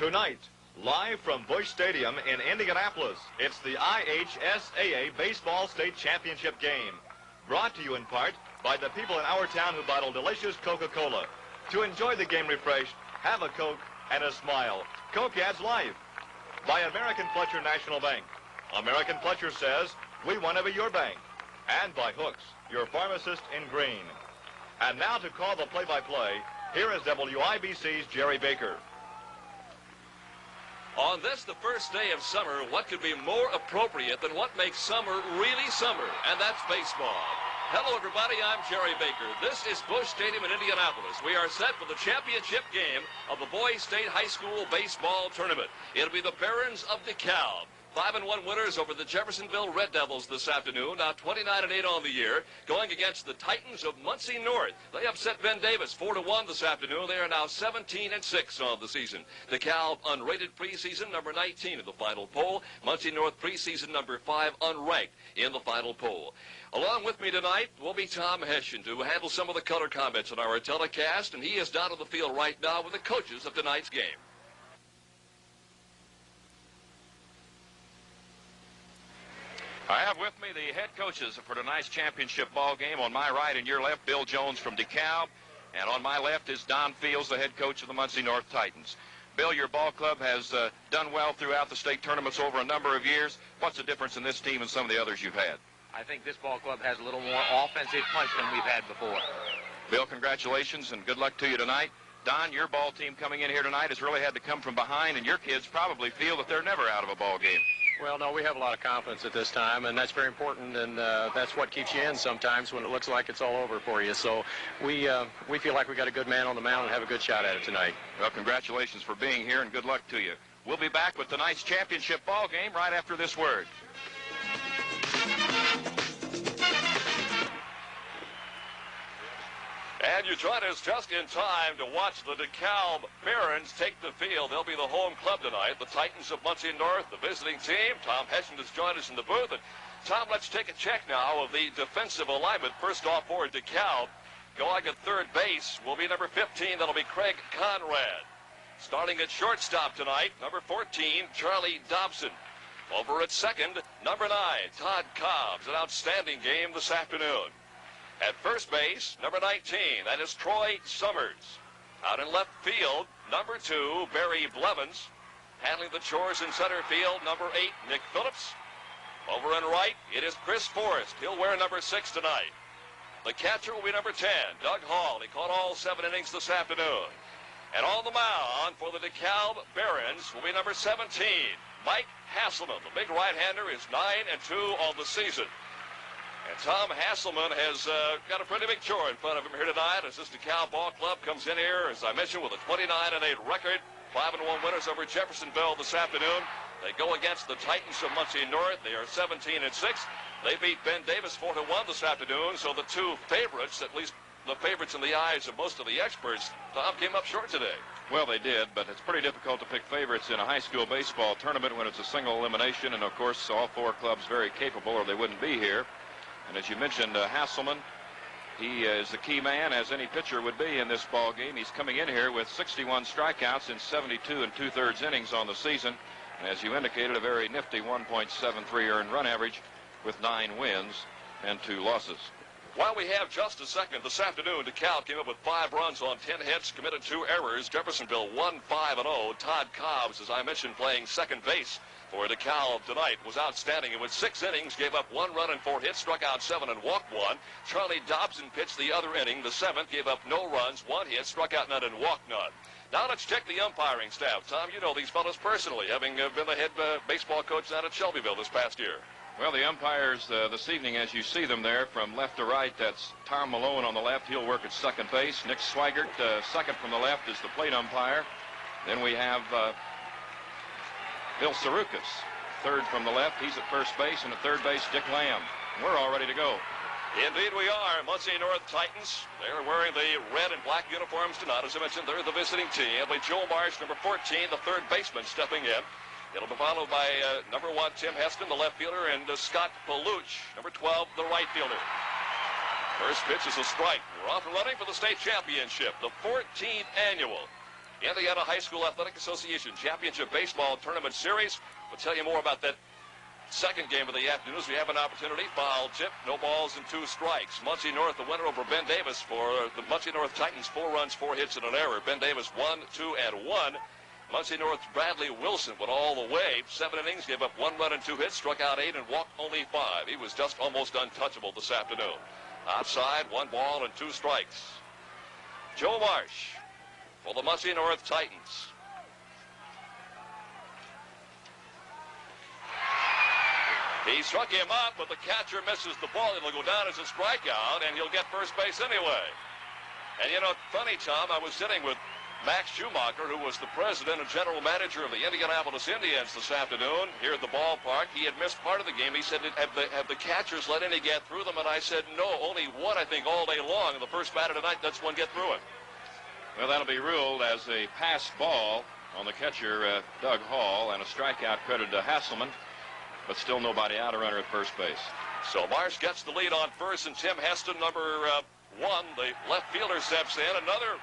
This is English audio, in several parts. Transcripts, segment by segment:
Tonight, live from Busch Stadium in Indianapolis, it's the IHSAA Baseball State Championship game. Brought to you in part by the people in our town who bottle delicious Coca-Cola. To enjoy the game refreshed, have a Coke and a smile. Coke adds life. By American Fletcher National Bank. American Fletcher says, we want to be your bank. And by Hooks, your pharmacist in green. And now to call the play-by-play, here is WIBC's Jerry Baker. On this, the first day of summer, what could be more appropriate than what makes summer really summer? And that's baseball. Hello, everybody. I'm Jerry Baker. This is Busch Stadium in Indianapolis. We are set for the championship game of the Boys State High School Baseball Tournament. It'll be the Barons of DeKalb. 5-1 winners over the Jeffersonville Red Devils this afternoon, now 29-8 on the year, going against the Titans of Muncie North. They upset Ben Davis 4-1 this afternoon. They are now 17-6 on the season. DeKalb unrated preseason number 19 in the final poll. Muncie North preseason number 5 unranked in the final poll. Along with me tonight will be Tom Hessian to handle some of the color comments on our telecast, and he is down on the field right now with the coaches of tonight's game. I have with me the head coaches for tonight's championship ball game. On my right and your left, Bill Jones from DeKalb. And on my left is Don Fields, the head coach of the Muncie North Titans. Bill, your ball club has done well throughout the state tournaments over a number of years. What's the difference in this team and some of the others you've had? I think this ball club has a little more offensive punch than we've had before. Bill, congratulations and good luck to you tonight. Don, your ball team coming in here tonight has really had to come from behind, and your kids probably feel that they're never out of a ball game. Well, no, we have a lot of confidence at this time, and that's very important, and that's what keeps you in sometimes when it looks like it's all over for you. So we feel like we got a good man on the mound and have a good shot at it tonight. Well, congratulations for being here, and good luck to you. We'll be back with tonight's championship ball game right after this word. And you join us just in time to watch the DeKalb Barons take the field. They'll be the home club tonight. The Titans of Muncie North, the visiting team. Tom Hessian has joined us in the booth. And Tom, let's take a check now of the defensive alignment. First off for DeKalb, going at third base will be number 15. That'll be Craig Conrad. Starting at shortstop tonight, number 14, Charlie Dobson. Over at second, number 9, Todd Cobbs. An outstanding game this afternoon. At first base, number 19, that is Troy Summers. Out in left field, number 2, Barry Blevins. Handling the chores in center field, number 8, Nick Phillips. Over in right, it is Chris Forrest. He'll wear number 6 tonight. The catcher will be number 10, Doug Hall. He caught all 7 innings this afternoon. And on the mound for the DeKalb Barons will be number 17, Mike Hasselman. The big right-hander is 9-2 on the season. And Tom Hasselman has got a pretty big chore in front of him here tonight as this DeKalb ball club comes in here, as I mentioned, with a 29-8 record. 5-1 winners over Jeffersonville this afternoon. They go against the Titans of Muncie North. They are 17-6. They beat Ben Davis 4-1 this afternoon. So the two favorites, at least the favorites in the eyes of most of the experts, Tom, came up short today. Well, they did, but it's pretty difficult to pick favorites in a high school baseball tournament when it's a single elimination. And, of course, all 4 clubs very capable or they wouldn't be here. And as you mentioned, Hasselman, he is the key man, as any pitcher would be in this ball game. He's coming in here with 61 strikeouts in 72 2/3 innings on the season. And as you indicated, a very nifty 1.73 earned run average with 9 wins and 2 losses. While we have just a second, this afternoon, DeKalb came up with 5 runs on 10 hits, committed 2 errors. Jeffersonville won 5-0. Todd Cobbs, as I mentioned, playing second base for DeKalb tonight, was outstanding. And with 6 innings, gave up 1 run and 4 hits, struck out 7 and walked 1. Charlie Dobson pitched the other inning, the 7th, gave up no runs, 1 hit, struck out none and walked none. Now let's check the umpiring staff. Tom, you know these fellows personally, having been the head baseball coach down at Shelbyville this past year. Well, the umpires this evening, as you see them there, from left to right, that's Tom Malone on the left. He'll work at second base. Nick Swigert, second from the left, is the plate umpire. Then we have Bill Sarukas, third from the left. He's at first base, and at third base, Dick Lamb. We're all ready to go. Indeed we are. Muncie North Titans. They're wearing the red and black uniforms tonight. As I mentioned, they're the visiting team. It'll be Joe Marsh, number 14, the third baseman, stepping in. It'll be followed by number 1, Tim Heston, the left fielder, and Scott Paluch, number 12, the right fielder. First pitch is a strike. We're off and running for the state championship, the 14th annual Indiana High School Athletic Association Championship Baseball Tournament Series. We'll tell you more about that second game of the afternoon as we have an opportunity. Foul tip, no balls and 2 strikes. Muncie North, the winner over Ben Davis for the Muncie North Titans. 4 runs, 4 hits, and an error. Ben Davis 1, 2, and 1. Muncie North Bradley Wilson went all the way. 7 innings, gave up 1 run and 2 hits, struck out 8 and walked only 5. He was just almost untouchable this afternoon. Outside, 1 ball and 2 strikes. Joe Marsh for the Muncie North Titans. He struck him out, but the catcher misses the ball. It'll go down as a strikeout, and he'll get first base anyway. And, you know, funny, Tom, I was sitting with Max Schumacher, who was the president and general manager of the Indianapolis Indians this afternoon here at the ballpark. He had missed part of the game. He said, have the catchers let any get through them? And I said, no, only one, I think, all day long. And the first batter tonight, that's one get through it. Well, that'll be ruled as a passed ball on the catcher, Doug Hall, and a strikeout credited to Hasselman. But still nobody out, a runner at first base. So Marsh gets the lead on first, and Tim Heston, number 1, the left fielder, steps in. Another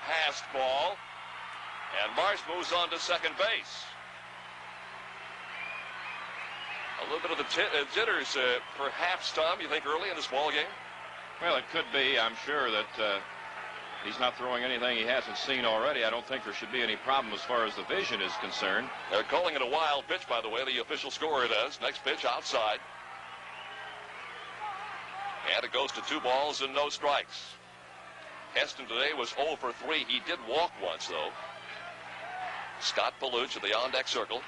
passed ball, and Marsh moves on to second base. A little bit of the jitters, perhaps, Tom, you think, early in this ball game? Well, it could be. I'm sure that he's not throwing anything he hasn't seen already. I don't think there should be any problem as far as the vision is concerned. They're calling it a wild pitch, by the way. The official scorer does. Next pitch outside. And it goes to 2 balls and no strikes. Heston today was 0 for 3. He did walk once, though. Scott Paluch at the on-deck circle.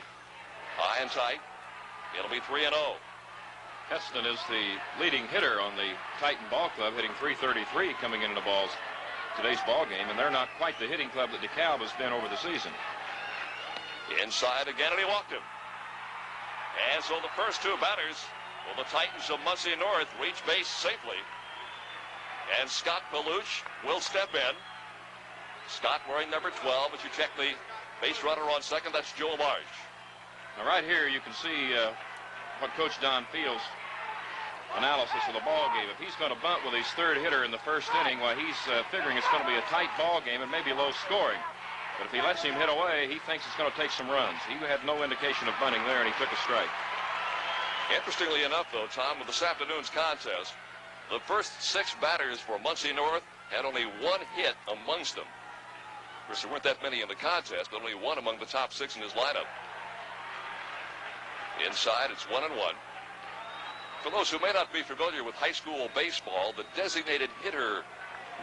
High and tight. It'll be 3-0. Heston is the leading hitter on the Titan Ball Club, hitting .333 coming into the balls today's ball game, and they're not quite the hitting club that DeKalb has been over the season. Inside again, and he walked him. And so the first 2 batters will the Titans of Muncie North reach base safely. And Scott Paluch will step in. Scott wearing number 12, but you check the base runner on second. That's Joe Marsh. Now right here you can see what Coach Don Fields' analysis of the ball game. If he's going to bunt with his 3rd hitter in the first inning, well, he's figuring it's going to be a tight ball game and maybe low scoring. But if he lets him hit away, he thinks it's going to take some runs. He had no indication of bunting there, and he took a strike. Interestingly enough, though, Tom, with this afternoon's contest, the first 6 batters for Muncie North had only 1 hit amongst them. Of course, there weren't that many in the contest, but only 1 among the top 6 in his lineup. Inside, it's 1-1. For those who may not be familiar with high school baseball, the designated hitter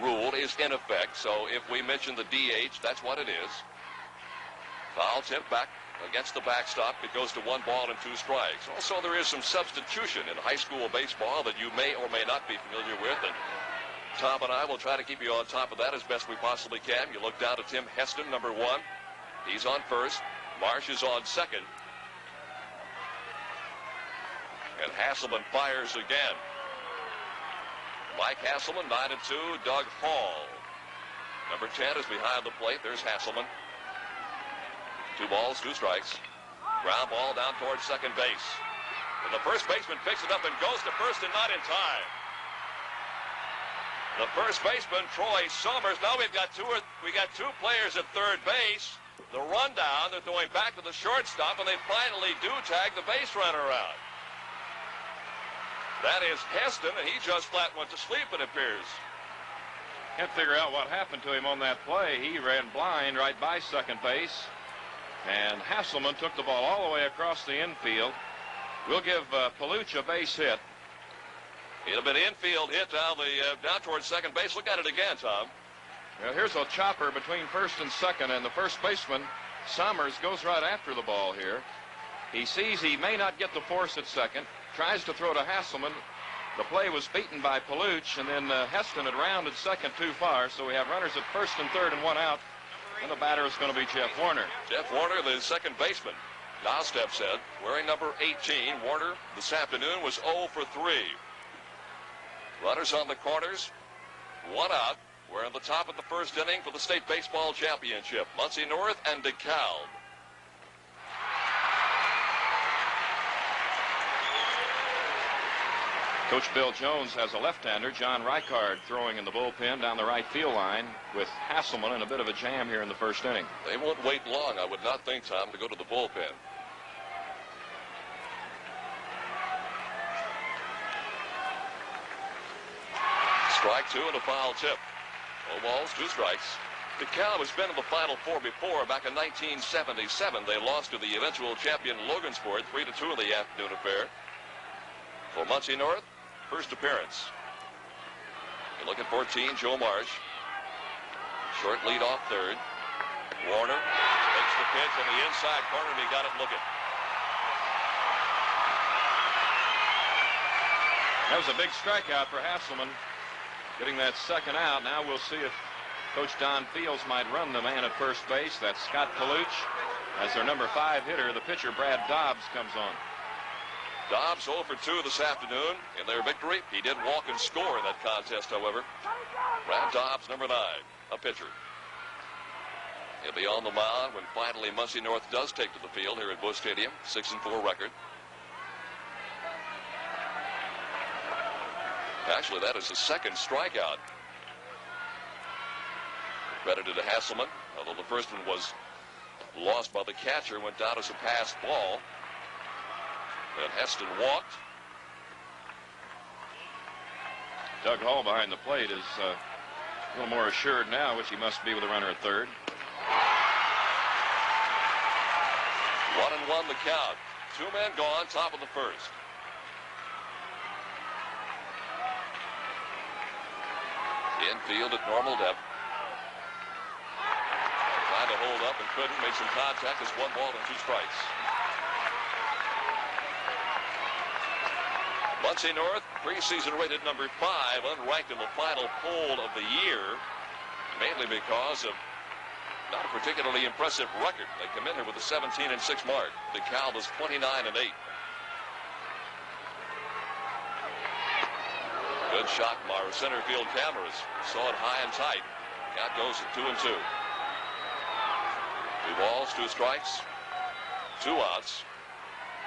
rule is in effect. So if we mention the DH, that's what it is. Foul tip back against the backstop. It goes to 1 ball and 2 strikes. Also, there is some substitution in high school baseball that you may or may not be familiar with. And Tom and I will try to keep you on top of that as best we possibly can. You look down at Tim Heston, number 1. He's on first. Marsh is on second. And Hasselman fires again. Mike Hasselman, 9-2. Doug Hall, number 10, is behind the plate. There's Hasselman. 2 balls, 2 strikes. Ground ball down towards second base. And the first baseman picks it up and goes to first and not in time. The first baseman, Troy Somers. Now we got 2 players at third base. The rundown, they're throwing back to the shortstop, and they finally do tag the base runner out. That is Heston, and he just flat went to sleep, it appears. Can't figure out what happened to him on that play. He ran blind right by second base, and Hasselman took the ball all the way across the infield. We'll give Paluch a base hit. It'll be an infield hit down towards second base. Look at it again, Tom. Well, here's a chopper between first and second, and the first baseman, Somers, goes right after the ball here. He sees he may not get the force at second, tries to throw to Hasselman. The play was beaten by Paluch, and then Heston had rounded second too far, so we have runners at first and third and 1 out, and the batter is going to be Jeff Warner. Jeff Warner, the second baseman, now steps in, wearing number 18. Warner this afternoon was 0 for 3. Runners on the corners, 1 out. We're in the top of the first inning for the state baseball championship. Muncie North and DeKalb. Coach Bill Jones has a left-hander, John Reichard, throwing in the bullpen down the right field line with Hasselman in a bit of a jam here in the first inning. They won't wait long, I would not think, Tom, to go to the bullpen. Strike two and a foul tip. No balls, 2 strikes. DeKalb has been in the Final Four before. Back in 1977, they lost to the eventual champion Logansport 3-2 in the afternoon affair. For Muncie North, first appearance. You look at 14, Joe Marsh. Short lead off third. Warner takes the pitch on the inside corner, and he got it looking. That was a big strikeout for Hasselman, getting that second out. Now we'll see if Coach Don Fields might run the man at first base. That's Scott Paluch. As their number 5 hitter, the pitcher Brad Dobbs comes on. Dobbs 0 for 2 this afternoon in their victory. He did walk and score in that contest, however. Brad Dobbs, number 9, a pitcher. He'll be on the mound when finally Muncie North does take to the field here at Busch Stadium. 6-4 record. Actually, that is his second strikeout. Credited to Hasselman, although the first one was lost by the catcher, went down as a passed ball. And Heston walked. Doug Hall behind the plate is a little more assured now, which he must be with a runner at third. 1-1 the count. 2 men gone, top of the first. Infield at normal depth. Trying to hold up and couldn't. Made some contact. It's 1 ball and 2 strikes. Muncie North, preseason rated number 5, unranked in the final poll of the year, mainly because of not a particularly impressive record. They come in here with a 17-6 mark. DeKalb is 29-8. Good shot from our center field cameras. Saw it high and tight. Count goes at 2-2. 2 balls, 2 strikes, 2 outs.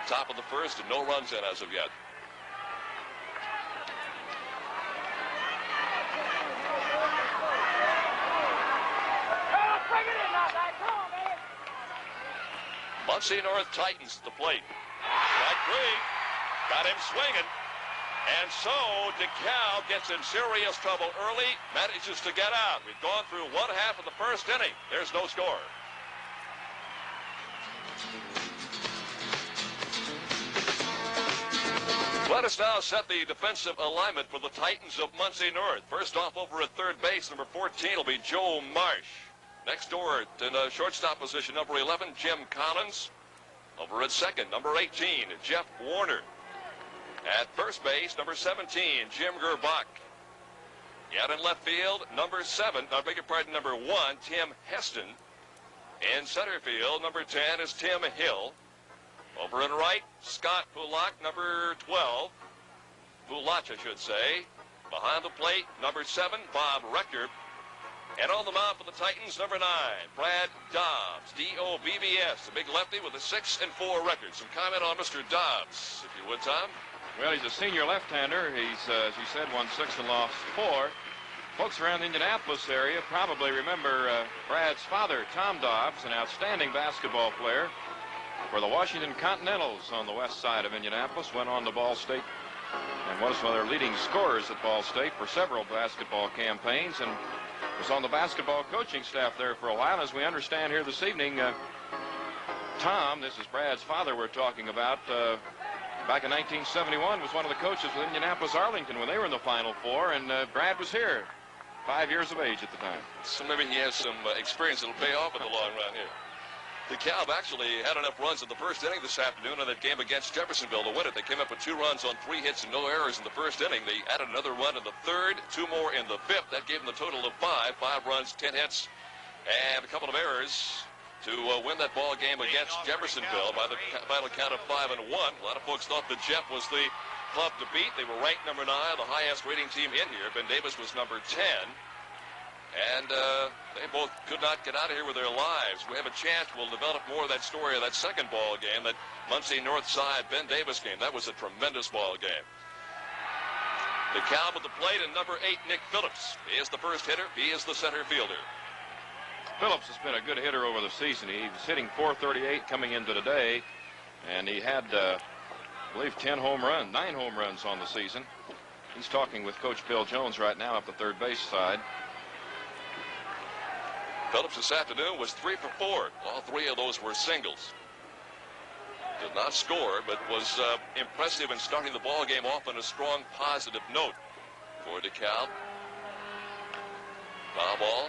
Top of the first and no runs in as of yet. Muncie North Titans at the plate. Strike 3. Got him swinging. And so DeKalb gets in serious trouble early, manages to get out. We've gone through 1/2 of the first inning. There's no score. Let us now set the defensive alignment for the Titans of Muncie North. First off, over at third base, number 14 will be Joe Marsh. Next door in the shortstop position, number 11, Jim Collins. Over at second, number 18, Jeff Warner. At first base, number 17, Jim Gerbach. Out in left field, number 7, number 1, Tim Heston. In center field, number 10 is Tim Hill. Over in right, Scott Pulak, number 12. Pulach, I should say. Behind the plate, number 7, Bob Rector. And on the mound for the Titans, number 9, Brad Dobbs, D-O-B-B-S, the big lefty with a 6-4 record. Some comment on Mr. Dobbs, if you would, Tom. Well, he's a senior left-hander. He's, as you said, won 6 and lost 4. Folks around the Indianapolis area probably remember Brad's father, Tom Dobbs, an outstanding basketball player for the Washington Continentals on the west side of Indianapolis. Went on to Ball State and was one of their leading scorers at Ball State for several basketball campaigns, and was on the basketball coaching staff there for a while. As we understand here this evening, Tom, this is Brad's father we're talking about, back in 1971 was one of the coaches with Indianapolis Arlington when they were in the Final Four, and Brad was here, 5 years of age at the time. So maybe he has some experience that'll pay off in the long run here. DeKalb actually had enough runs in the first inning this afternoon in that game against Jeffersonville to win it. They came up with 2 runs on 3 hits and no errors in the first inning. They added another run in the third, 2 more in the fifth. That gave them a total of 5 runs, 10 hits, and a couple of errors to win that ball game against Jeffersonville by the final count of 5-1. A lot of folks thought that Jeff was the club to beat. They were ranked number 9, the highest rating team in here. Ben Davis was number 10. And they both could not get out of here with their lives. We have a chance. We'll develop more of that story of that second ball game, that Muncie North side Ben Davis game. That was a tremendous ball game. DeKalb at the plate, and number 8, Nick Phillips. He is the first hitter. He is the center fielder. Phillips has been a good hitter over the season. He was hitting .438 coming into today, and he had, I believe, 9 home runs on the season. He's talking with Coach Bill Jones right now up the third base side. Phillips this afternoon was 3 for 4. All 3 of those were singles. Did not score, but was impressive in starting the ball game off on a strong positive note for DeKalb. Foul ball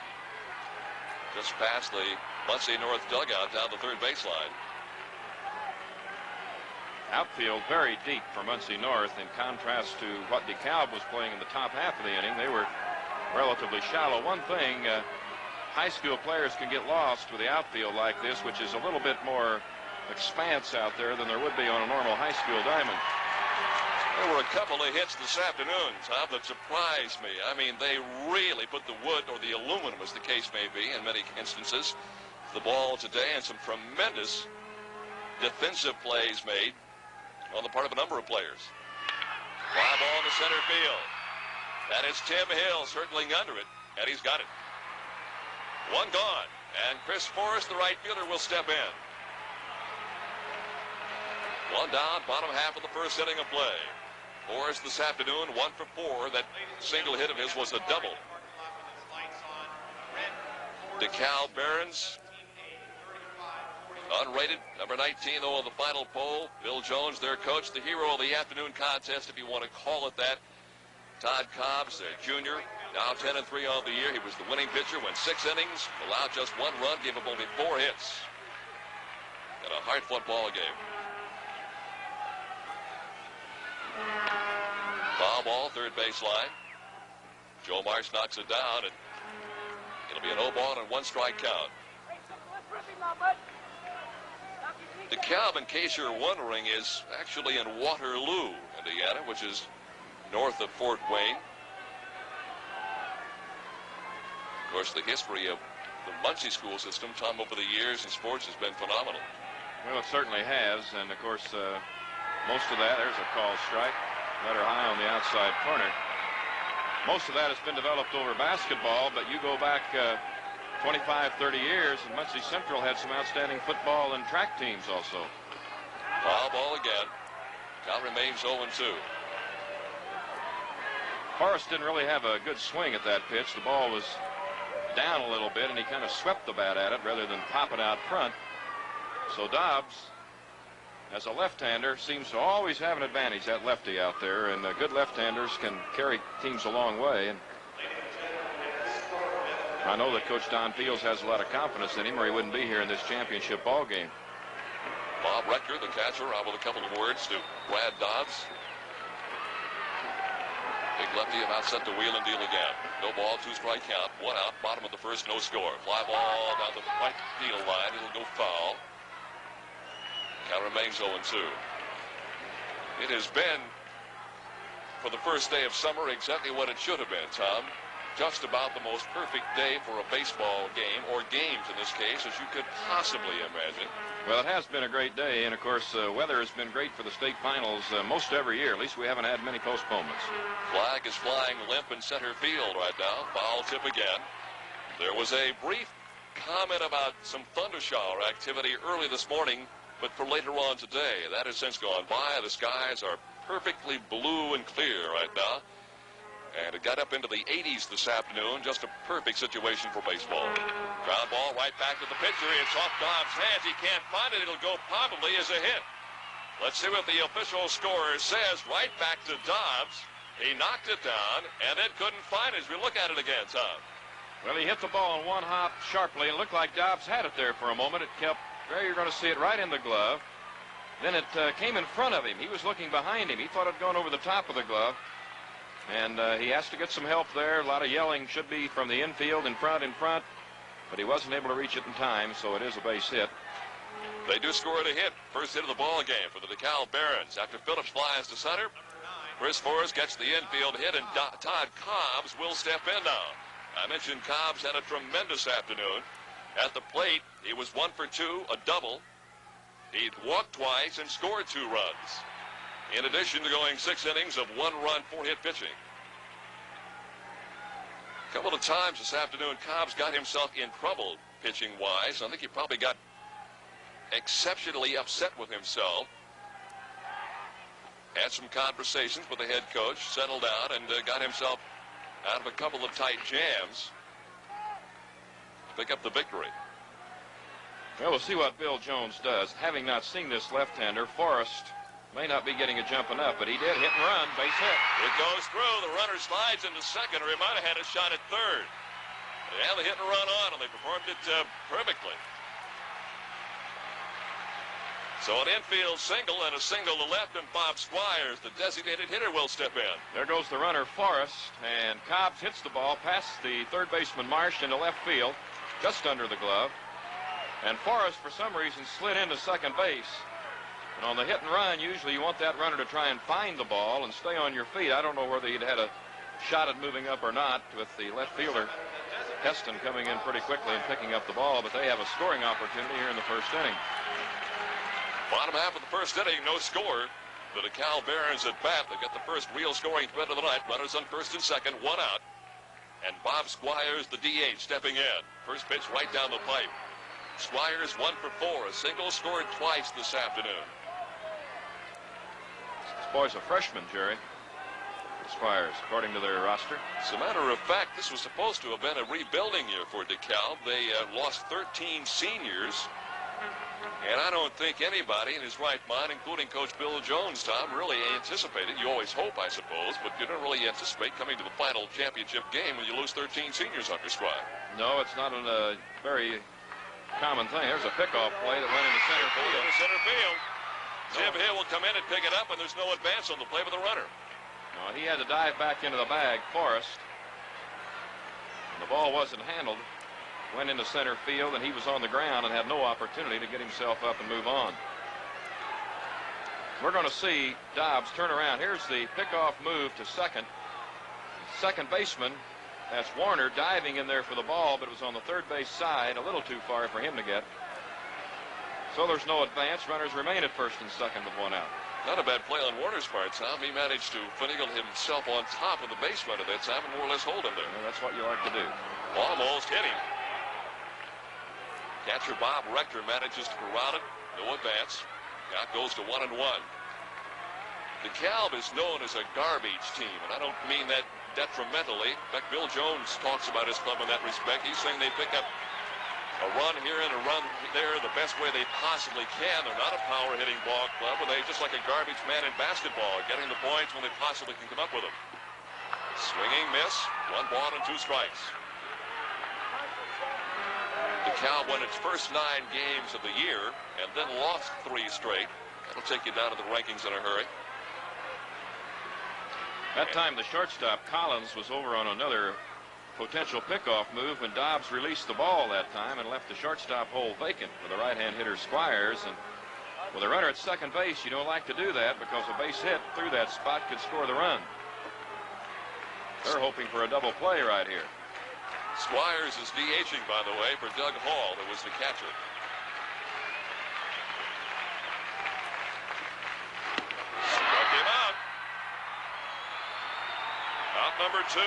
just past the Muncie North dugout down the third baseline. Outfield very deep for Muncie North in contrast to what DeKalb was playing in the top half of the inning. They were relatively shallow. One thing, high school players can get lost with the outfield like this, which is a little bit more expanse out there than there would be on a normal high school diamond. There were a couple of hits this afternoon, Tom, that surprised me. I mean, they really put the wood or the aluminum, as the case may be, in many instances, the ball today, and some tremendous defensive plays made on the part of a number of players. Fly ball in the center field. That is Tim Hill circling under it, and he's got it. One gone, and Chris Forrest, the right fielder, will step in. One down, bottom half of the first inning of play. Forrest this afternoon, 1 for 4. That single hit of his was a double. DeKalb Barons, unrated, number 19, though, on the final poll. Bill Jones, their coach, the hero of the afternoon contest, if you want to call it that. Todd Cobbs, their junior, now 10-3 on the year. He was the winning pitcher, went 6 innings, allowed just 1 run, gave up only 4 hits. In a hard-fought ball game. Foul ball, third baseline. Joe Marsh knocks it down, and it'll be an 0 ball and 1 strike count. DeKalb, in case you're wondering, is actually in Waterloo, Indiana, which is north of Fort Wayne. Of course, the history of the Muncie school system, Tom, over the years in sports has been phenomenal. Well, it certainly has, and of course, most of that, there's a call strike, letter high on the outside corner. Most of that has been developed over basketball, but you go back 25, 30 years, and Muncie Central had some outstanding football and track teams also. Foul ball again. Count remains 0-2. Forrest didn't really have a good swing at that pitch. The ball was down a little bit, and he kind of swept the bat at it rather than pop it out front. So Dobbs, as a left-hander, seems to always have an advantage, that lefty out there, and good left-handers can carry teams a long way. And I know that Coach Don Fields has a lot of confidence in him, or he wouldn't be here in this championship ball game. Bob Rector, the catcher, out with a couple of words to Brad Dodds. Big lefty about set to wheel and deal again. No ball, 2 strike count, 1 out, bottom of the first, no score. Fly ball down the right field line, it'll go foul. Count remains 0-2. It has been, for the first day of summer, exactly what it should have been, Tom. Just about the most perfect day for a baseball game, or games in this case, as you could possibly imagine. Well, it has been a great day, and of course, weather has been great for the state finals most every year. At least we haven't had many postponements. Flag is flying limp in center field right now. Foul tip again. There was a brief comment about some thunder shower activity early this morning, but for later on today. That has since gone by. The skies are perfectly blue and clear right now. And it got up into the 80s this afternoon. Just a perfect situation for baseball. Ground ball right back to the pitcher. It's off Dobbs' hands. He can't find it. It'll go probably as a hit. Let's see what the official scorer says. Right back to Dobbs. He knocked it down and then couldn't find it. As we look at it again, Tom. Well, he hit the ball in one hop sharply. It looked like Dobbs had it there for a moment. It kept, there you're going to see it right in the glove. Then it came in front of him. He was looking behind him. He thought it had gone over the top of the glove. And he has to get some help there. A lot of yelling should be from the infield, in front. But he wasn't able to reach it in time, so it is a base hit. They do score a hit. First hit of the ball game for the DeKalb Barons. After Phillips flies to center, Chris Forrest gets the infield hit, and Todd Cobbs will step in now. I mentioned Cobbs had a tremendous afternoon. At the plate, he was 1 for 2, a double. He walked twice and scored 2 runs. In addition to going 6 innings of 1-run, 4-hit pitching. A couple of times this afternoon, Cobb's got himself in trouble pitching-wise. I think he probably got exceptionally upset with himself. Had some conversations with the head coach, settled down, and got himself out of a couple of tight jams to pick up the victory. Well, we'll see what Bill Jones does. Having not seen this left-hander, Forrest may not be getting a jump enough, but he did hit and run, base hit. It goes through. The runner slides into second, or he might have had a shot at third. They had the hit and run on, and they performed it perfectly. So an infield single and a single to left, and Bob Squires, the designated hitter, will step in. There goes the runner, Forrest, and Cobbs hits the ball past the third baseman Marsh into left field, just under the glove. And Forrest, for some reason, slid into second base. And on the hit and run, usually you want that runner to try and find the ball and stay on your feet. I don't know whether he'd had a shot at moving up or not with the left fielder, Heston, coming in pretty quickly and picking up the ball, but they have a scoring opportunity here in the first inning. Bottom half of the first inning, no score. The DeKalb Barons at bat. They got the first real scoring threat of the night. Runners on first and second, one out. And Bob Squires, the DH, stepping in. First pitch right down the pipe. Squires 1 for 4. A single, scored twice this afternoon. This boy's a freshman, Jerry. Squires, according to their roster. As a matter of fact, this was supposed to have been a rebuilding year for DeKalb. They lost 13 seniors. And I don't think anybody in his right mind, including Coach Bill Jones, Tom, really anticipated. You always hope, I suppose, but you don't really anticipate coming to the final championship game when you lose 13 seniors on your squad. No, it's not a very common thing. There's a pickoff play that went into center field. Into center field. Tim Hill will come in and pick it up, and there's no advance on the play with the runner. No, he had to dive back into the bag, Forrest. And the ball wasn't handled. Went into center field, and he was on the ground and had no opportunity to get himself up and move on. We're going to see Dobbs turn around. Here's the pickoff move to second. Second baseman, that's Warner, diving in there for the ball, but it was on the third base side, a little too far for him to get. So there's no advance. Runners remain at first and second with one out. Not a bad play on Warner's part, Tom. He managed to finagle himself on top of the base runner that time and more or less hold him there. Yeah, that's what you like to do. Almost hit him. Catcher Bob Rector manages to corral it. No advance. Count goes to 1-1. DeKalb is known as a garbage team, and I don't mean that detrimentally. In fact, Bill Jones talks about his club in that respect. He's saying they pick up a run here and a run there the best way they possibly can. They're not a power-hitting ball club, but they're just like a garbage man in basketball, getting the points when they possibly can come up with them. Swinging miss. 1 ball and 2 strikes. DeKalb won its first 9 games of the year and then lost 3 straight. That'll take you down to the rankings in a hurry. That time the shortstop Collins was over on another potential pickoff move when Dobbs released the ball that time and left the shortstop hole vacant for the right-hand hitter Squires. And with a runner at second base, you don't like to do that because a base hit through that spot could score the run. They're hoping for a double play right here. Squires is DHing, by the way, for Doug Hall, who was the catcher. Struck him out. Out number 2.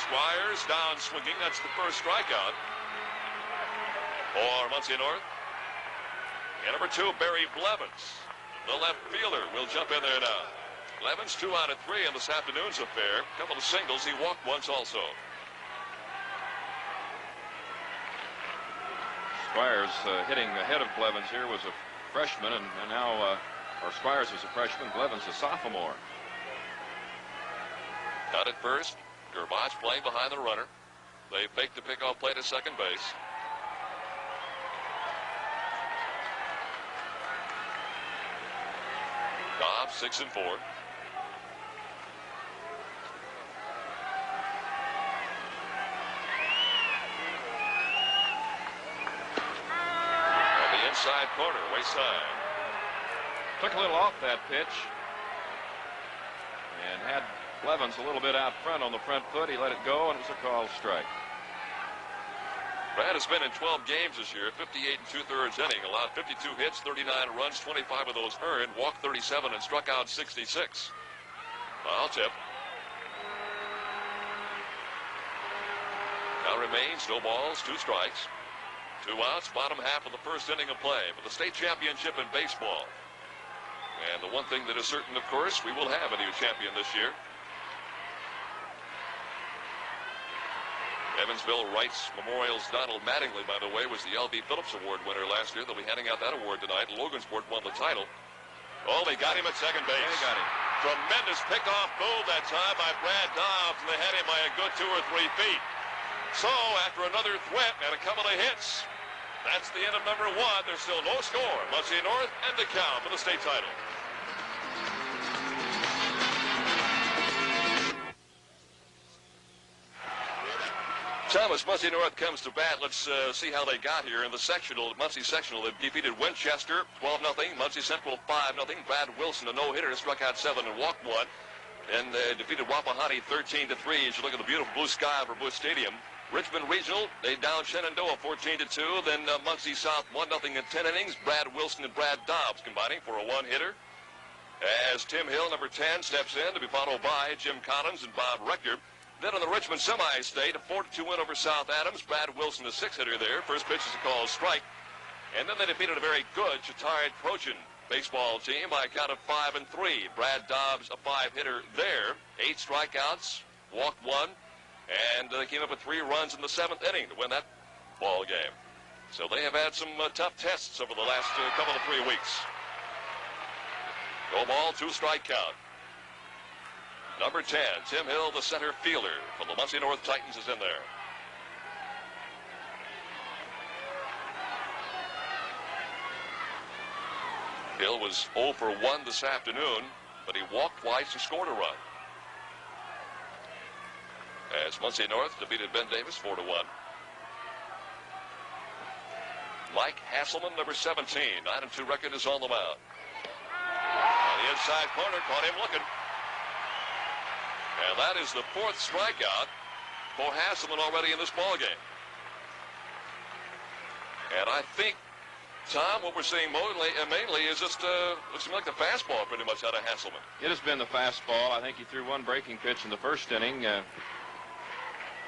Squires down swinging. That's the first strikeout for Muncie North. And number 2, Barry Blevins, the left fielder, will jump in there now. Blevins 2 out of 3 in this afternoon's affair. A couple of singles. He walked once also. Squires hitting ahead of Blevins here was a freshman, and now Squires was a freshman, Blevins a sophomore. Got it first. Gerbach playing behind the runner. They faked the pickoff play to second base. Dobbs 6 and 4. Inside corner, wayside. Took a little off that pitch and had Blevins a little bit out front on the front foot. He let it go, and it was a called strike. Brad has been in 12 games this year, 58 2/3 inning, allowed 52 hits, 39 runs, 25 of those earned, walked 37, and struck out 66. Foul tip. Count remains, no balls, 2 strikes. 2 outs, bottom half of the first inning of play for the state championship in baseball. And the one thing that is certain, of course, we will have a new champion this year. Evansville Rights Memorial's Donald Mattingly, by the way, was the L.B. Phillips Award winner last year. They'll be handing out that award tonight. Logansport won the title. Oh, they got him at second base. They got him. Tremendous pickoff move that time by Brad Dobbs, and they had him by a good 2 or 3 feet. So, after another threat and a couple of hits, that's the end of number 1. There's still no score. Muncie North and DeKalb for the state title. Thomas, Muncie North comes to bat. Let's see how they got here in the sectional. Muncie sectional, they defeated Winchester 12-0. Muncie Central 5-0. Brad Wilson, a no-hitter, struck out 7 and walked 1. And defeated Wapahani 13-3 as you look at the beautiful blue sky over Bush Stadium. Richmond Regional, they downed Shenandoah 14-2. Then Muncie South 1-0 in 10 innings. Brad Wilson and Brad Dobbs combining for a 1-hitter. As Tim Hill, number 10, steps in to be followed by Jim Collins and Bob Rector. Then on the Richmond semi-state, a 4-2 win over South Adams. Brad Wilson, a 6-hitter there. First pitch is a called strike. And then they defeated a very good Chautauqua Trojan baseball team by a count of 5-3. Brad Dobbs, a 5-hitter there. 8 strikeouts, walked 1. And they came up with 3 runs in the 7th inning to win that ball game. So they have had some tough tests over the last couple of 3 weeks. No ball, 2-strike count. Number 10, Tim Hill, the center fielder for the Muncie North Titans, is in there. Hill was 0 for 1 this afternoon, but he walked twice and scored a run. As Muncie North defeated Ben Davis 4-1. Mike Hasselman, number 17, 9-2 record, is on the mound. On the inside corner, caught him looking. And that is the 4th strikeout for Hasselman already in this ballgame. And I think, Tom, what we're seeing mainly is just looks like the fastball pretty much out of Hasselman. It has been the fastball. I think he threw 1 breaking pitch in the first inning.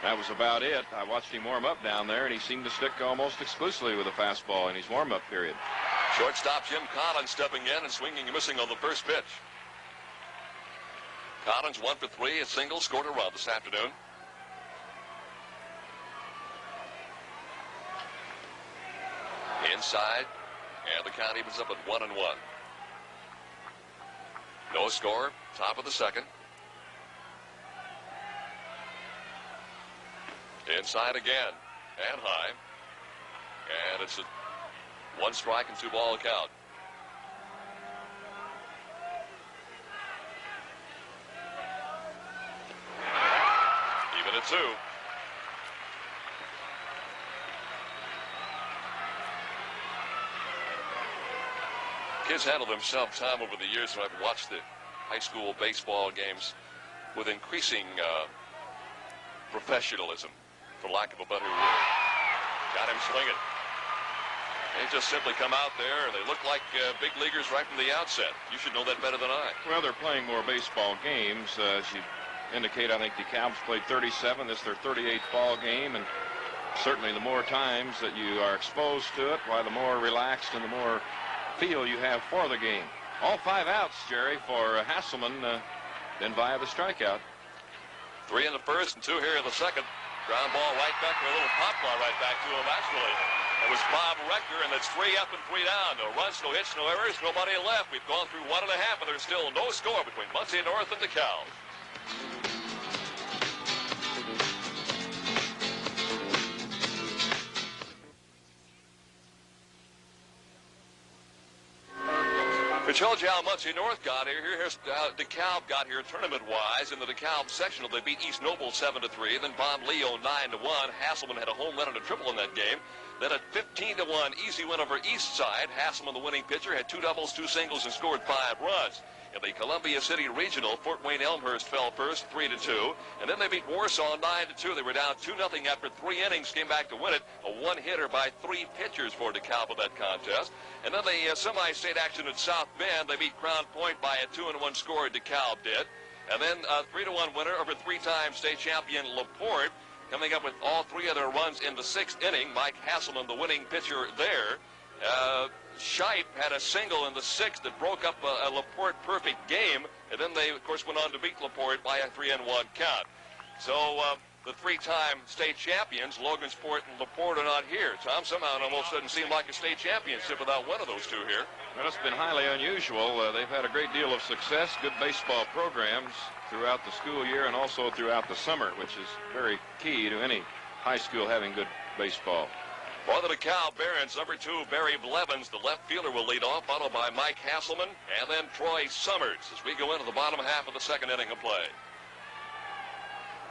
That was about it. I watched him warm up down there, and he seemed to stick almost exclusively with a fastball in his warm-up period. Shortstop Jim Collins stepping in and swinging and missing on the first pitch. Collins 1 for 3, a single, scored a run this afternoon. Inside, and the count evens up at 1-1. No score, top of the 2nd. Inside again, and high. And it's a 1 strike and 2 ball count. Even at 2. Kids handle themselves, Tom, over the years when I've watched the high school baseball games with increasing professionalism, for lack of a better word. Got him swinging. They just simply come out there, and they look like big leaguers right from the outset. You should know that better than I. Well, they're playing more baseball games. As you indicate, I think DeKalb's played 37. This is their 38th ball game, and certainly the more times that you are exposed to it, why the more relaxed and the more feel you have for the game. All 5 outs, Jerry, for Hasselman, then via the strikeout. 3 in the first and 2 here in the second. Ground ball right back, or a little pop ball right back to him, actually. It was Bob Rector, and it's 3 up and 3 down. No runs, no hits, no errors, nobody left. We've gone through 1 1/2, but there's still no score between Muncie North and DeKalb. We told you how Muncie North got here. Here's how DeKalb got here tournament-wise. In the DeKalb sectional, they beat East Noble 7-3. Then Bon Leo 9-1. Hasselman had a home run and a triple in that game. Then a 15-1 easy win over East Side. Hasselman, the winning pitcher, had 2 doubles, 2 singles, and scored 5 runs. In the Columbia City Regional, Fort Wayne Elmhurst fell first, 3-2. And then they beat Warsaw 9-2. They were down 2-0 after 3 innings, came back to win it. A 1-hitter by 3 pitchers for DeKalb in that contest. And then the semi-state action at South Bend, they beat Crown Point by a 2-1 score, DeKalb did. And then a 3-1 winner over 3-time state champion LaPorte. coming up with all 3 of their runs in the 6th inning. Mike Hasselman, the winning pitcher there. Scheip had a single in the 6th that broke up a Laporte perfect game, and then they, of course, went on to beat Laporte by a 3-1 count. So the 3-time state champions, Logansport and Laporte, are not here. Tom, somehow it almost doesn't seem like a state championship without one of those two here. Well, it's been highly unusual. They've had a great deal of success, good baseball programs throughout the school year and also throughout the summer, which is very key to any high school having good baseball. For the DeKalb Barons, number 2, Barry Blevins, the left fielder, will lead off, followed by Mike Hasselman and then Troy Summers as we go into the bottom half of the 2nd inning of play.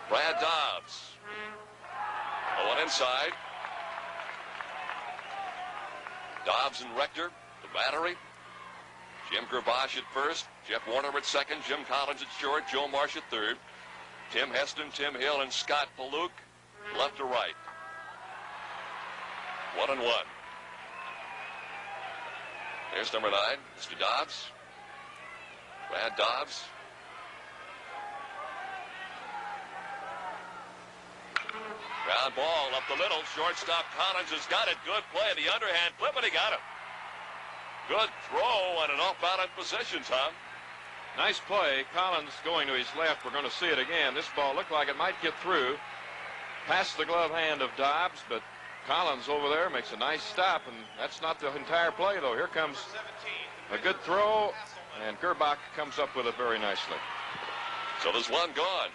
Brad Dobbs. The one inside. Dobbs and Rector, the battery. Jim Gerbosh at first. Jeff Warner at second. Jim Collins at short. Joe Marsh at third. Tim Heston, Tim Hill, and Scott Paluk left to right. 1-1. There's number 9, Mr. Dobbs. Brad Dobbs. Ground ball up the middle. Shortstop Collins has got it. Good play. The underhand flip, and he got him. Good throw and an off-balance position, Tom. Nice play. Collins going to his left. We're going to see it again. This ball looked like it might get through. Past the glove hand of Dobbs, but Collins over there makes a nice stop, and that's not the entire play, though. Here comes a good throw, and Gerbach comes up with it very nicely. So there's one gone.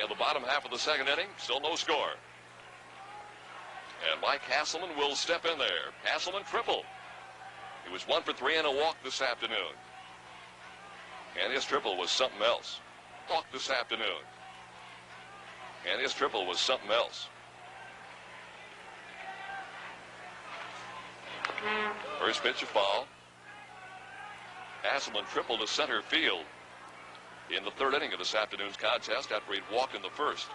In the bottom half of the 2nd inning, still no score. And Mike Hasselman will step in there. Hasselman triple. He was 1 for 3 and a walk this afternoon. And his triple was something else. Walk this afternoon. And his triple was something else. First pitch, a foul. Hasselman tripled to center field in the 3rd inning of this afternoon's contest after he'd walked in the 1st.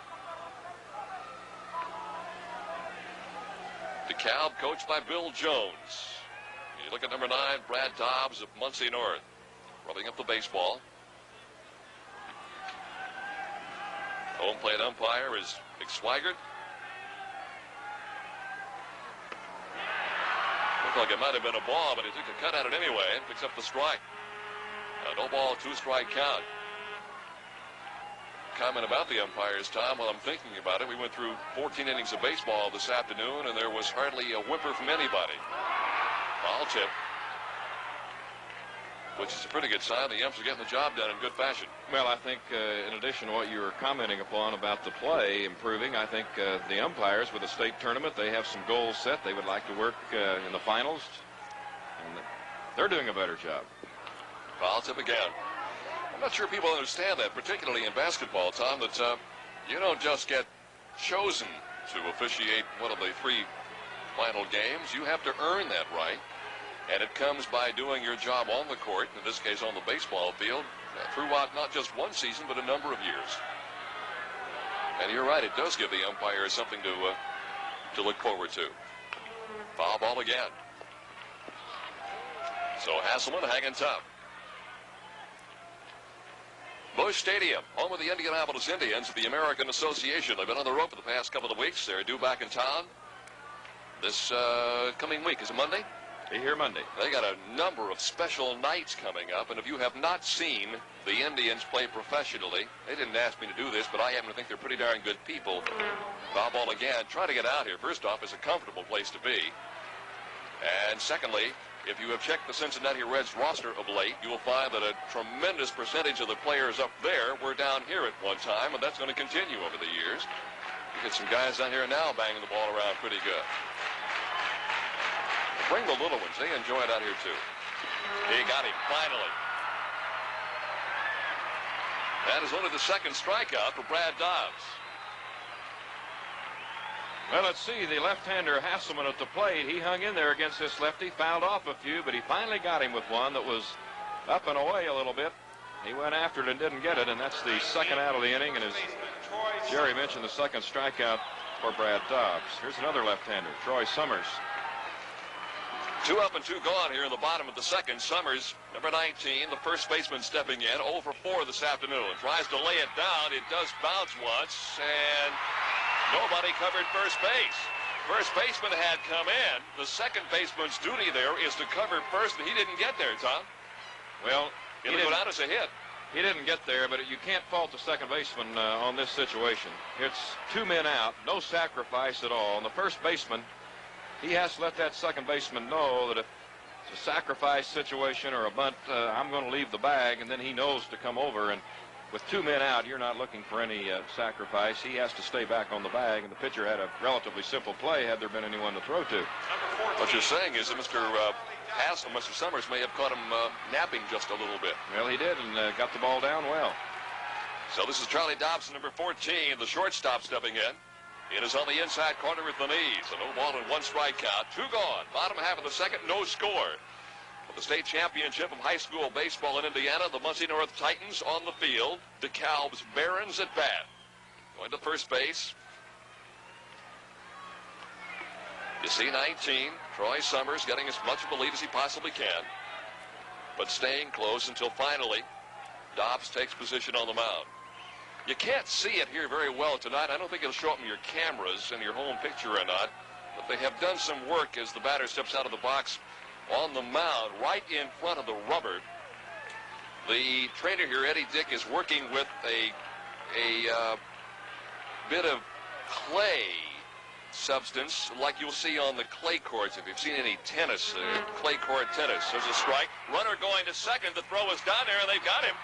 DeKalb coached by Bill Jones. You look at number 9, Brad Dobbs of Muncie North, rubbing up the baseball. Home plate umpire is Mick Swigert. Looked like it might have been a ball, but he took a cut at it anyway and picks up the strike. No ball, 2-strike count. Comment about the umpires, Tom, while I'm thinking about it. We went through 14 innings of baseball this afternoon, and there was hardly a whimper from anybody. Foul tip, which is a pretty good sign. The umps are getting the job done in good fashion. Well, I think in addition to what you were commenting upon about the play improving, I think the umpires with the state tournament, they have some goals set. They would like to work in the finals, and they're doing a better job. Foul tip again. I'm not sure people understand that, particularly in basketball, Tom, that you don't just get chosen to officiate one of the 3 final games. You have to earn that right, and it comes by doing your job on the court, in this case on the baseball field, throughout not just one season, but a number of years. And you're right, it does give the umpires something to look forward to. Foul ball again. So Hasselman hanging tough. Busch Stadium, home of the Indianapolis Indians of the American Association. They've been on the road for the past couple of weeks. They're due back in town this coming week. Is it Monday? They're here Monday. They got a number of special nights coming up, and if you have not seen the Indians play professionally, they didn't ask me to do this, but I happen to think they're pretty darn good people. Foul ball again. Try to get out here. First off, it's a comfortable place to be. And secondly, if you have checked the Cincinnati Reds roster of late, you will find that a tremendous percentage of the players up there were down here at one time, and that's going to continue over the years. You get some guys down here now banging the ball around pretty good. Bring the little ones. They enjoy it out here, too. He got him, finally. That is only the 2nd strikeout for Brad Dobbs. Well, let's see, the left-hander Hasselman at the plate. He hung in there against this lefty, fouled off a few, but he finally got him with one that was up and away a little bit. He went after it and didn't get it, and that's the 2nd out of the inning. And as Jerry mentioned, the 2nd strikeout for Brad Dobbs. Here's another left-hander, Troy Summers. 2 up and 2 gone here in the bottom of the 2nd. Summers, number 19, the first baseman stepping in, 0 for 4 this afternoon. Tries to lay it down. It does bounce once, and Nobody covered first base. First baseman had come in. The second baseman's duty there is to cover first, and he didn't get there, Tom. Well, It'll go down as a hit. he didn't get there, but you can't fault the second baseman on this situation. It's 2 men out, no sacrifice at all. And the first baseman, he has to let that second baseman know that if it's a sacrifice situation or a bunt, I'm going to leave the bag, and then he knows to come over. And with 2 men out, you're not looking for any sacrifice. He has to stay back on the bag, and the pitcher had a relatively simple play had there been anyone to throw to. What you're saying is that Mr. Summers may have caught him napping just a little bit. Well, he did, and got the ball down well. So this is Charlie Dobson, number 14, the shortstop stepping in. It is on the inside corner with the knees. A no ball and 1 strike count. 2 gone. Bottom half of the second, no score. The state championship of high school baseball in Indiana, the Muncie North Titans on the field. DeKalb's Barons at bat. Going to first base. You see 19. Troy Summers getting as much of a lead as he possibly can, but staying close until finally Dobbs takes position on the mound. You can't see it here very well tonight. I don't think it'll show up in your cameras in your home picture or not, but they have done some work as the batter steps out of the box on the mound right in front of the rubber. The trainer here, Eddie Dick, is working with a bit of clay substance like you'll see on the clay courts if you've seen any tennis, clay court tennis. There's a strike. Runner going to second. The throw is down there, and they've got him.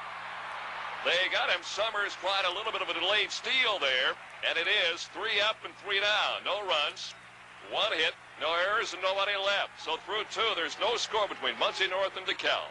They got him. Summers tried a little bit of a delayed steal there, and it is 3 up and 3 down. No runs, 1 hit, no errors, and nobody left. So through 2, there's no score between Muncie North and DeKalb.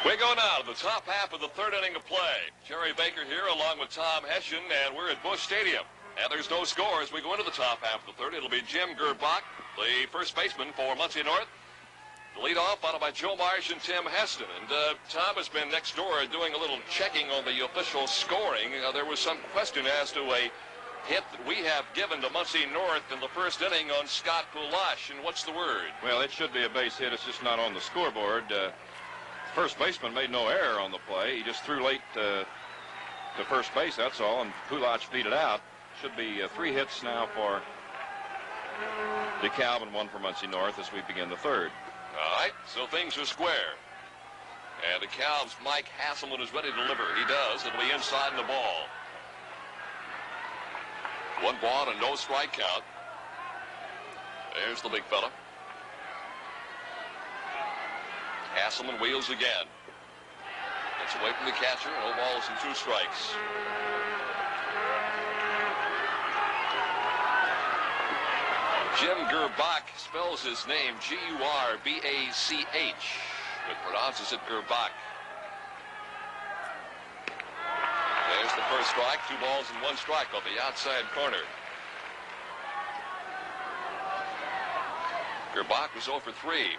We go now to the top half of the 3rd inning of play. Jerry Baker here along with Tom Hession, and we're at Busch Stadium. And there's no score as we go into the top half of the 3rd. It'll be Jim Gerbach, the first baseman for Muncie North. The leadoff followed by Joe Marsh and Tim Heston. And Tom has been next door doing a little checking on the official scoring. There was some question as to a hit that we have given to Muncie North in the 1st inning on Scott Pulash. And what's the word? Well, it should be a base hit. It's just not on the scoreboard. First baseman made no error on the play. He just threw late to first base, that's all, and Pulash beat it out. Should be 3 hits now for DeKalb and 1 for Muncie North as we begin the 3rd. All right, so things are square. And DeKalb's Mike Hasselman is ready to deliver. He does. It'll be inside the ball. 1 ball and no strike count. There's the big fella. Hasselman wheels again. Gets away from the catcher. No balls and 2 strikes. Jim Gerbach spells his name G-U-R-B-A-C-H, but pronounces it Gerbach. There's the first strike. 2 balls and 1 strike off the outside corner. Gerbach was 0 for 3.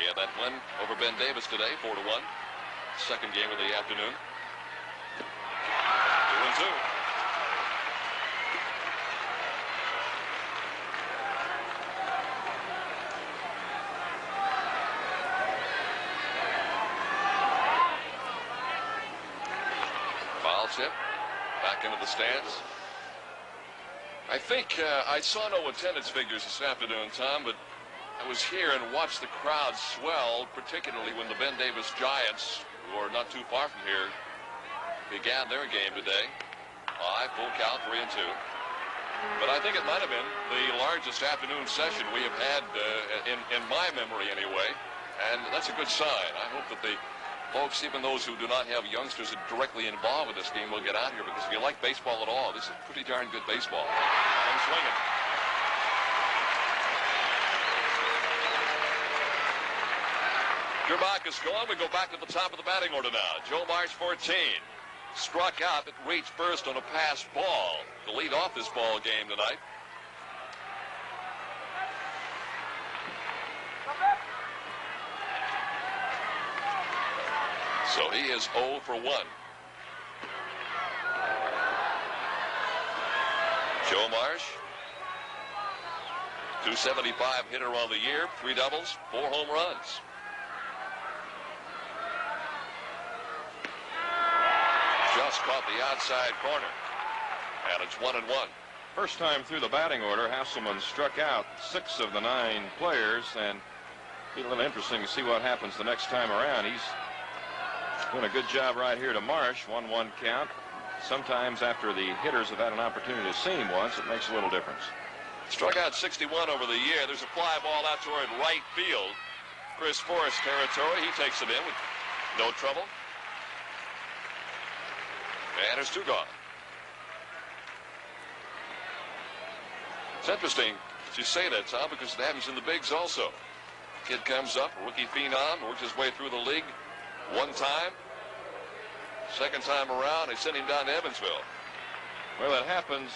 Yeah, that win over Ben Davis today, 4-1. Second game of the afternoon. 2-2. Foul tip. Back into the stands. I think I saw no attendance figures this afternoon, Tom, but I was here and watched the crowd swell, particularly when the Ben Davis Giants, who are not too far from here, began their game today. 5, full count, 3-2. But I think it might have been the largest afternoon session we have had in my memory anyway, and that's a good sign. I hope that the folks, even those who do not have youngsters directly involved with this game, will get out here, because if you like baseball at all, this is pretty darn good baseball. I'm swinging. Gerbach is gone. We go back to the top of the batting order now. Joe Marsh, 14. Struck out, but reached first on a pass ball to lead off this ball game tonight. So he is 0 for 1. Joe Marsh .275 hitter on the year, 3 doubles, 4 home runs. Just caught the outside corner, and it's 1-1. First time through the batting order, Hasselman struck out 6 of the 9 players, and it'll be a little interesting to see what happens the next time around. He's doing a good job right here to Marsh. 1-1 count. Sometimes after the hitters have had an opportunity to see him once, it makes a little difference. Struck out 61 over the year. There's a fly ball out toward right field. Chris Forrest territory. He takes it in with no trouble. And there's 2 gone. It's interesting that you say that, Tom, because it happens in the bigs also. Kid comes up, rookie phenom, works his way through the league one time. Second time around, they send him down to Evansville. Well, it happens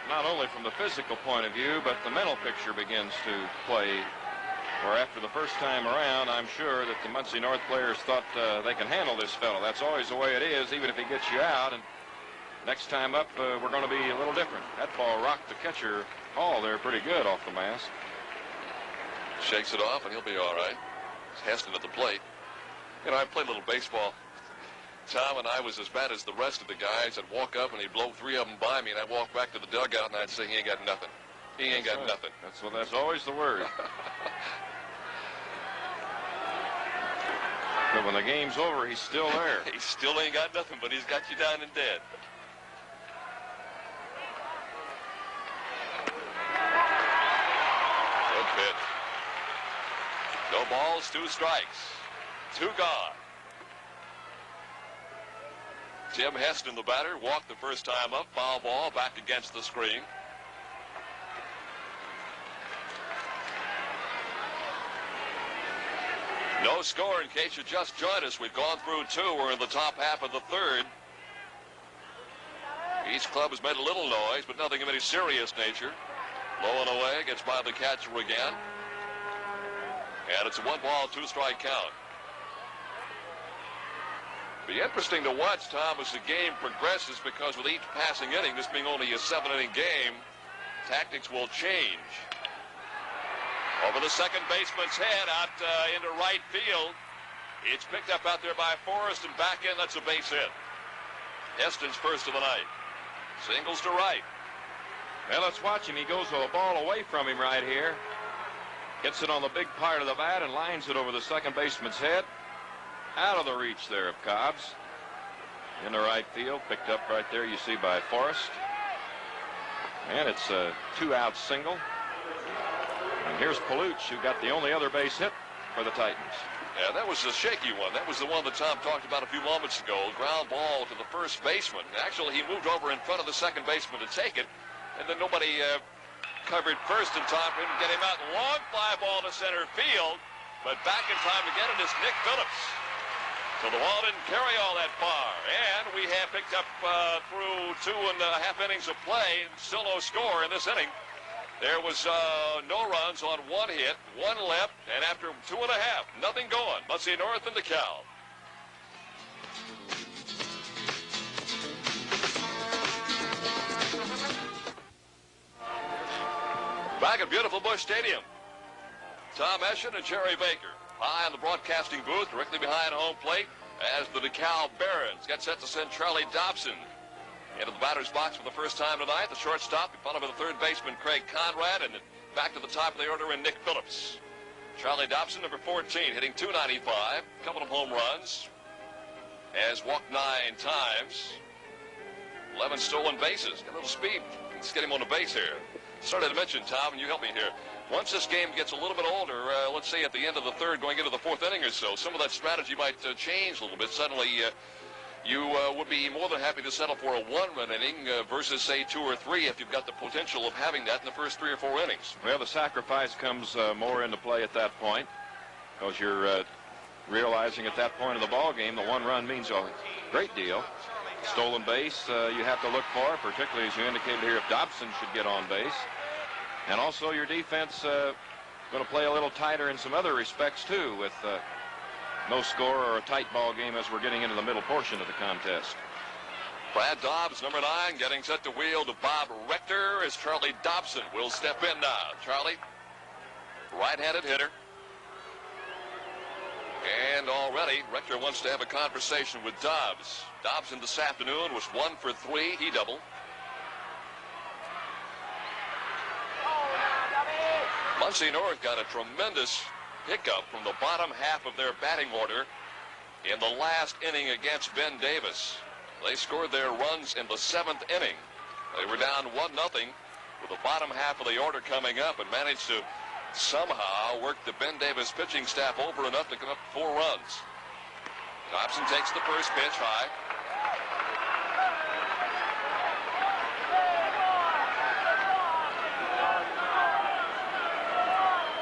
not only from the physical point of view, but the mental picture begins to play. Where after the first time around, I'm sure that the Muncie North players thought they can handle this fellow. That's always the way it is, even if he gets you out. And next time up, we're going to be a little different. That ball rocked the catcher Hall there pretty good off the mask. Shakes it off, and he'll be all right. It's Heston at the plate. You know, I played a little baseball. Tom and I was as bad as the rest of the guys. I'd walk up, and he'd blow 3 of them by me, and I'd walk back to the dugout, and I'd say, he ain't got nothing. He ain't got nothing. That's always the word. But when the game's over, he's still there. He still ain't got nothing, but he's got you down and dead. Good pitch. No balls, 2 strikes. 2 gone. Tim Heston, the batter, walked the first time up. Foul ball back against the screen. No score in case you just joined us. We've gone through 2. We're in the top half of the 3rd. Each club has made a little noise, but nothing of any serious nature. Low and away, gets by the catcher again. And it's a 1-ball, 2-strike count. Be interesting to watch, Tom, as the game progresses, because with each passing inning, this being only a 7-inning game, tactics will change. Over the second baseman's head, out into right field. It's picked up out there by Forrest, and back in. That's a base hit. Heston's first of the night. Singles to right. Well, let's watch him. He goes a ball away from him right here. Gets it on the big part of the bat and lines it over the second baseman's head. Out of the reach there of Cobbs. In the right field. Picked up right there, you see, by Forrest. And it's a 2-out single. And here's Paluch, who got the only other base hit for the Titans. Yeah, that was a shaky one. That was the one that Tom talked about a few moments ago. Ground ball to the first baseman. Actually, he moved over in front of the second baseman to take it, and then nobody covered first in time for him to get him out. Long fly ball to center field, but back in time to get it is Nick Phillips. So the ball didn't carry all that far, and we have picked up through 2.5 innings of play. Still no score in this inning. There was no runs on 1 hit, 1 left, and after 2.5, nothing going. Muncie North and DeKalb. Back at beautiful Busch Stadium. Tom Eschen and Jerry Baker high on the broadcasting booth, directly behind home plate, as the DeKalb Barons get set to send Charlie Dobson into the batter's box for the first time tonight. The shortstop, followed by the third baseman, Craig Conrad, and back to the top of the order in Nick Phillips. Charlie Dobson, number 14, hitting .295, a couple of home runs, has walked 9 times, 11 stolen bases. Got a little speed. Let's get him on the base here. Started to mention, Tom, and you help me here. Once this game gets a little bit older, let's say at the end of the 3rd, going into the 4th inning or so, some of that strategy might change a little bit. Suddenly, you would be more than happy to settle for a 1-run inning versus, say, 2 or 3 if you've got the potential of having that in the first 3 or 4 innings. Well, the sacrifice comes more into play at that point, because you're realizing at that point of the ball game the 1 run means a great deal. Stolen base you have to look for, particularly as you indicated here, if Dobson should get on base. And also your defense going to play a little tighter in some other respects too, with no score or a tight ball game as we're getting into the middle portion of the contest. Brad Dobbs, number 9, getting set to wheel to Bob Rector as Charlie Dobson will step in now. Charlie, right-handed hitter. And already, Rector wants to have a conversation with Dobbs. Dobbs in this afternoon was 1 for 3. He doubled. Muncie North got a tremendous hiccup from the bottom half of their batting order in the last inning against Ben Davis. They scored their runs in the 7th inning. They were down 1-0 with the bottom half of the order coming up and managed to somehow work the Ben Davis pitching staff over enough to come up 4 runs. Dobson takes the first pitch high.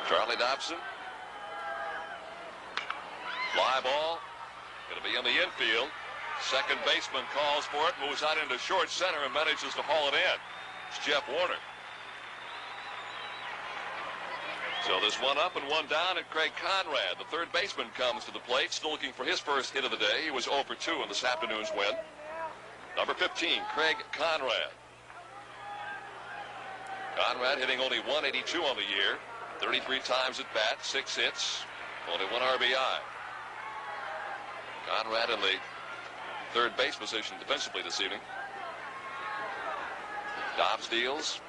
Charlie Dobson. Fly ball. Going to be in the infield. Second baseman calls for it, moves out into short center and manages to haul it in. It's Jeff Warner. So there's 1 up and 1 down, and Craig Conrad, the third baseman, comes to the plate, still looking for his first hit of the day. He was 0 for 2 in this afternoon's win. Number 15, Craig Conrad. Conrad hitting only 182 on the year, 33 times at bat, 6 hits, only 1 RBI. Conrad in the third base position defensively this evening. Dobbs deals.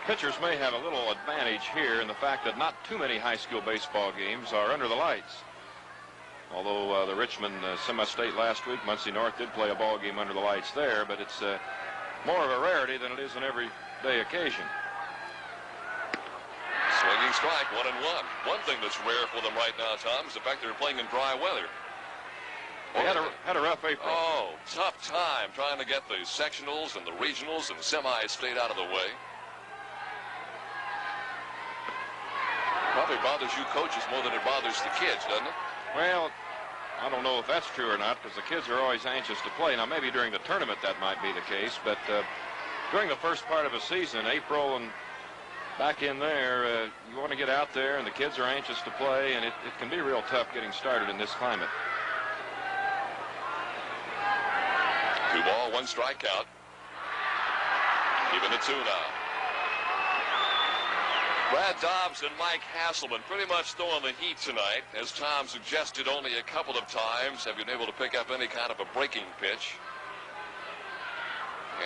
Pitchers may have a little advantage here in the fact that not too many high school baseball games are under the lights. Although the Richmond semi-state last week, Muncie North did play a ball game under the lights there, but it's more of a rarity than it is an everyday occasion. Swinging strike, 1-1. One thing that's rare for them right now, Tom, is the fact they're playing in dry weather. They had a rough April. Oh, tough time trying to get the sectionals and the regionals and semis stayed out of the way. Probably bothers you coaches more than it bothers the kids, doesn't it? Well, I don't know if that's true or not, because the kids are always anxious to play. Now, maybe during the tournament that might be the case, but during the first part of a season, April and back in there, you want to get out there, and the kids are anxious to play, and it can be real tough getting started in this climate. 2 ball, 1 strikeout. Even at 2 now. Brad Dobbs and Mike Hasselman pretty much throwing the heat tonight. As Tom suggested, only a couple of times have been able to pick up any kind of a breaking pitch.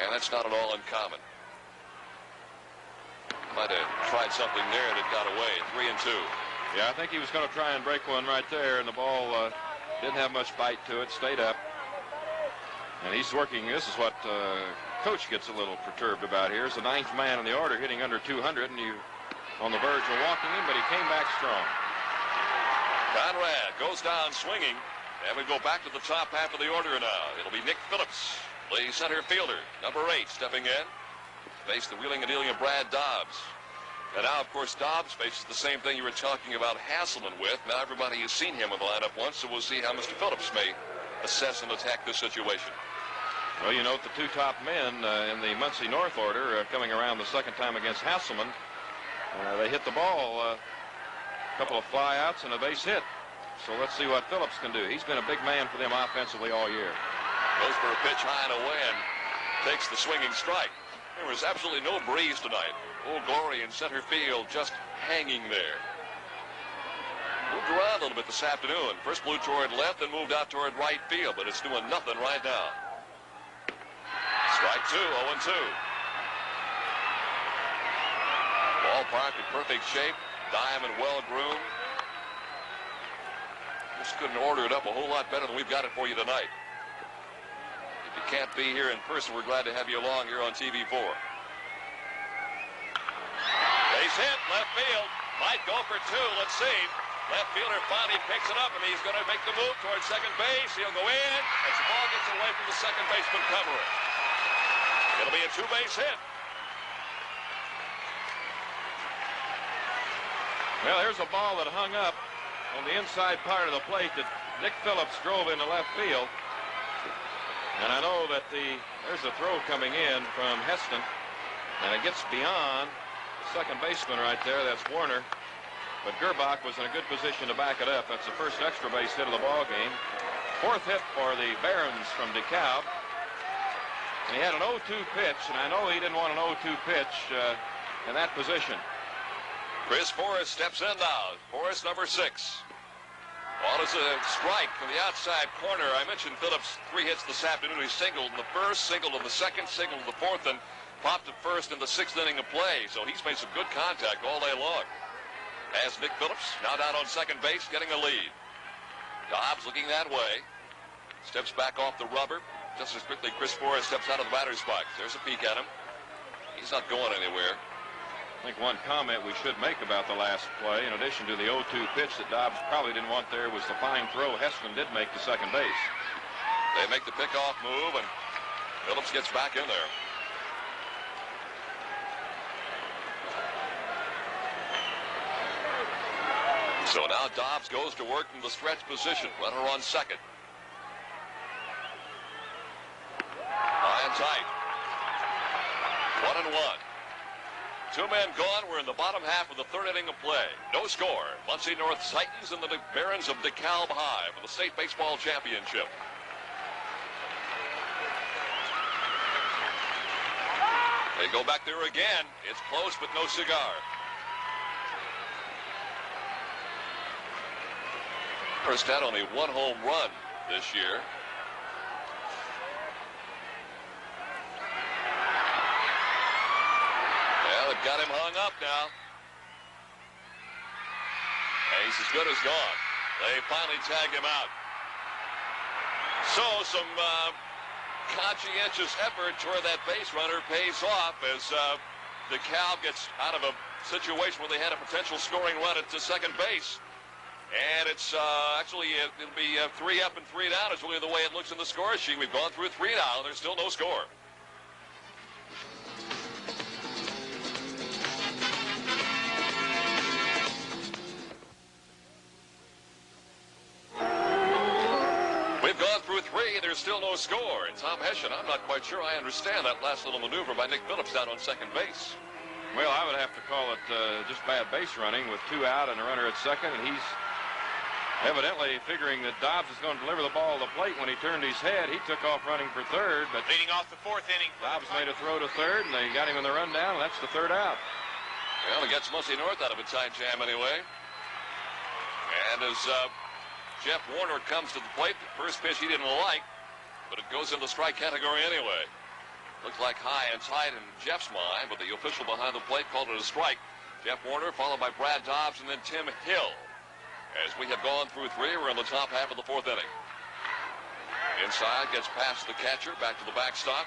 And that's not at all uncommon. Might have tried something there that got away. 3-2. Yeah, I think he was going to try and break one right there, and the ball didn't have much bite to it, stayed up. And he's working. This is what Coach gets a little perturbed about here. It's the 9th man in the order hitting under 200, and you on the verge of walking him, but he came back strong. Conrad goes down swinging, and we go back to the top half of the order now. It'll be Nick Phillips, the center fielder, number 8, stepping in. Face the wheeling and dealing of Brad Dobbs. And now, of course, Dobbs faces the same thing you were talking about Hasselman with. Now everybody has seen him in the lineup once, so we'll see how Mr. Phillips may assess and attack this situation. Well, you note the 2 top men in the Muncie North order coming around the second time against Hasselman. They hit the ball, a couple of flyouts and a base hit. So let's see what Phillips can do. He's been a big man for them offensively all year. Goes for a pitch high and away and takes the swinging strike. There was absolutely no breeze tonight. Old Glory in center field just hanging there. Moved around a little bit this afternoon. First blew toward left and moved out toward right field, but it's doing nothing right now. Strike 2, 0-2. Ballpark in perfect shape, diamond well groomed. Just couldn't order it up a whole lot better than we've got it for you tonight. If you can't be here in person, we're glad to have you along here on TV4. Base hit, left field. Might go for 2, let's see. Left fielder finally picks it up, and he's going to make the move towards second base. He'll go in as the ball gets away from the second baseman covering. It'll be a 2-base hit. Well, there's a ball that hung up on the inside part of the plate that Nick Phillips drove into left field. And I know that there's a throw coming in from Heston, and it gets beyond the second baseman right there. That's Warner. But Gerbach was in a good position to back it up. That's the first extra base hit of the ball game. 4th hit for the Barons from DeKalb. And he had an 0-2 pitch, and I know he didn't want an 0-2 pitch in that position. Chris Forrest steps in now. Forrest, number 6. On is a strike from the outside corner. I mentioned Phillips 3 hits this afternoon. He singled in the first, singled in the second, singled in the fourth, and popped at first in the 6th inning of play. So he's made some good contact all day long. As Nick Phillips now down on second base, getting a lead. Dobbs looking that way. Steps back off the rubber. Just as quickly, Chris Forrest steps out of the batter's box. There's a peek at him. He's not going anywhere. I think one comment we should make about the last play, in addition to the 0-2 pitch that Dobbs probably didn't want there, was the fine throw Heston did make to second base. They make the pickoff move, and Phillips gets back in there. So now Dobbs goes to work from the stretch position. Runner on second. High and tight. 1-1. 2 men gone. We're in the bottom half of the 3rd inning of play. No score. Muncie North Titans and the Barons of DeKalb High for the state baseball championship. They go back there again. It's close, but no cigar. First had only 1 home run this year. Well, they've got him hung up now. He's as good as gone. They finally tag him out. So some conscientious effort toward that base runner pays off as DeKalb gets out of a situation where they had a potential scoring run at second base. And it's actually, it'll be 3 up and 3 down is really the way it looks in the score sheet. We've gone through 3 now. There's still no score. We've gone through 3. There's still no score. And Tom Hession, I'm not quite sure I understand that last little maneuver by Nick Phillips down on second base. Well, I would have to call it just bad base running with 2 out and a runner at second, and he's evidently figuring that Dobbs is going to deliver the ball to the plate. When he turned his head, he took off running for third, but leading off the 4th inning. Dobbs made a throw to third, and they got him in the rundown, and that's the 3rd out. Well, it gets Muncie North out of a tight jam anyway. And as Jeff Warner comes to the plate, the first pitch he didn't like, but it goes in the strike category anyway. Looks like high and tight in Jeff's mind, but the official behind the plate called it a strike. Jeff Warner followed by Brad Dobbs and then Tim Hill. As we have gone through 3, we're in the top half of the 4th inning. Inside, gets past the catcher, back to the backstop.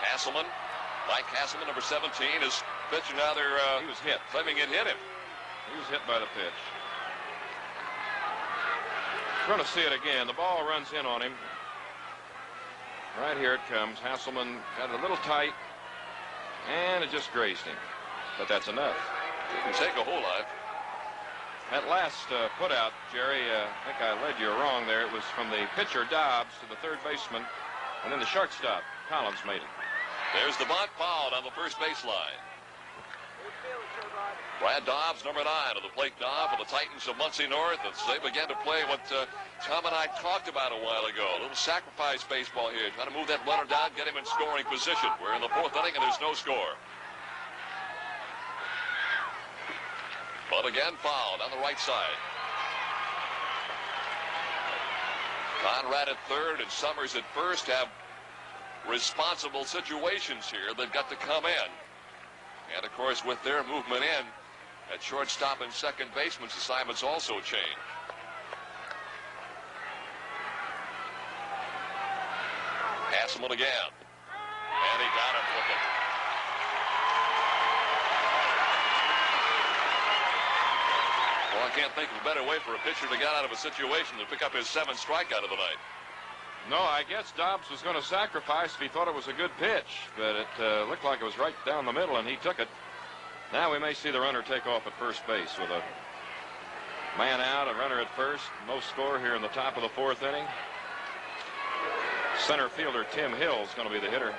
Hasselman, Mike Hasselman, number 17, is pitching now. He was hit. Fleming had hit him. He was hit by the pitch. We're going to see it again. The ball runs in on him. Right here it comes. Hasselman got it a little tight, and it just grazed him. But that's enough. Didn't take a whole lot. That last put out, Jerry, I think I led you wrong there. It was from the pitcher, Dobbs, to the 3rd baseman, and then the shortstop, Collins, made it. There's the bunt fouled on the first baseline. Brad Dobbs, number 9, of the plate now for the Titans of Muncie North, as they began to play what Tom and I talked about a while ago. A little sacrifice baseball here. Trying to move that runner down, get him in scoring position. We're in the 4th inning, and there's no score. But again, fouled on the right side. Conrad at 3rd and Summers at 1st have responsible situations here. They've got to come in. And, of course, with their movement in at shortstop and second baseman's assignments also change. Hasselman again. And he got him looking. Well, I can't think of a better way for a pitcher to get out of a situation than pick up his 7th strikeout of the night. No, I guess Dobbs was going to sacrifice if he thought it was a good pitch, but it looked like it was right down the middle, and he took it. Now we may see the runner take off at first base with a man out, a runner at first. No score here in the top of the 4th inning. Center fielder Tim Hill is going to be the hitter.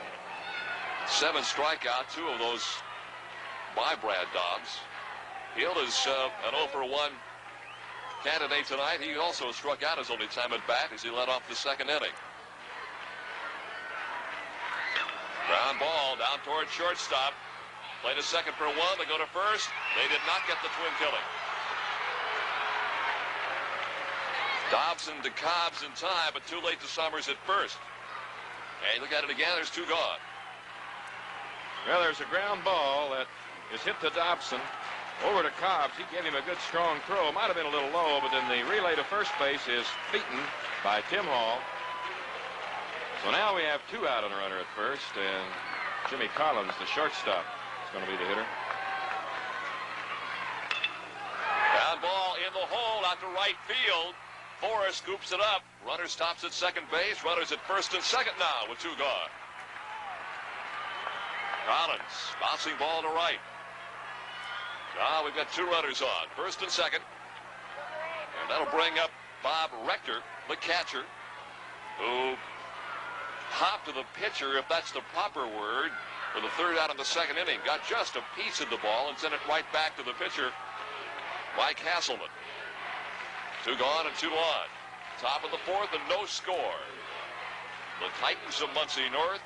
7 strikeout, 2 of those by Brad Dobbs. Hill is an 0 for 1 candidate tonight. He also struck out his only time at bat as he led off the 2nd inning. Ground ball down toward shortstop. Play to second for one. They go to first. They did not get the twin killing. Dobson to Cobbs in time, but too late to Summers at first. And you look at it again, there's two gone. Well, there's a ground ball that is hit to Dobson. Over to Cobbs. He gave him a good, strong throw. Might have been a little low, but then the relay to first base is beaten by Tim Hall. So now we have two out on the runner at first, and Jimmy Collins, the shortstop, is going to be the hitter. Ground ball in the hole out to right field. Forrest scoops it up. Runner stops at second base. Runners at first and second now with two gone. Collins, bouncing ball to right. Now we've got two runners on, first and second. And that'll bring up Bob Rector, the catcher, who hopped to the pitcher, if that's the proper word, for the third out of the second inning. Got just a piece of the ball and sent it right back to the pitcher, Mike Hasselman. Two gone and two on. Top of the fourth and no score. The Titans of Muncie North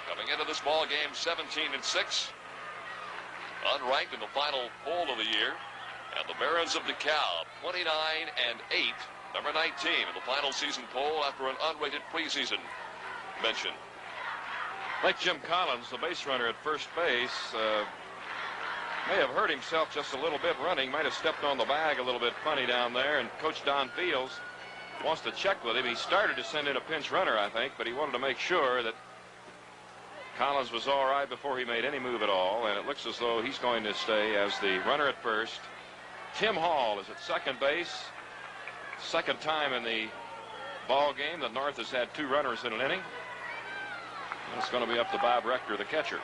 coming into this ball game 17-6. Unranked in the final poll of the year. And the Barons of DeKalb 29-8, number 19 in the final season poll after an unrated preseason mention. Like Jim Collins, the base runner at first base, may have hurt himself just a little bit running, might have stepped on the bag a little bit funny down there, and Coach Don Fields wants to check with him. He started to send in a pinch runner, I think, but he wanted to make sure that Collins was all right before he made any move at all, and it looks as though he's going to stay as the runner at first. Tim Hall is at second base. Second time in the ball game that North has had two runners in an inning. And it's going to be up to Bob Rector, the catcher.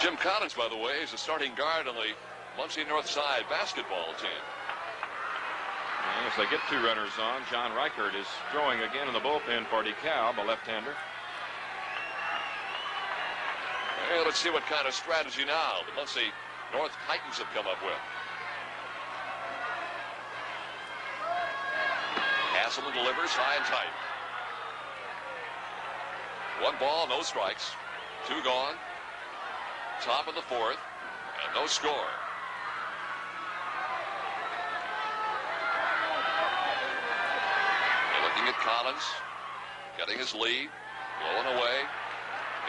Jim Collins, by the way, is a starting guard on the Muncie North side basketball team. And as they get two runners on, John Reichert is throwing again in the bullpen for DeKalb, a left-hander. Well, let's see what kind of strategy now the Muncie North Titans have come up with. Hasselman delivers high and tight. One ball, no strikes. Two gone. Top of the fourth, and no score. They're looking at Collins, getting his lead, blowing away.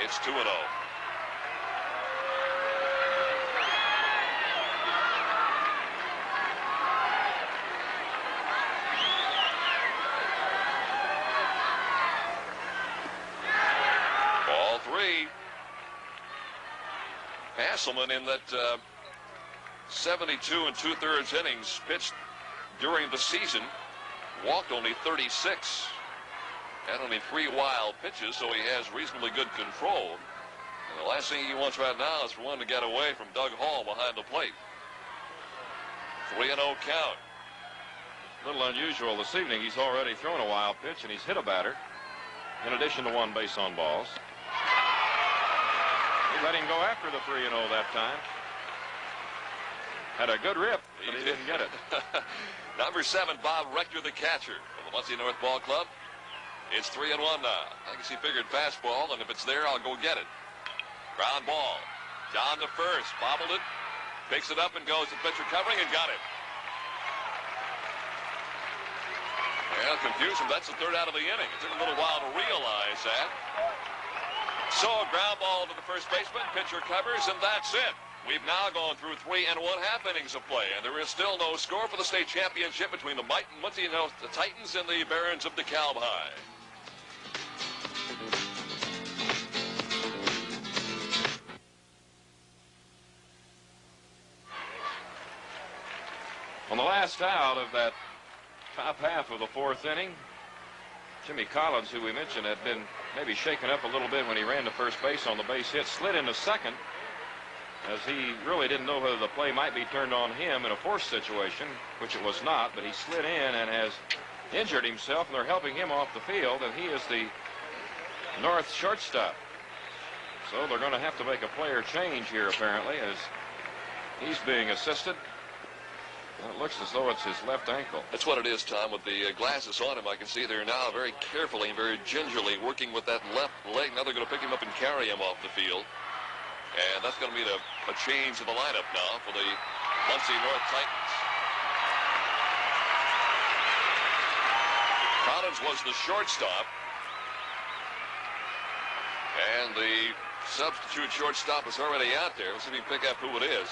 It's 2-0. Ball three. Hasselman in that 72 2/3 innings pitched during the season walked only 36. Had only 3 wild pitches, so he has reasonably good control. And the last thing he wants right now is for one to get away from Doug Hall behind the plate. 3-0 count. A little unusual this evening. He's already thrown a wild pitch, and he's hit a batter, in addition to one base on balls. He let him go after the 3-0 that time. Had a good rip, but he didn't get it. Number 7, Bob Rector, the catcher of the Muncie North Ball Club. It's 3-1 now. I guess he figured fastball, and if it's there, I'll go get it. Ground ball. Down to first. Bobbled it. Picks it up and goes to pitcher covering and got it. Well, confusion. That's the third out of the inning. It took a little while to realize that. So a ground ball to the first baseman. Pitcher covers, and that's it. We've now gone through 3 1/2 innings of play, and there is still no score for the state championship between the Muncie North Titans and the Barons of DeKalb High. On the last out of that top half of the fourth inning, Jimmy Collins, who we mentioned had been maybe shaken up a little bit when he ran to first base on the base hit, slid into second, as he really didn't know whether the play might be turned on him in a forced situation, which it was not, but he slid in and has injured himself, and they're helping him off the field, and he is the North shortstop. So they're going to have to make a player change here, apparently, as he's being assisted. And it looks as though it's his left ankle. That's what it is, Tom. With the glasses on him, I can see they're now very carefully and very gingerly working with that left leg. Now they're going to pick him up and carry him off the field. And that's going to be a change in the lineup now for the Muncie North Titans. Collins was the shortstop. And the substitute shortstop is already out there. We'll see if we can pick up who it is.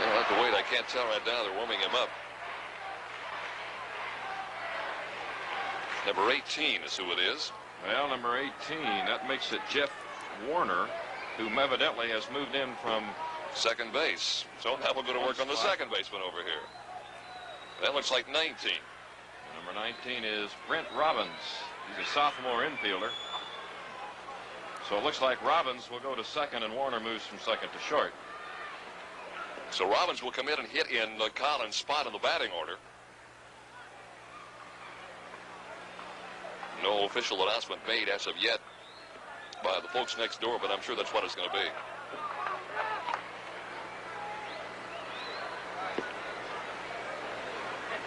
I'll have to wait. I can't tell right now. They're warming him up. Number 18 is who it is. Well, number 18, that makes it Jeff Warner, who evidently has moved in from second base. So now we're going to work on the second baseman over here. That looks like 19. Number 19 is Brent Robbins. He's a sophomore infielder. So it looks like Robbins will go to second and Warner moves from second to short. So Robbins will come in and hit in Collins' spot in the batting order. No official announcement made as of yet by the folks next door, but I'm sure that's what it's going to be.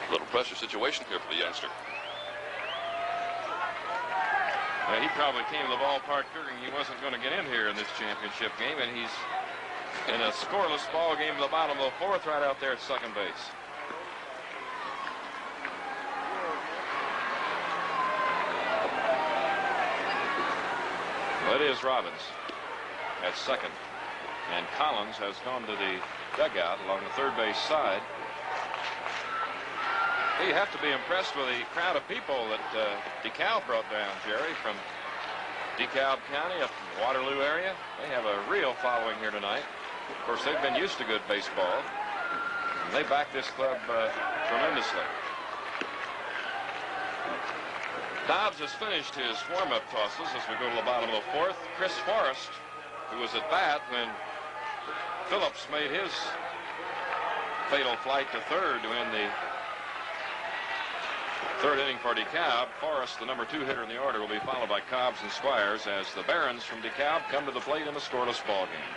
A little pressure situation here for the youngster. He probably came to the ballpark figuring he wasn't going to get in here in this championship game, and he's in a scoreless ball game in the bottom of the fourth right out there at second base. Well, it is Robbins at second, and Collins has gone to the dugout along the third base side. You have to be impressed with the crowd of people that DeKalb brought down, Jerry, from DeKalb County up in the Waterloo area. They have a real following here tonight. Of course, they've been used to good baseball, and they back this club tremendously. Dobbs has finished his warm-up tosses as we go to the bottom of the fourth. Chris Forrest, who was at bat when Phillips made his fatal flight to third to end the third inning for DeKalb. Forrest, the number 2 hitter in the order, will be followed by Cobbs and Squires as the Barons from DeKalb come to the plate in a scoreless ball game.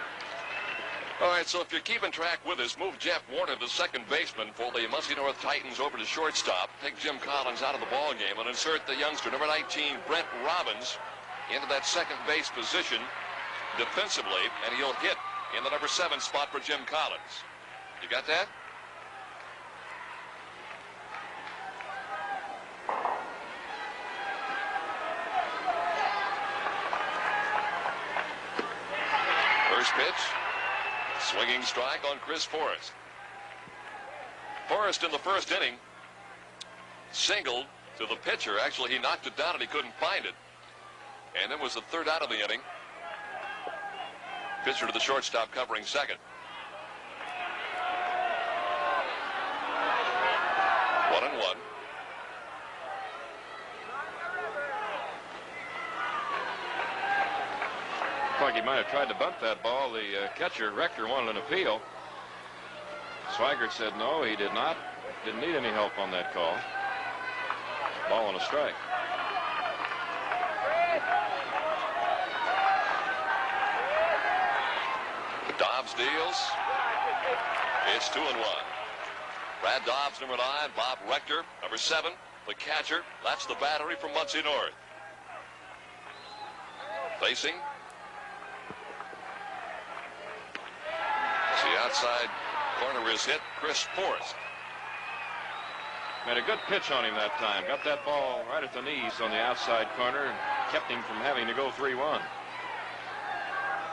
All right, so if you're keeping track with us, move Jeff Warner, the second baseman for the Muncie North Titans, over to shortstop. Take Jim Collins out of the ball game and insert the youngster, number 19, Brent Robbins, into that second base position defensively, and he'll hit in the number 7 spot for Jim Collins. You got that? First pitch. Swinging strike on Chris Forrest. Forrest in the first inning singled to the pitcher. Actually, he knocked it down and he couldn't find it. And it was the third out of the inning. Pitcher to the shortstop covering second. 1-1. Like he might have tried to bunt that ball. The catcher, Rector, wanted an appeal. Swigert said no, he did not. Didn't need any help on that call. Ball and a strike. Dobbs deals. It's 2-1. Brad Dobbs, number 9. Bob Rector, number 7. The catcher. That's the battery from Muncie North. Facing. The outside corner is hit. Chris Forrest. Made a good pitch on him that time. Got that ball right at the knees on the outside corner and kept him from having to go 3-1.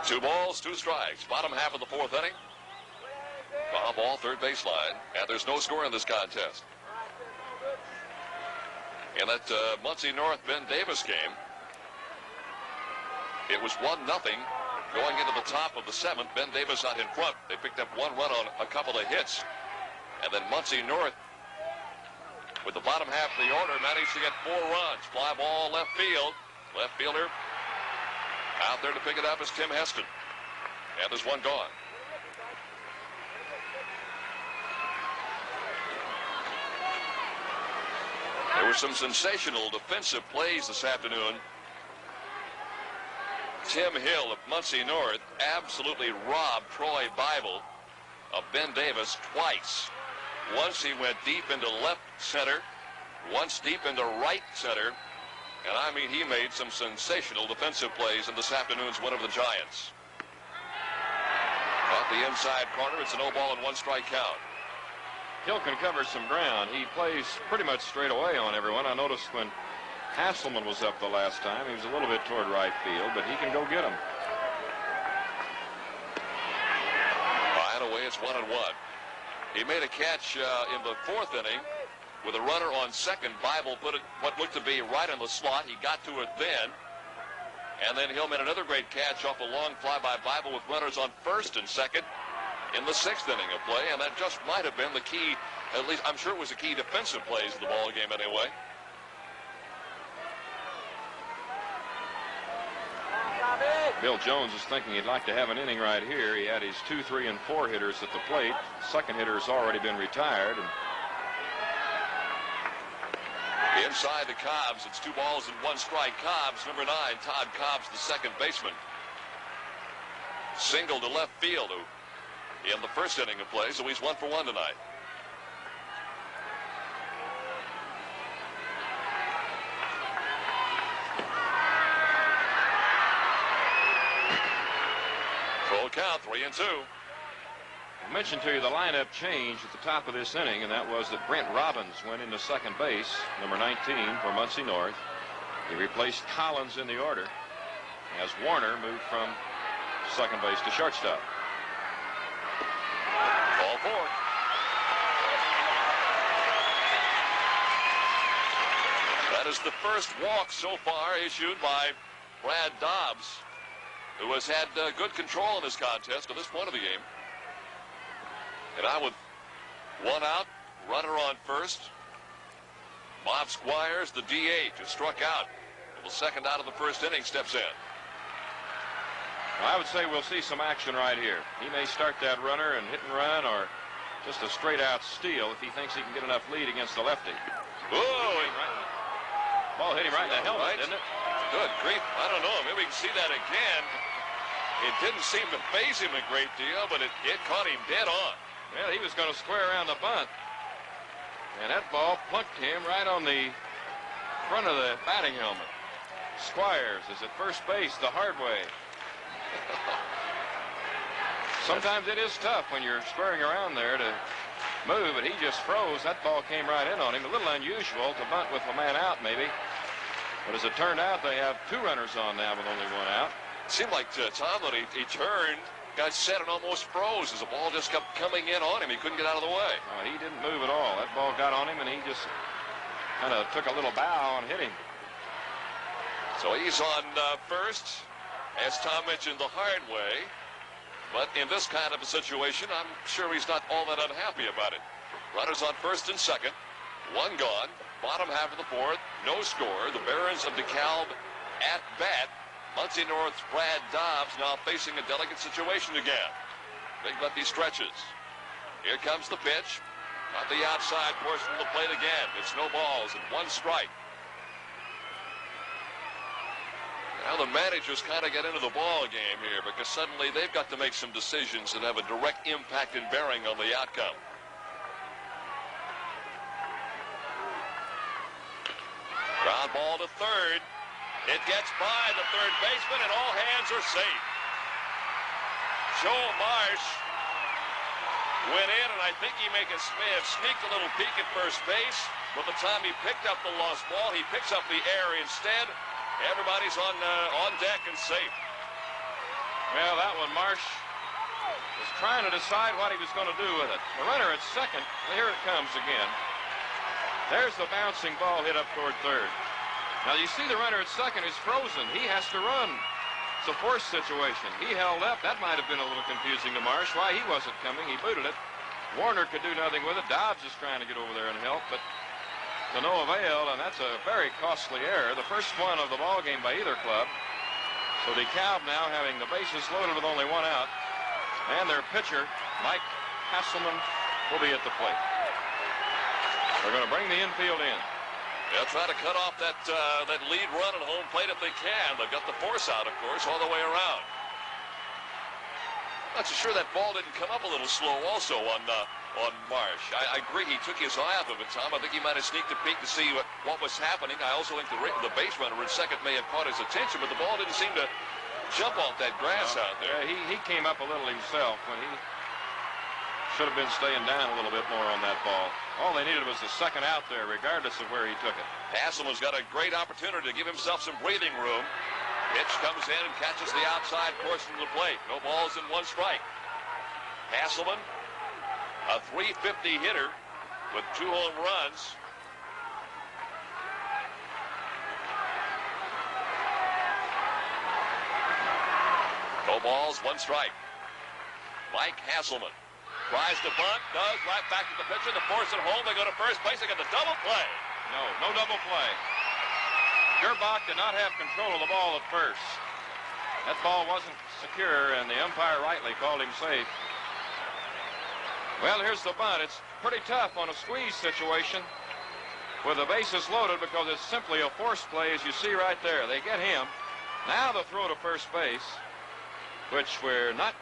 2 balls, 2 strikes. Bottom half of the fourth inning. Foul ball, third base line. And there's no score in this contest. In that Muncie North Ben Davis game, it was 1-0. Going into the top of the 7th, Ben Davis out in front. They picked up 1 run on a couple of hits. And then Muncie North, with the bottom half of the order, managed to get 4 runs. Fly ball left field. Left fielder out there to pick it up is Tim Heston. And there's 1 gone. There were some sensational defensive plays this afternoon. Tim Hill of Muncie North absolutely robbed Troy Bible of Ben Davis twice. Once he went deep into left center, once deep into right center, And I mean, he made some sensational defensive plays in this afternoon's win over the Giants. At the inside corner, it's a no ball and 1 strike count. Hill can cover some ground. He plays pretty much straight away on everyone. I noticed when Hasselman was up the last time, he was a little bit toward right field, but he can go get him. Right away, it's 1-1. He made a catch in the 4th inning with a runner on second. Bible put it what looked to be right in the slot. He got to it then. And then Hill made another great catch off a long fly by Bible with runners on first and second in the 6th inning of play. And that just might have been the key, at least I'm sure it was the key defensive plays of the ball game anyway. Bill Jones is thinking he'd like to have an inning right here. He had his 2, 3, and 4 hitters at the plate. Second hitter has already been retired. And inside the Cobbs, it's 2 balls and 1 strike. Cobbs, number 9, Todd Cobbs, the second baseman. Single to left field in the 1st inning of play, so he's 1 for 1 tonight. Full count, 3-2. I mentioned to you the lineup change at the top of this inning, and that was that Brent Robbins went into second base, number 19 for Muncie North. He replaced Collins in the order as Warner moved from second base to shortstop. Ball 4. That is the first walk so far issued by Brad Dobbs, who has had good control in this contest to this point of the game. And out with 1 out, runner on first. Bob Squires, the DH, who struck out. The second out of the 1st inning steps in. Well, I would say we'll see some action right here. He may start that runner and hit and run, or just a straight out steal if he thinks he can get enough lead against the lefty. Whoa! Ball hit him right in the helmet, didn't it? Good grief. I don't know. Maybe we can see that again. It didn't seem to faze him a great deal, but it caught him dead on. Well, he was going to square around the bunt. And that ball plunked him right on the front of the batting helmet. Squires is at first base the hard way. Sometimes it is tough when you're squaring around there to move, but he just froze. That ball came right in on him. A little unusual to bunt with a man out, maybe. But as it turned out, they have 2 runners on now with only 1 out. It seemed like Tom, that he turned, got set, and almost froze as the ball just kept coming in on him. He couldn't get out of the way. He didn't move at all. That ball got on him, and he just kind of took a little bow and hit him. So he's on first, as Tom mentioned, the hard way. But in this kind of a situation, I'm sure he's not all that unhappy about it. Runners on first and second. 1 gone. Bottom half of the 4th. No score. The Barons of DeKalb at bat. Muncie North's Brad Dobbs now facing a delicate situation again. Big lefty stretches. Here comes the pitch. On the outside portion of the plate again. It's no balls and 1 strike. Now the managers kind of get into the ball game here because suddenly they've got to make some decisions that have a direct impact and bearing on the outcome. Ground ball to third. It gets by the third baseman, and all hands are safe. Joe Marsh went in, and I think he may have sneaked a little peek at first base. By the time he picked up the lost ball, he picks up the air instead. Everybody's on deck and safe. Well, that one, Marsh was trying to decide what he was going to do with it. The runner at second, here it comes again. There's the bouncing ball hit up toward third. Now, you see the runner at second is frozen. He has to run. It's a forced situation. He held up. That might have been a little confusing to Marsh, why he wasn't coming. He booted it. Warner could do nothing with it. Dobbs is trying to get over there and help, but to no avail, and that's a very costly error. The first one of the ball game by either club. So DeKalb now having the bases loaded with only 1 out, and their pitcher, Mike Hasselman, will be at the plate. They're going to bring the infield in. They'll try to cut off that lead run at home plate if they can. They've got the force out, of course, all the way around. Not so sure that ball didn't come up a little slow also on Marsh. I agree he took his eye off of it, Tom. I think he might have sneaked a peek to see what was happening. I also think the base runner at second may have caught his attention, but the ball didn't seem to jump off that grass out there. Yeah, he came up a little himself when he should have been staying down a little bit more on that ball. All they needed was the second out there, regardless of where he took it. Hasselman's got a great opportunity to give himself some breathing room. Pitch comes in and catches the outside portion of the plate. No balls and one strike. Hasselman, a .350 hitter with 2 home runs. No balls, 1 strike. Mike Hasselman tries to bunt, does, right back to the pitcher. The force at home, they go to first base. They get the double play. No double play. Gerbach did not have control of the ball at first. That ball wasn't secure, and the umpire rightly called him safe. Well, here's the bunt. It's pretty tough on a squeeze situation with the bases loaded because it's simply a force play, as you see right there. They get him. Now the throw to first base, which we're not,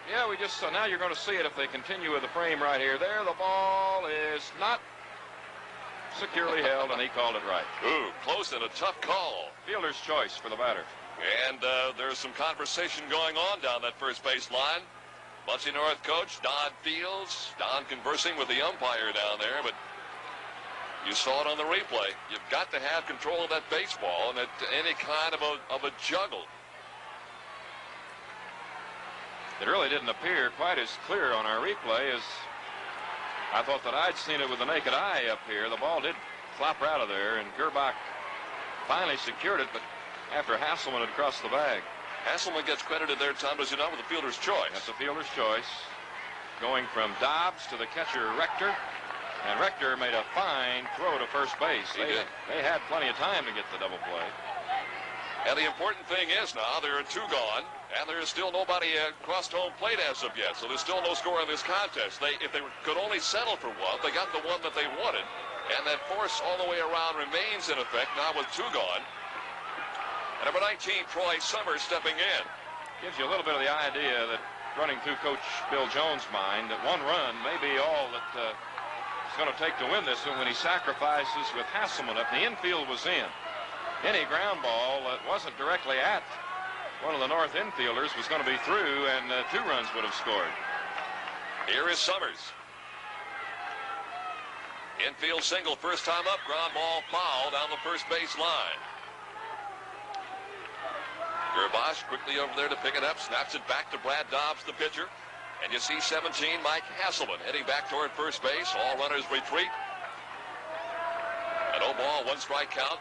so now you're going to see it if they continue with the frame right here. There, the ball is not securely held, and he called it right. Ooh, close and a tough call. Fielder's choice for the batter. And there's some conversation going on down that first base line. Muncie North coach Don Fields. Don conversing with the umpire down there, but you saw it on the replay. You've got to have control of that baseball and any kind of a juggle. It really didn't appear quite as clear on our replay as I thought that I'd seen it with the naked eye up here. The ball did flop out of there, and Gerbach finally secured it, but after Hasselman had crossed the bag. Hasselman gets credited there, Tom, does he not, with the fielder's choice? That's a fielder's choice. Going from Dobbs to the catcher, Rector. And Rector made a fine throw to first base. He did. They had plenty of time to get the double play. And the important thing is now there are 2 gone, and there is still nobody crossed home plate as of yet. So there's still no score in this contest. If they could only settle for one, they got the one that they wanted. And that force all the way around remains in effect now with 2 gone. And number 19, Troy Summers stepping in. Gives you a little bit of the idea that running through Coach Bill Jones' mind that 1 run may be all that it's going to take to win this one when he sacrifices with Hasselman up. The infield was in. Any ground ball that wasn't directly at one of the north infielders was going to be through, and 2 runs would have scored. Here is Summers. Infield single, first time up, ground ball foul down the first base line. Gerbach quickly over there to pick it up, snaps it back to Brad Dobbs, the pitcher. And you see 17, Mike Hasselman, heading back toward first base. All runners retreat. And 0 ball, 1 strike count.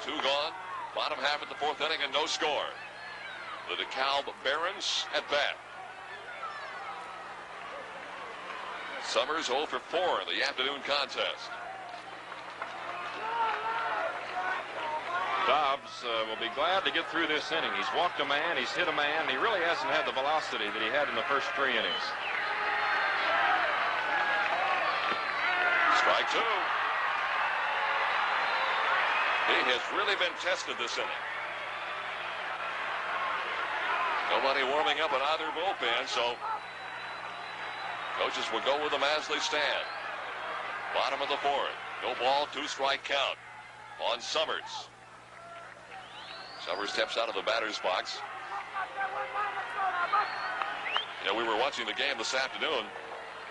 2 gone. Bottom half of the 4th inning and no score. The DeKalb Barons at bat. Summers 0 for 4 in the afternoon contest. Dobbs will be glad to get through this inning. He's walked a man, he's hit a man. He really hasn't had the velocity that he had in the first 3 innings. Strike 2. He has really been tested this inning. Nobody warming up in either bullpen, so coaches will go with them as they stand. Bottom of the 4th. No ball, 2 strike count on Summers. Summers steps out of the batter's box. We were watching the game this afternoon.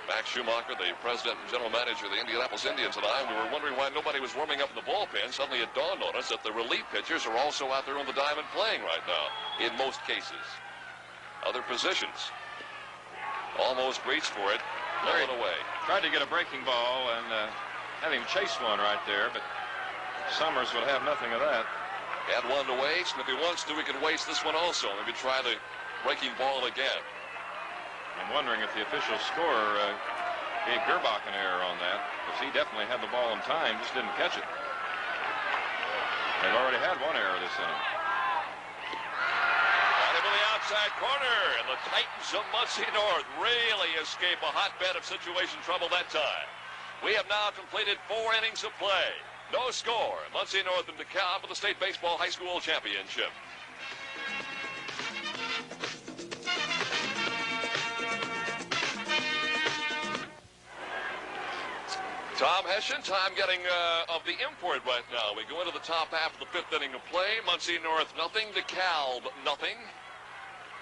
Max Schumacher, the president and general manager of the Indianapolis Indians, and I, we were wondering why nobody was warming up in the bullpen. Suddenly it dawned on us that the relief pitchers are also out there on the diamond playing right now, in most cases. Other positions. Almost reached for it, blown away. Tried to get a breaking ball and have him chase one right there, but Summers would have nothing of that. Had one to waste, and if he wants to, he can waste this one also. Maybe try the breaking ball again. I'm wondering if the official scorer gave Gerbach an error on that, because he definitely had the ball in time, just didn't catch it. They've already had 1 error this inning. Got him in the outside corner, and the Titans of Muncie North really escape a hotbed of situation trouble that time. We have now completed 4 innings of play. No score. Muncie North and DeKalb for the State Baseball High School Championship. Tom Hessian, time getting of the import right now. We go into the top half of the 5th inning of play. Muncie North nothing, DeKalb nothing.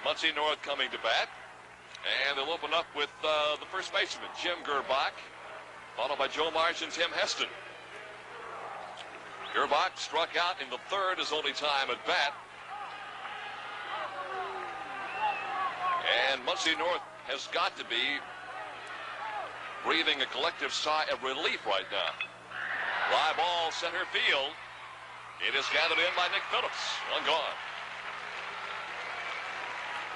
Muncie North coming to bat. And they'll open up with the first baseman, Jim Gerbach, followed by Joe Marsh and Tim Heston. Gerbach struck out in the 3rd, his only time at bat. And Muncie North has got to be breathing a collective sigh of relief right now. Fly ball center field. It is gathered in by Nick Phillips. One gone.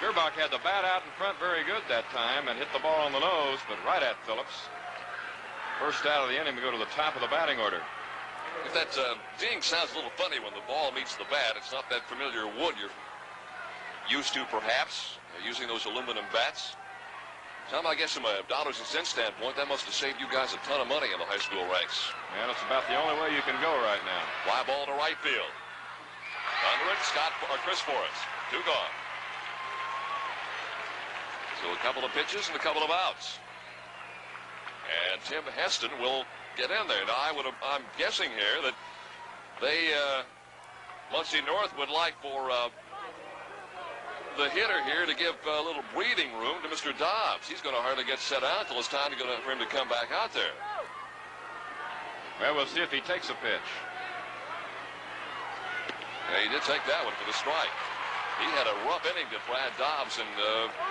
Gerbach had the bat out in front very good that time and hit the ball on the nose, but right at Phillips. First out of the inning to go to the top of the batting order. If that ding sounds a little funny when the ball meets the bat, it's not that familiar wood you're used to, perhaps, using those aluminum bats. Tom, I guess from a dollars and cents standpoint, that must have saved you guys a ton of money in the high school ranks. And it's about the only way you can go right now. Fly ball to right field. Under it, Chris Forrest. 2 gone. So a couple of pitches and a couple of outs. And Tim Heston will get in there. Now, I'm guessing here that they, Muncie North would like for the hitter here to give a little breathing room to Mr. Dobbs. He's going to hardly get set out until it's time for him to come back out there. Well, we'll see if he takes a pitch. Yeah, he did take that one for the strike. He had a rough inning to Brad Dobbs and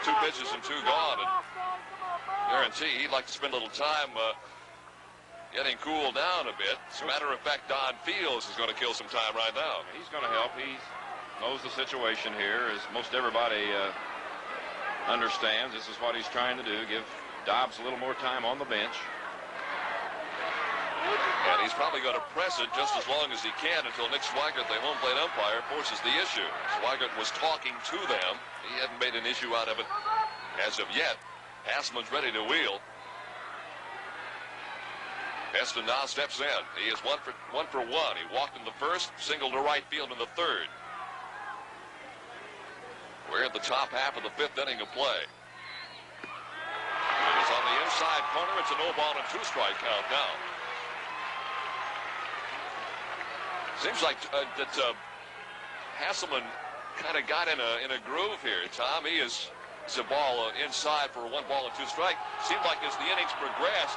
2 pitches and 2 gone. And guarantee he'd like to spend a little time getting cooled down a bit. As a matter of fact, Don Fields is going to kill some time right now. He's going to help. He knows the situation here, as most everybody understands. This is what he's trying to do, give Dobbs a little more time on the bench. And he's probably going to press it just as long as he can until Nick Swigert, the home plate umpire, forces the issue. Swigert was talking to them. He hadn't made an issue out of it as of yet. Hasselman's ready to wheel. Heston now steps in. He is one for one. He walked in the 1st, singled to right field in the 3rd. We're at the top half of the 5th inning of play. It is on the inside corner. It's a no ball and 2 strike count now. Seems like that Hasselman kind of got in a groove here. Tom, it's a ball inside for a 1 ball and 2 strike. Seemed like as the innings progressed,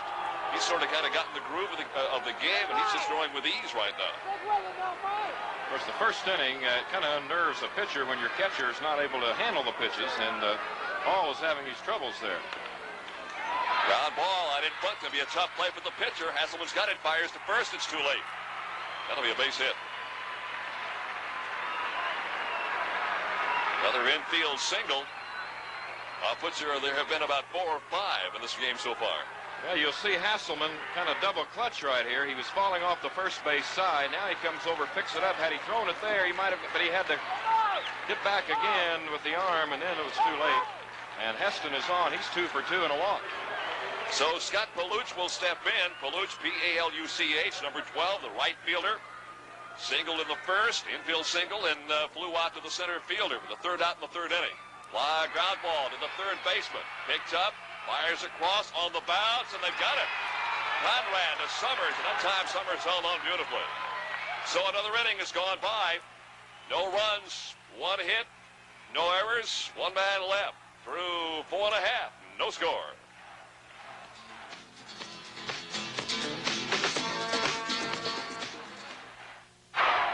he's sort of kind of got in the groove of the game, and he's just throwing with ease right now. Of course, the 1st inning kind of unnerves a pitcher when your catcher is not able to handle the pitches, and Hall is having these troubles there. Ground ball out in front. Going to be a tough play for the pitcher. Hasselman's got it. Fires to first. It's too late. That'll be a base hit. Another infield single. There have been about 4 or 5 in this game so far. Well, you'll see Hasselman kind of double clutch right here. He was falling off the first base side. Now he comes over, picks it up. Had he thrown it there, he might have, but he had to get back again with the arm, and then it was too late. And Heston is on. He's 2 for 2 and a walk. So Scott Paluch will step in. Paluch, P-A-L-U-C-H, number 12, the right fielder. Singled in the 1st, infield single, and flew out to the center fielder for the 3rd out in the 3rd inning. Fly ground ball to the 3rd baseman. Picked up. Fires across on the bounce, and they've got it. Conrad to Summers, and that time Summers held on beautifully. So another inning has gone by. No runs, 1 hit, no errors, 1 man left. Through 4 and a half, no score.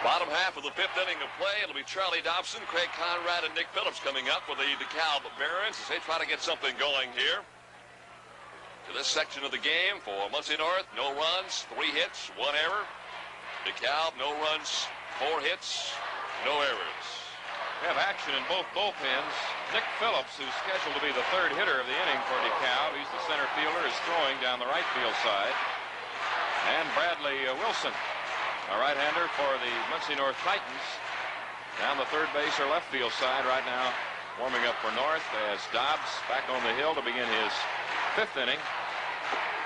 Bottom half of the 5th inning of play. It'll be Charlie Dobson, Craig Conrad, and Nick Phillips coming up with the DeKalb Barons as they try to get something going here. To this section of the game for Muncie North, no runs, 3 hits, 1 error. DeKalb, no runs, 4 hits, no errors. We have action in both bullpens. Nick Phillips, who's scheduled to be the 3rd hitter of the inning for DeKalb, he's the center fielder, is throwing down the right field side. And Bradley Wilson, a right-hander for the Muncie North Titans, down the 3rd base or left field side right now, warming up for North as Dobbs back on the hill to begin his 5th inning.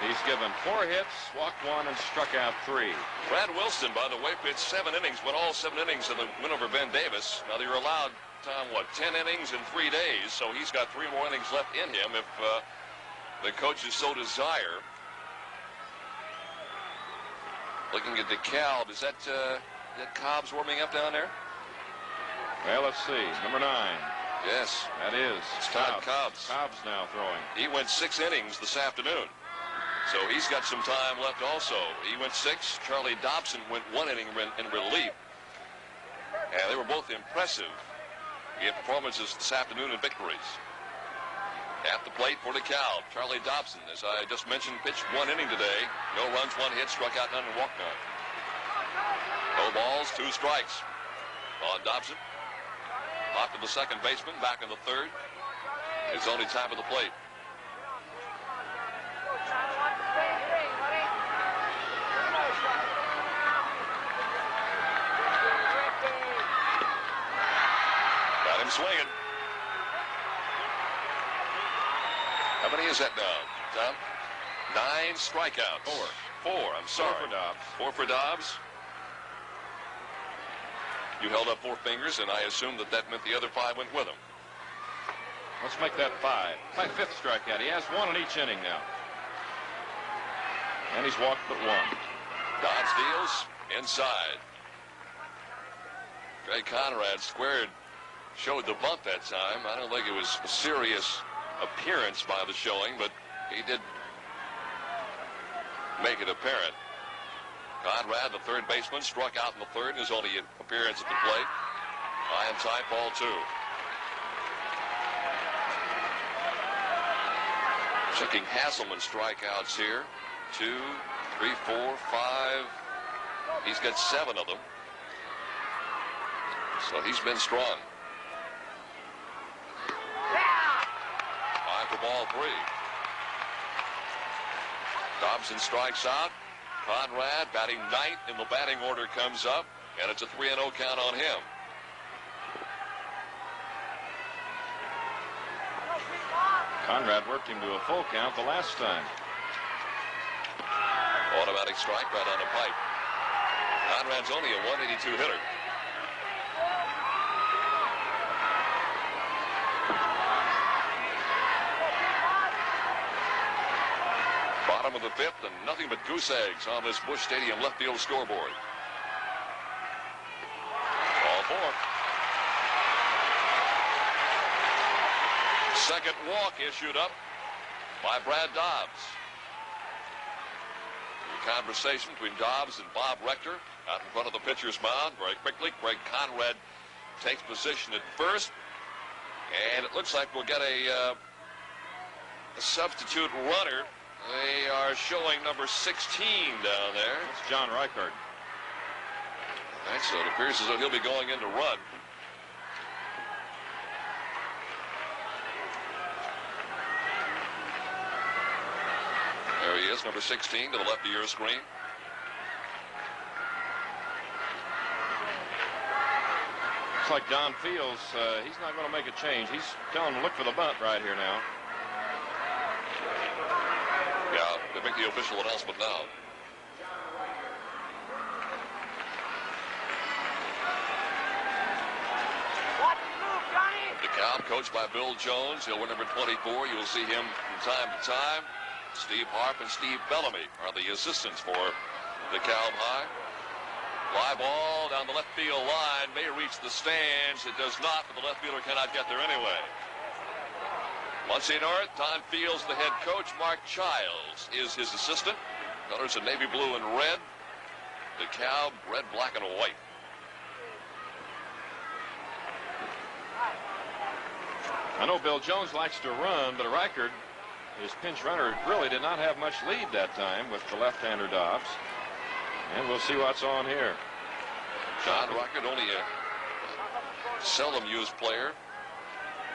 He's given 4 hits, walked 1, and struck out 3. Brad Wilson, by the way, pitched 7 innings, went all 7 innings in the win over Ben Davis. Now, they're allowed, Tom, 10 innings in 3 days, so he's got 3 more innings left in him if the coaches so desire. Looking at DeKalb. Is that Cobb's warming up down there? Well, let's see. Number 9. Yes. That is. It's Todd Cobb. Cobb's now throwing. He went 6 innings this afternoon. So he's got some time left also. He went 6. Charlie Dobson went 1 inning in relief. And they were both impressive in performances this afternoon in victories. At the plate for DeKalb, Charlie Dobson, as I just mentioned, pitched 1 inning today. No runs, 1 hit, struck out none, and walked none. No balls, 2 strikes on Dobson. Off to the second baseman, back in the third. His only time at the plate. Got him swinging. How many is that now, Tom? 9 strikeouts. 4. I'm sorry. 4 for Dobbs. 4 for Dobbs. You held up 4 fingers, and I assumed that meant the other 5 went with him. Let's make that 5. 5th strikeout. He has 1 in each inning now. And he's walked but 1. Dobbs deals inside. Greg Conrad showed the bunt that time. I don't think it was a serious appearance by the showing, but he did make it apparent. Conrad, the third baseman, struck out in the third in his only appearance at the plate. High and tight, ball 2. Checking Hasselman's strikeouts here. 2, 3, 4, 5. He's got 7 of them. So he's been strong. 5 for ball 3. Dobson strikes out. Conrad, batting 9th in the batting order, comes up, and it's a 3-0 count on him. Conrad worked him to a full count the last time. Automatic strike right on the pipe. Conrad's only a 182 hitter. Bottom of the 5th, and nothing but goose eggs on this Busch Stadium left field scoreboard. Ball 4. Second walk issued up by Brad Dobbs. The conversation between Dobbs and Bob Rector out in front of the pitcher's mound. Very quickly, Greg Conrad takes position at first, and it looks like we'll get a substitute runner. They are showing number 16 down there. That's John Reichard. Right, so it appears as though he'll be going in to run. There he is, number 16 to the left of your screen. Looks like Don Fields, he's not going to make a change. He's telling him to look for the bunt right here now. Yeah, they make the official announcement now. DeKalb, coached by Bill Jones. He'll wear number 24. You'll see him from time to time. Steve Harp and Steve Bellamy are the assistants for DeKalb High. Fly ball down the left field line. May reach the stands. It does not, but the left fielder cannot get there anyway. Muncie North, Don Fields, the head coach. Mark Childs is his assistant. Colors are navy blue and red. DeKalb, red, black, and white. I know Bill Jones likes to run, but Reichard, his pinch runner, really did not have much lead that time with the left-hander Dobbs. And we'll see what's on here. John Reichard, only a seldom used player.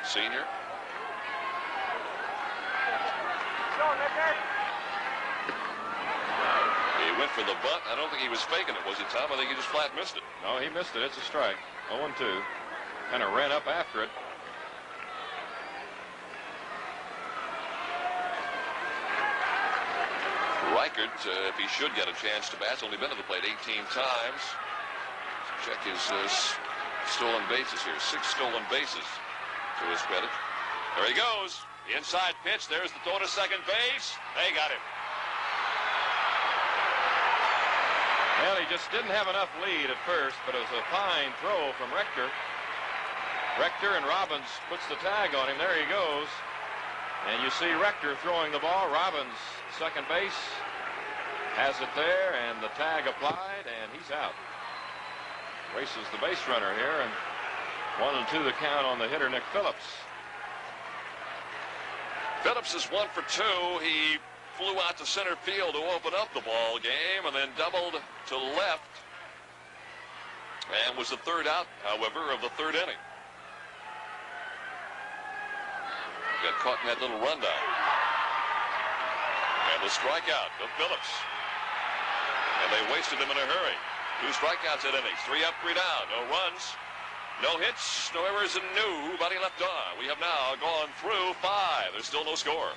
Senior. He went for the bunt. I don't think he was faking it, was he, Tom? I think he just flat missed it. No, he missed it. It's a strike. 0-2. Kind of ran up after it. Reichard, if he should get a chance to bat, has only been to the plate 18 times. Check his stolen bases here. 6 stolen bases to his credit. There he goes. Inside pitch. There's the throw to second base. They got him. Well, he just didn't have enough lead at first, but it was a fine throw from Rector. Rector, and Robbins puts the tag on him. There he goes. And you see Rector throwing the ball. Robbins, second base, has it there, and the tag applied, and he's out. Races the base runner here, and 1-2 the count on the hitter, Nick Phillips. Phillips is 1 for 2. He flew out to center field to open up the ball game and then doubled to left and was the third out, however, of the third inning. Got caught in that little rundown. And the strikeout of Phillips. And they wasted him in a hurry. 2 strikeouts in innings. 3 up, 3 down. No runs, no hits, no errors, and nobody left on. We have now gone through 5. There's still no score.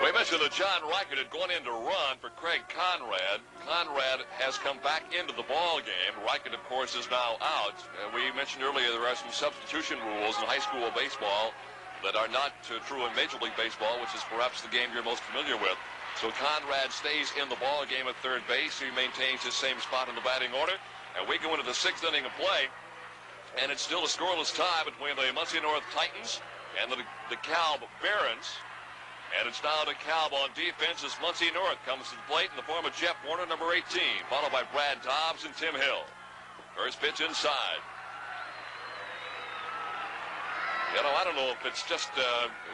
We mentioned that John Reichert had gone in to run for Craig Conrad. Conrad has come back into the ball game. Reichert, of course, is now out. We mentioned earlier there are some substitution rules in high school baseball that are not true in Major League Baseball, which is perhaps the game you're most familiar with. So Conrad stays in the ball game at third base. He maintains his same spot in the batting order. And we go into the 6th inning of play, and it's still a scoreless tie between the Muncie North Titans and the DeKalb Barons. And it's now DeKalb on defense as Muncie North comes to the plate in the form of Jeff Warner, number 18, followed by Brad Dobbs and Tim Hill. First pitch inside. You know, I don't know if it's just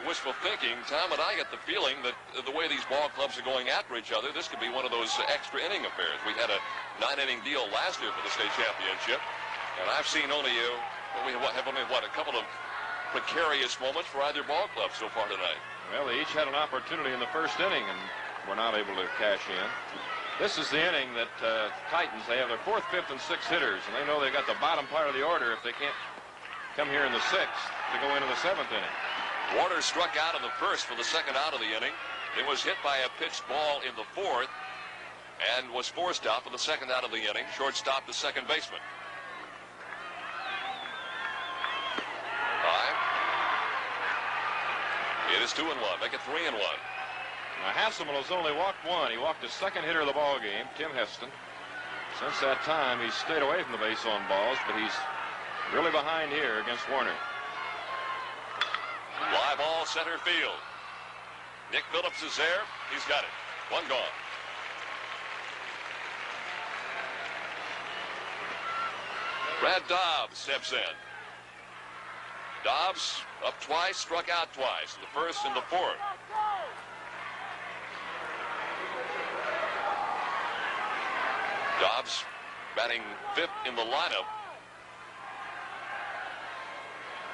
wishful thinking, Tom, but I get the feeling that the way these ball clubs are going after each other, this could be one of those extra inning affairs. We had a 9-inning deal last year for the state championship, and I've seen only a couple of precarious moments for either ball club so far tonight. Well, they each had an opportunity in the first inning and were not able to cash in. This is the inning that Titans, they have their 4th, 5th, and 6th hitters, and they know they got the bottom part of the order if they can't come here in the 6th to go into the 7th inning. Warner struck out in the 1st for the 2nd out of the inning. It was hit by a pitched ball in the 4th and was forced out for the 2nd out of the inning. Shortstop to second baseman. 5. It is 2-1. Make it 3-1. Now, Hasselman has only walked 1. He walked the second hitter of the ball game, Tim Heston. Since that time, he's stayed away from the base on balls, but he's really behind here against Warner. Fly ball center field. Nick Phillips is there. He's got it. 1 gone. Brad Dobbs steps in. Dobbs up twice, struck out twice. The 1st and the 4th. Dobbs batting 5th in the lineup.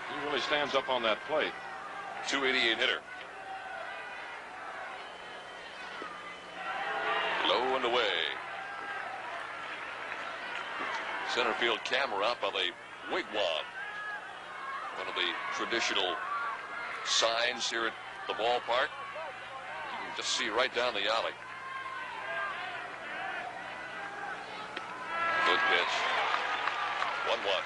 He really stands up on that plate. 288 hitter. Low and away. Center field camera up by the wigwam. One of the traditional signs here at the ballpark. You can just see right down the alley. Good pitch. 1-1.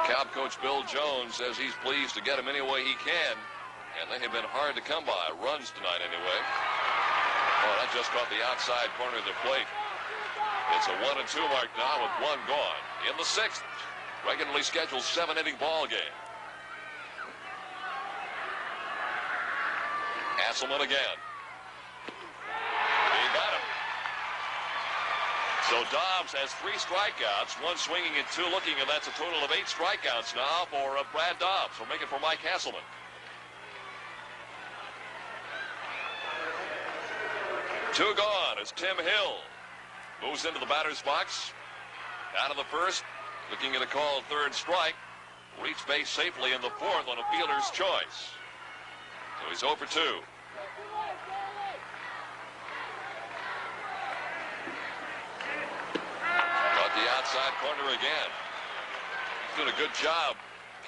DeKalb coach Bill Jones says he's pleased to get him any way he can, and they have been hard to come by. Runs tonight anyway. Oh, that just caught the outside corner of the plate. It's a 1-2 mark now with 1 gone. In the 6th, regularly scheduled 7-inning ball game. Hasselman again. He got him. So Dobbs has 3 strikeouts, 1 swinging and 2 looking, and that's a total of 8 strikeouts now for Brad Dobbs. We'll make it for Mike Hasselman. Two gone as Tim Hill moves into the batter's box. Out of the 1st, looking at a called 3rd strike. Reached base safely in the 4th on a fielder's choice. So he's 0 for 2. Caught the outside corner again. He's doing a good job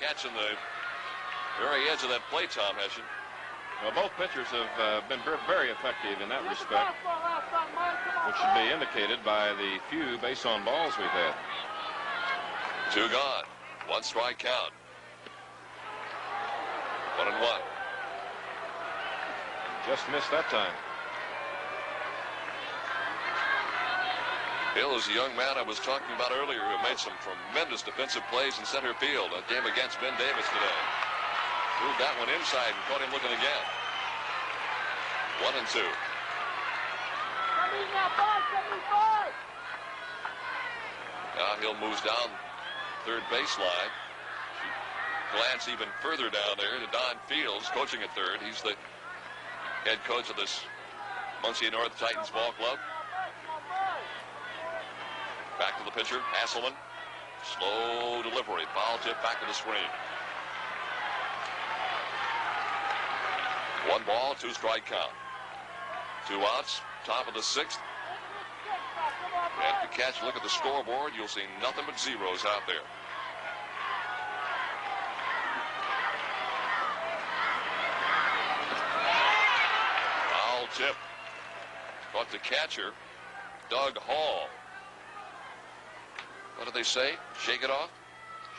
catching the very edge of that plate, Tom Hession. Well, both pitchers have been very effective in that respect, which should be indicated by the few base on balls we've had. 2 gone. One strike count. 1-1. Just missed that time. Hill is the young man I was talking about earlier who made some tremendous defensive plays in center field. A game against Ben Davis today. Moved that one inside and caught him looking again. 1-2. Now Hill moves down third baseline. Glance even further down there to Don Fields, coaching at third. He's the head coach of this Muncie North Titans ball club. Back to the pitcher, Hasselman. Slow delivery, foul tip back to the screen. 1 ball, 2 strike count. 2 outs, top of the 6th. And if you look at the scoreboard, you'll see nothing but zeros out there. Foul tip. Caught the catcher, Doug Hall. What do they say? Shake it off?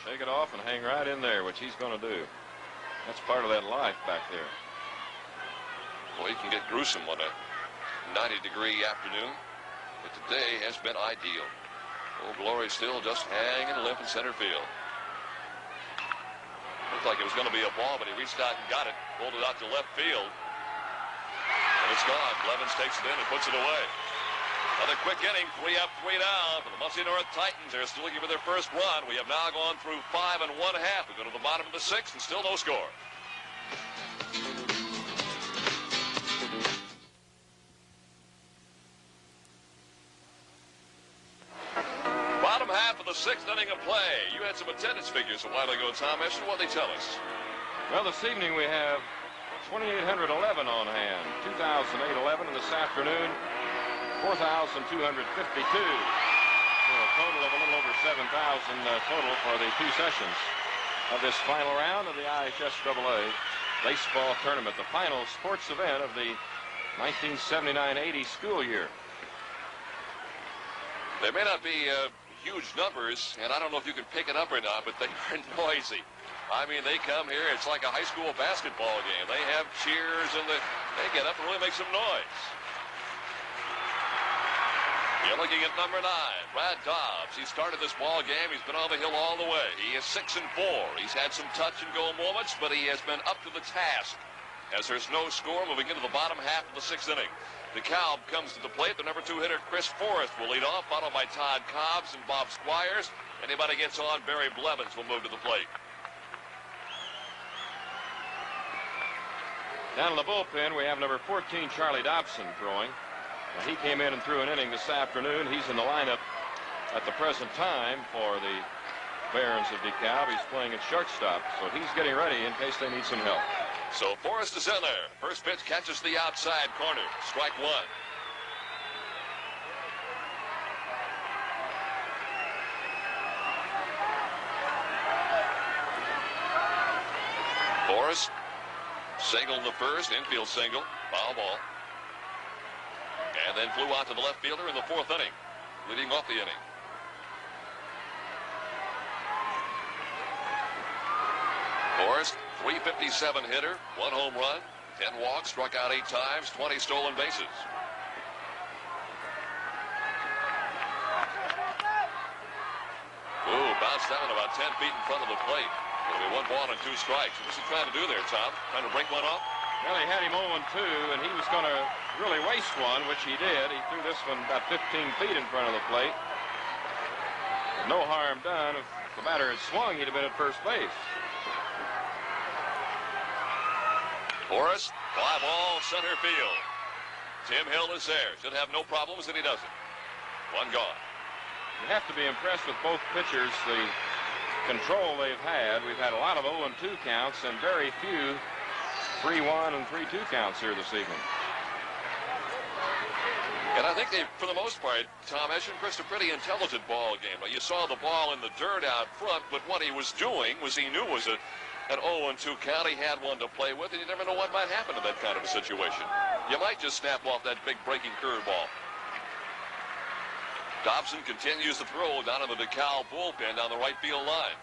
Shake it off and hang right in there, which he's going to do. That's part of that life back there. Well, he can get gruesome on a 90-degree afternoon, but today has been ideal. Old Glory still just hanging limp in center field. Looked like it was going to be a ball, but he reached out and got it, pulled it out to left field, and it's gone. Blevins takes it in and puts it away. Another quick inning, 3 up, 3 down for the Muncie North Titans. They're still looking for their first run. We have now gone through 5 1/2. We go to the bottom of the 6th and still no score. Bottom half of the 6th inning of play. You had some attendance figures a while ago, Tom Escher. What they tell us? Well, this evening we have 2,811 on hand. 2,811, and this afternoon 4,252. So a total of a little over 7,000 total for the 2 sessions of this final round of the IHSAA baseball tournament, the final sports event of the 1979-80 school year. They may not be huge numbers, and I don't know if you can pick it up or not, but they are noisy. I mean, they come here, it's like a high school basketball game. They have cheers, and they get up and really make some noise. You're looking at number 9, Brad Dobbs. He started this ball game. He's been on the hill all the way. He is 6-4. He's had some touch-and-go moments, but he has been up to the task as there's no score moving into the bottom half of the 6th inning. DeKalb comes to the plate. The number 2 hitter, Chris Forrest, will lead off, followed by Todd Cobbs and Bob Squires. Anybody gets on, Barry Blevins will move to the plate. Down in the bullpen, we have number 14, Charlie Dobson, throwing. He came in and threw an inning this afternoon. He's in the lineup at the present time for the Barons of DeKalb. He's playing at shortstop, so he's getting ready in case they need some help. So Forrest is in there. First pitch catches the outside corner. Strike 1. Forrest single in the first, infield single, foul ball. And then flew out to the left fielder in the 4th inning, leading off the inning. Forrest, 357 hitter, 1 home run, 10 walks, struck out 8 times, 20 stolen bases. Ooh, bounced down about 10 feet in front of the plate. It'll be 1 ball and 2 strikes. What's he trying to do there, Tom? Trying to break one off? Well, he had him 0-2, and he was going to really waste one, which he did. He threw this one about 15 feet in front of the plate. No harm done. If the batter had swung, he'd have been at first base. Forrest, fly ball, center field. Tim Hill is there. Should have no problems, and he doesn't. 1 gone. You have to be impressed with both pitchers, the control they've had. We've had a lot of 0-2 counts and very few 3-1 and 3-2 counts here this evening. And I think they, for the most part, Tom Escher, a pretty intelligent ball game. Now, you saw the ball in the dirt out front, but what he was doing was he knew was an 0-2 count. He had one to play with, and you never know what might happen in that kind of a situation. You might just snap off that big breaking curveball. Dobson continues to throw down in the DeKalb bullpen down the right field line.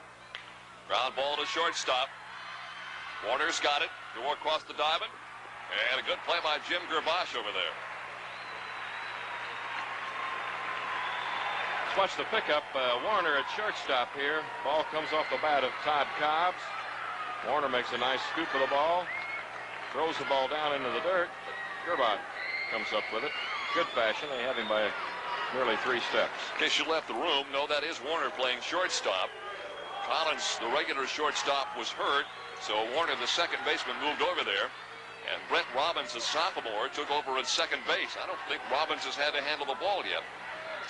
Ground ball to shortstop. Warner's got it. Door across the diamond. And a good play by Jim Gerbosh over there. Let's watch the pickup. Warner at shortstop here. Ball comes off the bat of Todd Cobbs. Warner makes a nice scoop of the ball. Throws the ball down into the dirt. Gerbosh comes up with it. Good fashion. They have him by nearly 3 steps. In case you left the room, no, that is Warner playing shortstop. Collins, the regular shortstop, was hurt, so Warner, the second baseman, moved over there. And Brent Robbins, a sophomore, took over at second base. I don't think Robbins has had to handle the ball yet.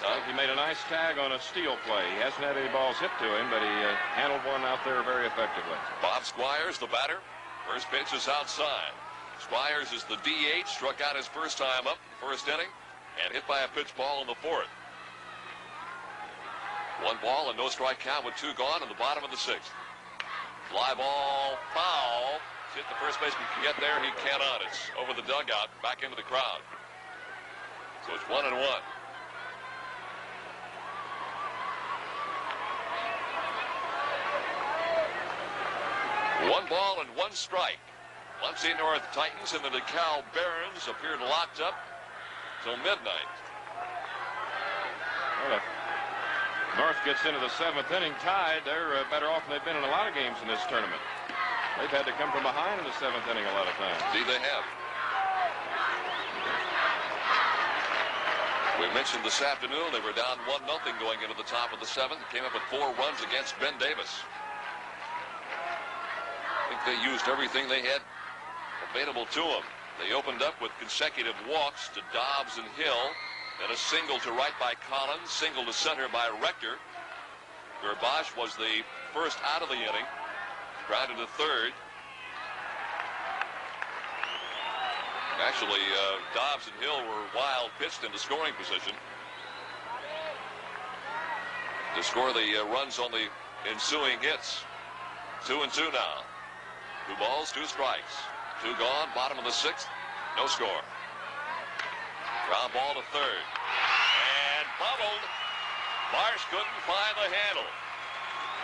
I think he made a nice tag on a steal play. He hasn't had any balls hit to him, but he handled one out there very effectively. Bob Squires, the batter. First pitch is outside. Squires is the DH, struck out his first time up, first inning, and hit by a pitch ball in the 4th. 1 ball and no strike count with 2 gone in the bottom of the 6th. Fly ball, foul. See if the first baseman can get there. He cannot. It's over the dugout, back into the crowd. So it's 1-1. One ball and 1 strike. Muncie North Titans and the DeKalb Barons appeared locked up till midnight. Well, if North gets into the 7th inning tied, they're better off than they've been in a lot of games in this tournament. They've had to come from behind in the 7th inning a lot of times. Indeed they have. We mentioned this afternoon they were down 1-0 going into the top of the 7th. Came up with 4 runs against Ben Davis. I think they used everything they had available to them. They opened up with consecutive walks to Dobbs and Hill, and a single to right by Collins, single to center by Rector. Gerbosh was the first out of the inning, grounded to third. Actually, Dobbs and Hill were wild pitched into scoring position to score the runs on the ensuing hits. 2-2 now. 2 balls, 2 strikes. 2 gone, bottom of the 6th, no score. Ground ball to third. And bubbled. Marsh couldn't find the handle.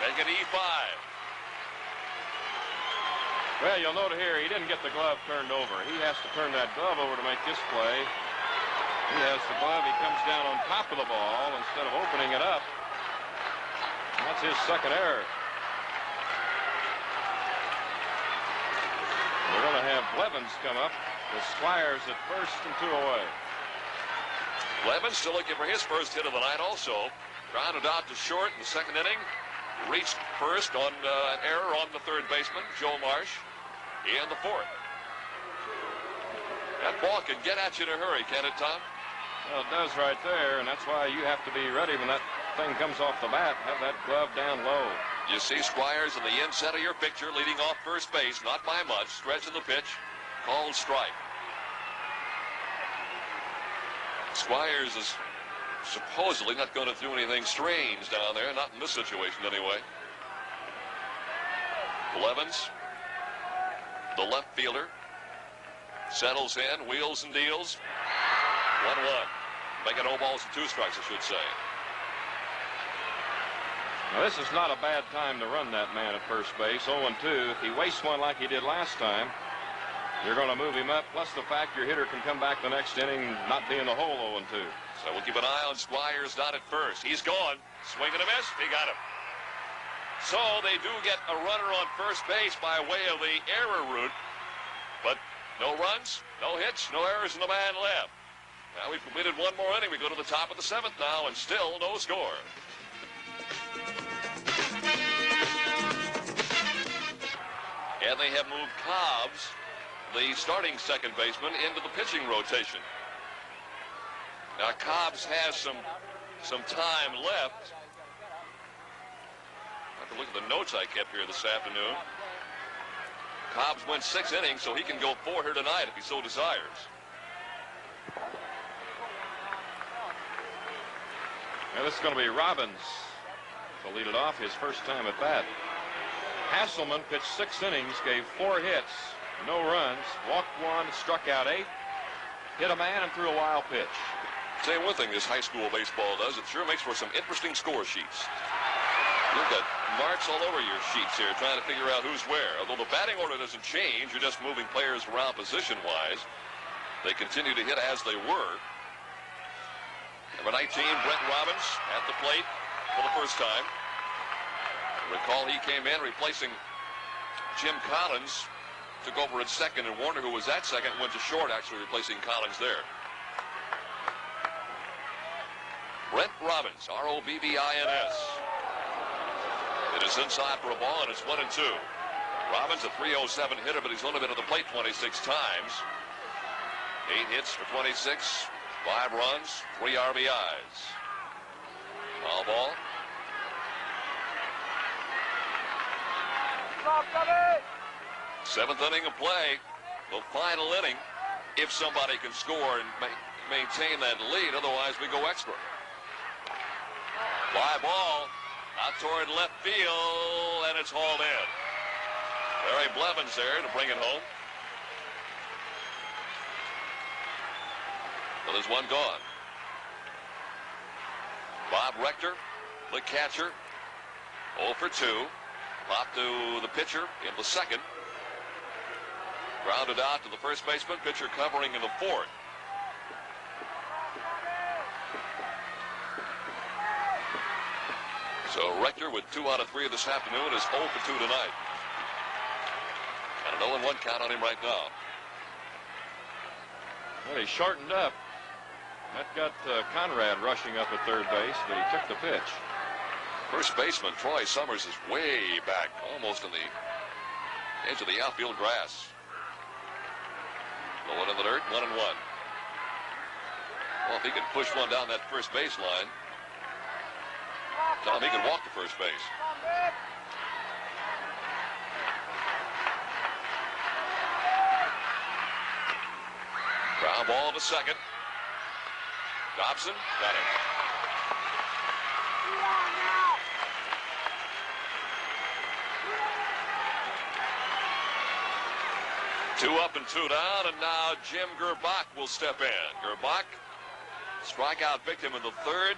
Make it E5. Well, you'll note here, he didn't get the glove turned over. He has to turn that glove over to make this play. He has the glove. He comes down on top of the ball instead of opening it up. That's his second error. We're going to have Blevins come up with Squires at first and 2 away. Blevins still looking for his first hit of the night also. Grounded out to short in the 2nd inning. Reached first on an error on the 3rd baseman, Joe Marsh, in the 4th. That ball can get at you in a hurry, can it, Tom? Well, it does right there, and that's why you have to be ready when that thing comes off the bat. Have that glove down low. You see Squires in the inset of your picture, leading off first base, not by much. Stretch of the pitch, called strike. Squires is supposedly not going to do anything strange down there, not in this situation anyway. Blevins, the left fielder, settles in, wheels and deals. 1-1. Making 0 balls and 2 strikes, I should say. Now, this is not a bad time to run that man at first base. 0-2. If he wastes one like he did last time, you're going to move him up. Plus the fact your hitter can come back the next inning not be in the hole 0-2. So we'll keep an eye on Squires down at first. He's gone. Swing and a miss. He got him. So they do get a runner on first base by way of the error route. But no runs, no hits, no errors, and no man left. Now we've completed 1 more inning. We go to the top of the 7th now, and still no score. And they have moved Cobbs, the starting second baseman, into the pitching rotation. Now Cobbs has some time left. I have to look at the notes I kept here this afternoon. Cobbs went 6 innings, so he can go 4 here tonight if he so desires. Now this is going to be Robbins to lead it off, his first time at bat. Hasselman pitched 6 innings, gave 4 hits, no runs, walked 1, struck out 8, hit a man, and threw a wild pitch. Say one thing this high school baseball does, it sure makes for some interesting score sheets. Look at marks all over your sheets here trying to figure out who's where. Although the batting order doesn't change, you're just moving players around position-wise. They continue to hit as they were. Number 19, Brent Robbins, at the plate for the first time. Recall he came in replacing Jim Collins, took over at second, and Warner, who was at second, went to short, actually replacing Collins there. Brent Robbins, R-O-B-B-I-N-S. It is inside for a ball, and it's 1-2. Robbins, a .307 hitter, but he's only been at the plate 26 times. 8 hits for 26, 5 runs, 3 RBIs. Foul ball. Seventh inning of play, the final inning, if somebody can score and maintain that lead. Otherwise, we go extra. Fly ball out toward left field, and it's hauled in. Barry Blevins there to bring it home. Well, there's one gone. Bob Rector, the catcher, 0 for 2. Pop to the pitcher in the second. Grounded out to the first baseman. Pitcher covering in the fourth. So Rector with 2 out of 3 this afternoon is 0 for 2 tonight. And an 0-1 count on him right now. Well, he shortened up. That got Conrad rushing up at third base, but he took the pitch. First baseman Troy Summers is way back, almost in the edge of the outfield grass. No one in the dirt, 1-1. Well, if he can push one down that first base line, Tom, he can walk to first base. Ground ball to second. Dobson got him. Two up and 2 down, and now Jim Gerbach will step in. Gerbach, strikeout victim in the third,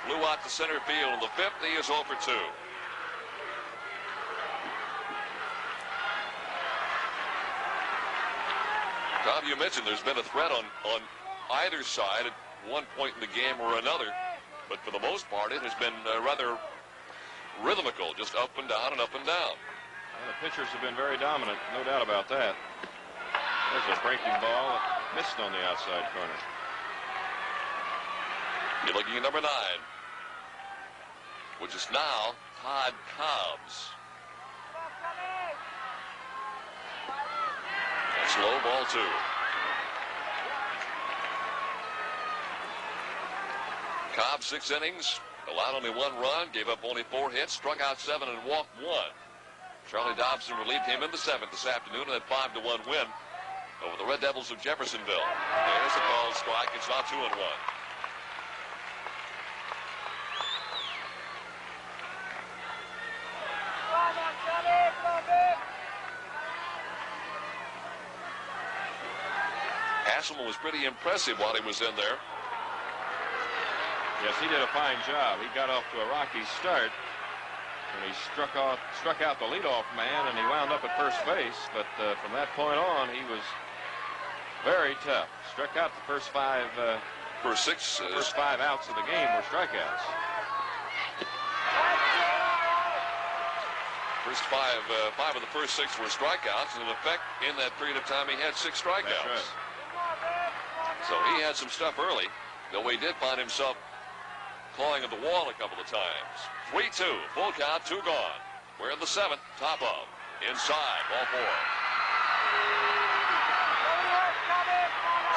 flew out to center field in the fifth. He is 0 for 2. Tom, you mentioned there's been a threat on either side at one point in the game or another, but for the most part it has been rather rhythmical, just up and down and up and down. Well, the pitchers have been very dominant, no doubt about that. There's a breaking ball that missed on the outside corner. You're looking at number 9, which is now Todd Cobbs. That's low, ball 2. Cobbs 6 innings, allowed only 1 run, gave up only 4 hits, struck out 7 and walked 1. Charlie Dobson relieved him in the 7th this afternoon in that 5-1 win over the Red Devils of Jeffersonville. There's a called strike. It's now 2-1. Hasselman was pretty impressive while he was in there. Yes, he did a fine job. He got off to a rocky start, and he struck out the leadoff man, and he wound up at first base. But from that point on, he was very tough. Struck out the first 5 first 5 outs of the game were strikeouts. First 5 of the first 6 were strikeouts, and in effect, in that period of time, he had 6 strikeouts. That's right. So he had some stuff early, though he did find himself clawing at the wall a couple of times. 3-2, full count, 2 gone. We're in the 7th, top of. Inside, ball 4.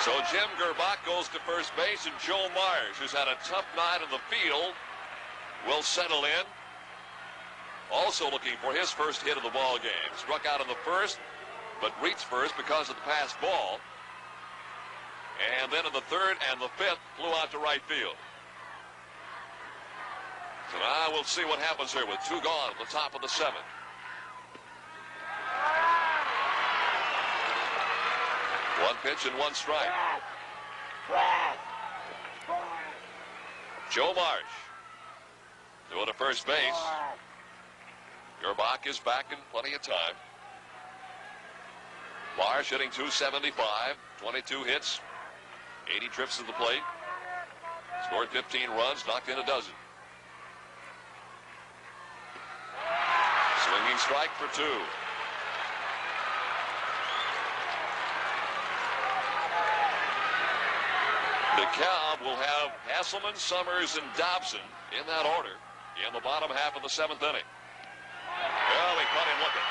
So Jim Gerbach goes to first base, and Joe Myers, who's had a tough night in the field, will settle in. Also looking for his first hit of the ball game. Struck out in the first, but reached first because of the passed ball. And then in the 3rd and the 5th, flew out to right field. So now we'll see what happens here with 2 gone at the top of the 7th. One pitch and 1 strike. Joe Marsh going to first base. Gerbach is back in plenty of time. Marsh hitting .275, 22 hits, 80 trips to the plate. Scored 15 runs, knocked in a dozen. Swinging strike for 2. DeKalb will have Hasselman, Summers, and Dobson in that order in the bottom half of the 7th inning. Well, we caught him looking.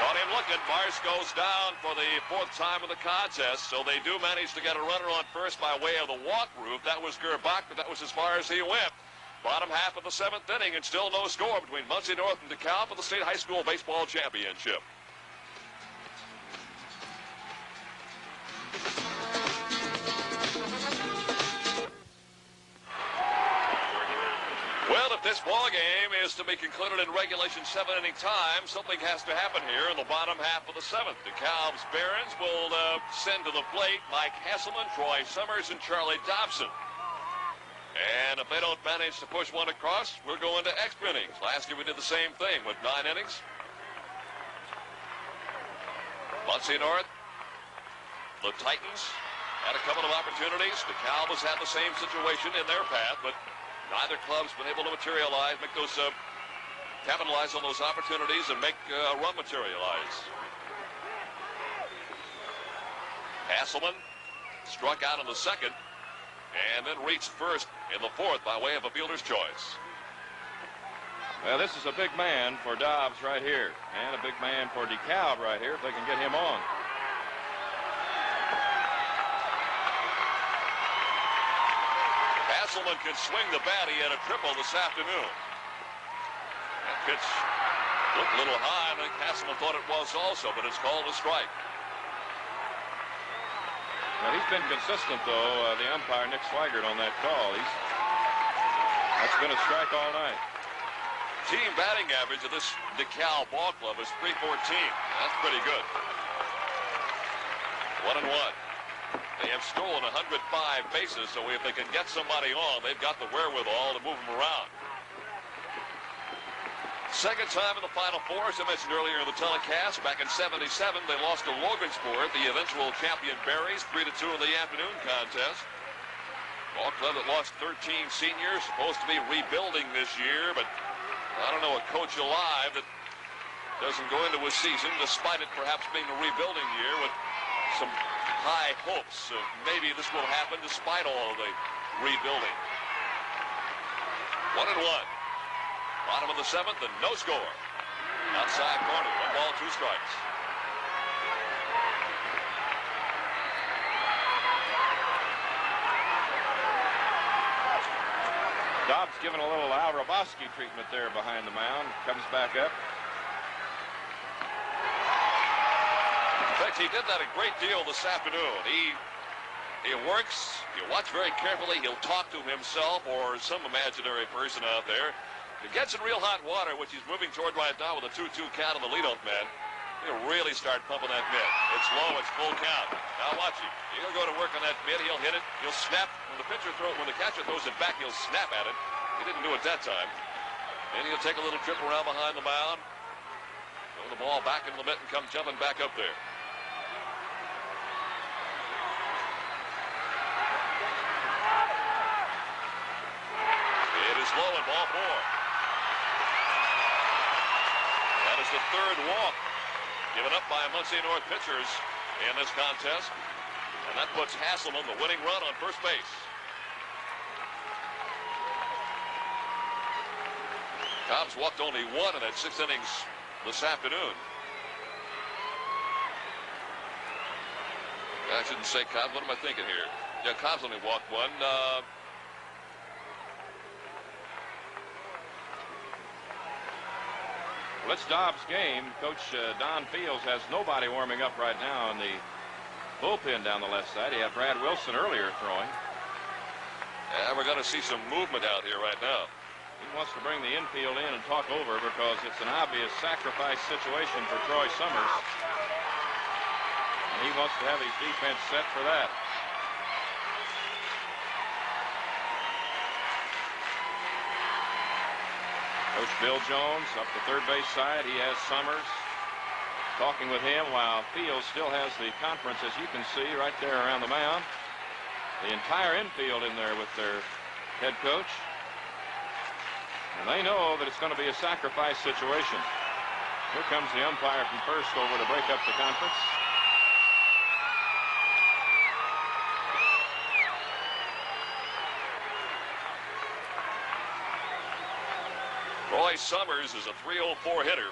Caught him looking. Marsh goes down for the 4th time of the contest, so they do manage to get a runner on first by way of the walk route. That was Gerbach, but that was as far as he went. Bottom half of the 7th inning, and still no score between Muncie North and DeKalb for the State High School Baseball Championship. Well, if this ball game is to be concluded in regulation 7-inning time, something has to happen here in the bottom half of the 7th. DeKalb's Barons will send to the plate Mike Hasselman, Troy Summers, and Charlie Dobson. And if they don't manage to push one across, we're going to extra innings. Last year we did the same thing with 9 innings. Muncie North, the Titans, had a couple of opportunities. DeKalb has had the same situation in their path, but neither club's been able to materialize, capitalize on those opportunities and make a run materialize. Hasselman struck out in the 2nd and then reached first in the 4th by way of a fielder's choice. Well, this is a big man for Dobbs right here, and a big man for DeKalb right here if they can get him on. Hasselman can swing the bat. He had a triple this afternoon. That pitch looked a little high. I think Hasselman thought it was also, but it's called a strike. Well, he's been consistent, though, the umpire, Nick Swigert, on that call. That's been a strike all night. Team batting average of this DeKalb ball club is .314. That's pretty good. 1-1. They have stolen 105 bases, so if they can get somebody on, they've got the wherewithal to move them around. Second time in the Final Four, as I mentioned earlier in the telecast, back in '77, they lost to Logansport, the eventual champion Berries, 3-2 in the afternoon contest. Ball club that lost 13 seniors, supposed to be rebuilding this year, but I don't know a coach alive that doesn't go into a season, despite it perhaps being a rebuilding year, with some high hopes of maybe this will happen despite all of the rebuilding. 1-1. Bottom of the 7th and no score. Outside corner, 1 ball, 2 strikes. Dobbs given a little Al Roboski treatment there behind the mound. Comes back up. In fact, he did that a great deal this afternoon. He works, you watch very carefully, he'll talk to himself or some imaginary person out there. If he gets in real hot water, which he's moving toward right now with a 2-2 count on the leadoff man, he'll really start pumping that mitt. It's low, it's full count. Now watch him. He'll go to work on that mitt, he'll hit it, he'll snap. When the catcher throws it back, he'll snap at it. He didn't do it that time. Then he'll take a little trip around behind the mound, throw the ball back into the mitt and come jumping back up there. It is low and ball 4. That is the 3rd walk given up by Muncie North pitchers in this contest. And that puts Hasselman the winning run on first base. Cobb's walked only 1 in that 6 innings this afternoon. I shouldn't say Cobb. What am I thinking here? Yeah, Cobb's only walked 1. Well, it's Dobbs' game. Coach Don Fields has nobody warming up right now in the bullpen down the left side. He had Brad Wilson earlier throwing. Yeah, we're going to see some movement out here right now. He wants to bring the infield in and talk over because it's an obvious sacrifice situation for Troy Summers. And he wants to have his defense set for that. Coach Bill Jones up the third base side. He has Summers talking with him while Fields still has the conference, as you can see, right there around the mound. The entire infield in there with their head coach. And they know that it's going to be a sacrifice situation. Here comes the umpire from first over to break up the conference. Roy Summers is a .304 hitter.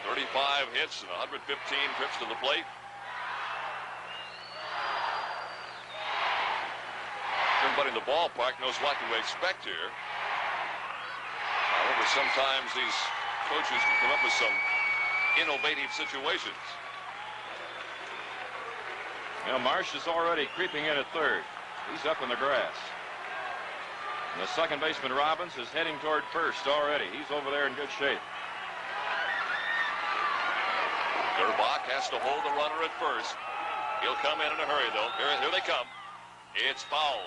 35 hits and 115 trips to the plate. Everybody in the ballpark knows what to expect here. However, sometimes these coaches can come up with some innovative situations. Now Marsh is already creeping in at third. He's up in the grass. And the second baseman Robbins is heading toward first already. He's over there in good shape. Gerbach has to hold the runner at first. He'll come in a hurry, though. Here they come. It's foul.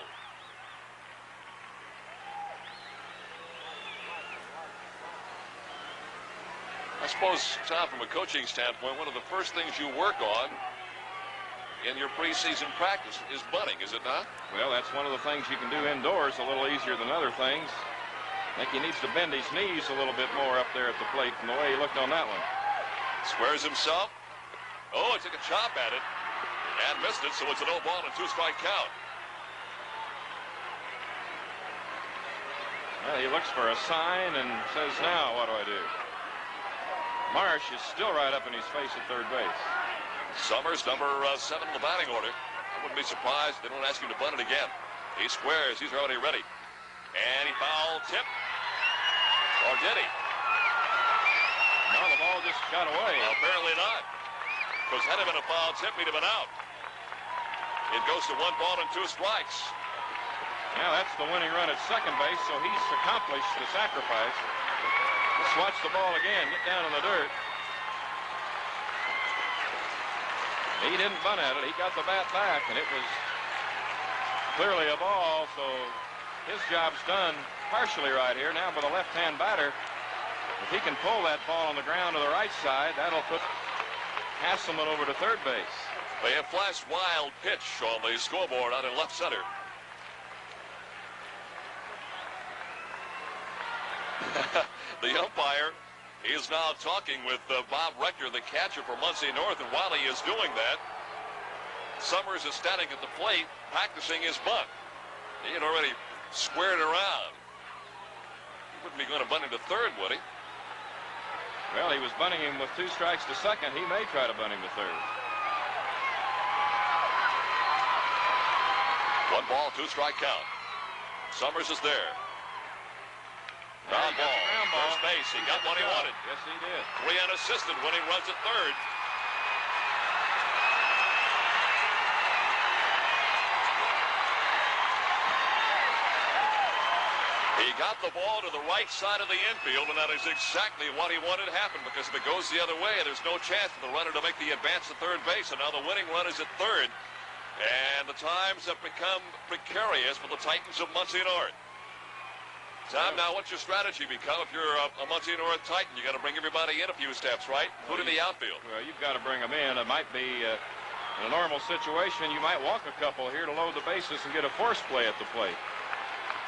I suppose, Tom, from a coaching standpoint, one of the first things you work on in your preseason practice is bunting, is it not? Well, that's one of the things you can do indoors a little easier than other things. I think he needs to bend his knees a little bit more up there at the plate from the way he looked on that one. Squares himself. Oh, he took a chop at it and missed it, so it's a no ball and 2-strike count. Well, he looks for a sign and says, now what do I do? Marsh is still right up in his face at third base. Summers, number 7 in the batting order. I wouldn't be surprised if they don't ask him to bunt it again. He squares. He's already ready. And he foul tip. Or did he? No, the ball just got away. Well, apparently not. Because had it been a foul tip, he'd have been out. It goes to 1 ball and 2 strikes. Now that's the winning run at second base, so he's accomplished the sacrifice. Let's watch the ball again. Get down in the dirt. He didn't bunt at it. He got the bat back, and it was clearly a ball, so his job's done partially right here. Now for the left-hand batter, if he can pull that ball on the ground to the right side, that'll put Hasselman over to third base. They have flashed wild pitch on the scoreboard out in left center. The umpire is now talking with Bob Rector, the catcher for Muncie North, and while he is doing that, Summers is standing at the plate practicing his bunt. He had already squared around. He wouldn't be going to bunt him to third, would he? Well, he was bunting him with 2 strikes to second. He may try to bunt him to third. 1 ball, 2-strike count. Summers is there. Ground ball. First base. He got what he wanted. Yes, he did. 3 unassisted when he runs at third. He got the ball to the right side of the infield, and that is exactly what he wanted to happen, because if it goes the other way, there's no chance for the runner to make the advance to third base, and now the winning run is at third. And the times have become precarious for the Titans of Muncie North. Tom, now what's your strategy become if you're a Muncie North Titan? You got to bring everybody in a few steps, right? Including the outfield. Well, you've got to bring them in. It might be in a normal situation, you might walk a couple here to load the bases and get a force play at the plate.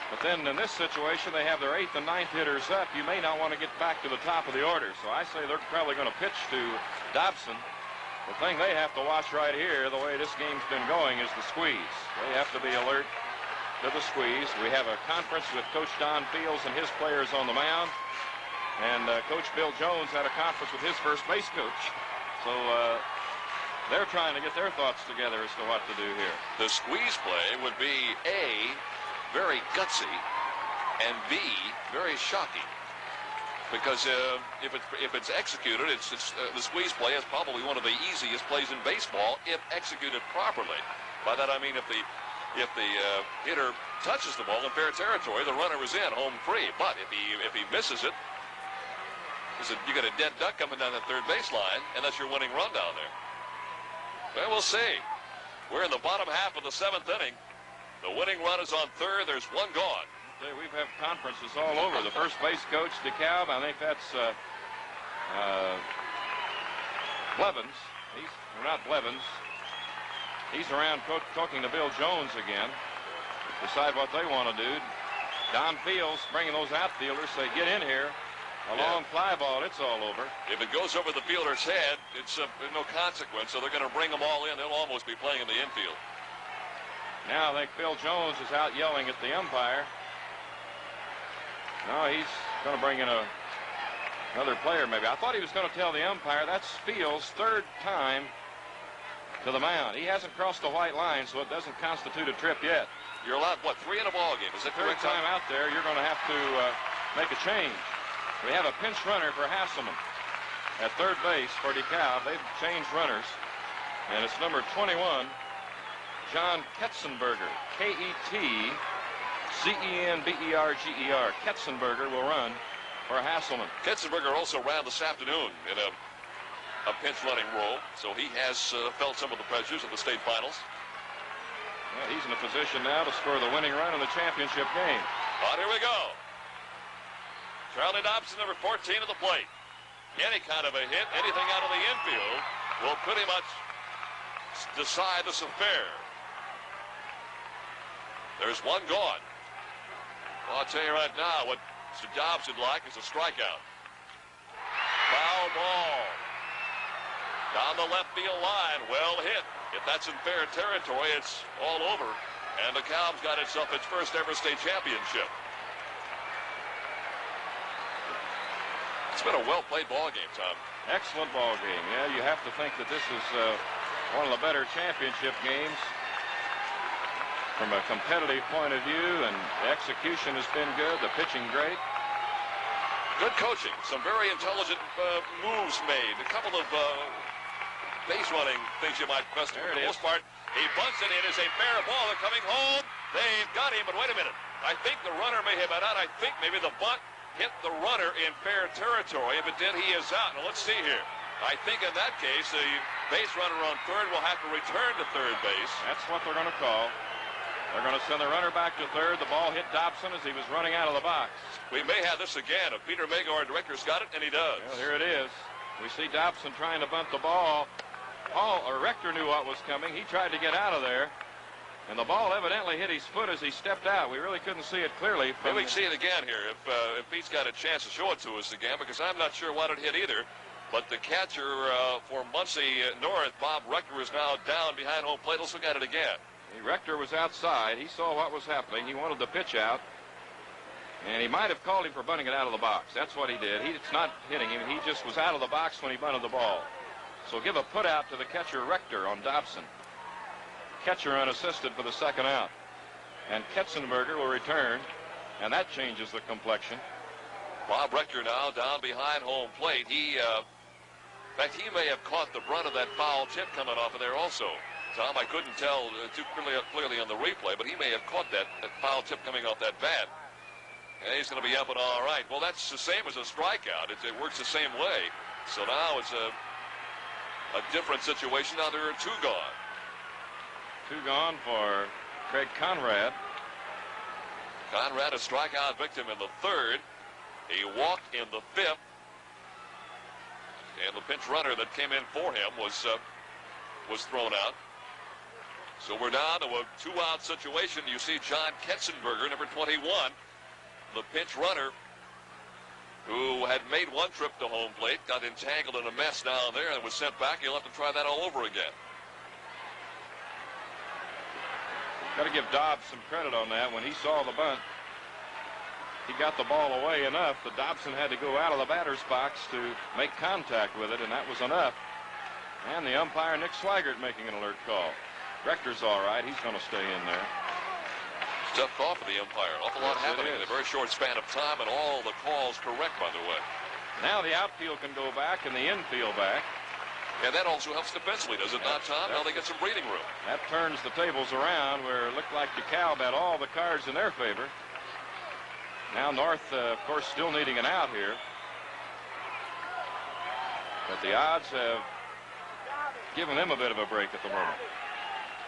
But then in this situation, they have their 8th and 9th hitters up. You may not want to get back to the top of the order. So I say they're probably going to pitch to Dobson. The thing they have to watch right here, the way this game's been going, is the squeeze. They have to be alert to the squeeze. We have a conference with Coach Don Fields and his players on the mound. And Coach Bill Jones had a conference with his first base coach. So they're trying to get their thoughts together as to what to do here. The squeeze play would be A, very gutsy, and B, very shocking. Because if it's executed, the squeeze play is probably one of the easiest plays in baseball if executed properly. By that I mean if the hitter touches the ball in fair territory, the runner is in, home free. But if he misses it, you got a dead duck coming down the third baseline, and that's your winning run down there. Well, we'll see. We're in the bottom half of the 7th inning. The winning run is on third. There's 1 gone. We've had conferences all over. The first base coach, DeKalb, I think that's Blevins. Not Blevins. He's around talking to Bill Jones again. Decide what they want to do. Don Fields bringing those outfielders, say, get in here. A long fly ball, it's all over. If it goes over the fielder's head, it's no consequence, so they're going to bring them all in. They'll almost be playing in the infield. Now I think Bill Jones is out yelling at the umpire. No, he's going to bring in another player maybe. I thought he was going to tell the umpire that's Fields' third time to the mound. He hasn't crossed the white line, so it doesn't constitute a trip yet. You're allowed, what, 3 in a ball game? Is it third time out there? You're going to have to make a change. We have a pinch runner for Hasselman at third base for DeKalb. They've changed runners, and it's number 21, John Ketzenberger. Ketzenberger. Ketzenberger will run for Hasselman. Ketzenberger also ran this afternoon in a pinch running role, so he has felt some of the pressures of the state finals. Yeah, he's in a position now to score the winning run in the championship game. Here we go. Charlie Dobson, number 14 at the plate. Any kind of a hit, anything out of the infield will pretty much decide this affair. There's one gone. Well, I'll tell you right now, what Mr. Dobson would like is a strikeout. Foul ball. Down the left field line, well hit. If that's in fair territory, it's all over. And DeKalb's got itself its first ever state championship. It's been a well-played ball game, Tom. Excellent ball game. Yeah, you have to think that this is one of the better championship games from a competitive point of view, and the execution has been good, the pitching great. Good coaching, some very intelligent moves made, a couple of base running things you might question. For the most part, he bunts it in as a fair ball. They're coming home. They've got him, but wait a minute. I think the runner may have been out. I think maybe the bunt hit the runner in fair territory. If it did, he is out. Now, let's see here. I think in that case, the base runner on third will have to return to third base. That's what they're going to call. They're going to send the runner back to third. The ball hit Dobson as he was running out of the box. We may have this again. If Peter Mago, our director's got it, and he does. Well, here it is. We see Dobson trying to bunt the ball. Rector knew what was coming. He tried to get out of there. And the ball evidently hit his foot as he stepped out. We really couldn't see it clearly. Maybe we can see it again here if Pete's got a chance to show it to us again, because I'm not sure what it hit either. But the catcher for Muncie North, Bob Rector, is now down behind home plate. Let's look at it again. Rector was outside. He saw what was happening. He wanted the pitch out. And he might have called him for bunting it out of the box. That's what he did. It's not hitting him. He just was out of the box when he bunted the ball. So give a put out to the catcher Rector on Dobson. Catcher unassisted for the second out. And Ketzenberger will return, and that changes the complexion. Bob Rector now down behind home plate. In fact, he may have caught the brunt of that foul tip coming off of there also. Tom, I couldn't tell too clearly on the replay, but he may have caught that foul tip coming off that bat. And he's going to be up and all right. Well, that's the same as a strikeout. It works the same way. So now it's a different situation. Now there are 2 gone. 2 gone for Craig Conrad. Conrad, a strikeout victim in the 3rd. He walked in the 5th. And the pinch runner that came in for him was thrown out. So we're down to a 2-out situation. You see John Ketzenberger, number 21, the pinch runner, who had made 1 trip to home plate, got entangled in a mess down there and was sent back. He'll have to try that all over again. Got to give Dobbs some credit on that. When he saw the bunt, he got the ball away enough that Dobson had to go out of the batter's box to make contact with it, and that was enough. And the umpire, Nick Swigert, making an alert call. Rector's all right. He's going to stay in there. Tough call for the umpire. An awful lot happening in a very short span of time, and all the calls correct, by the way. Now the outfield can go back and the infield back. And that also helps defensively, does it not, Tom? Now they get some breathing room. That turns the tables around where it looked like DeKalb had all the cards in their favor. Now North, of course, still needing an out here. But the odds have given them a bit of a break at the moment.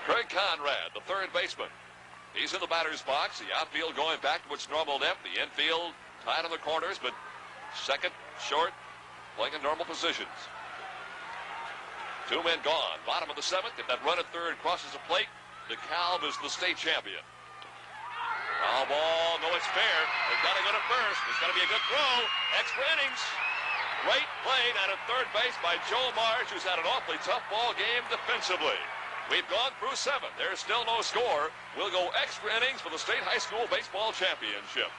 Craig Conrad, the 3rd baseman. He's in the batter's box. The outfield going back to its normal depth. The infield tied on the corners, but second, short, playing in normal positions. 2 men gone. Bottom of the 7th. If that run at third crosses the plate, DeKalb is the state champion. Foul ball. No, it's fair. They've got to go to first. It's got to be a good throw. Extra innings. Great play down at third base by Joe Marsh, who's had an awfully tough ball game defensively. We've gone through 7. There's still no score. We'll go extra innings for the state high school baseball championship.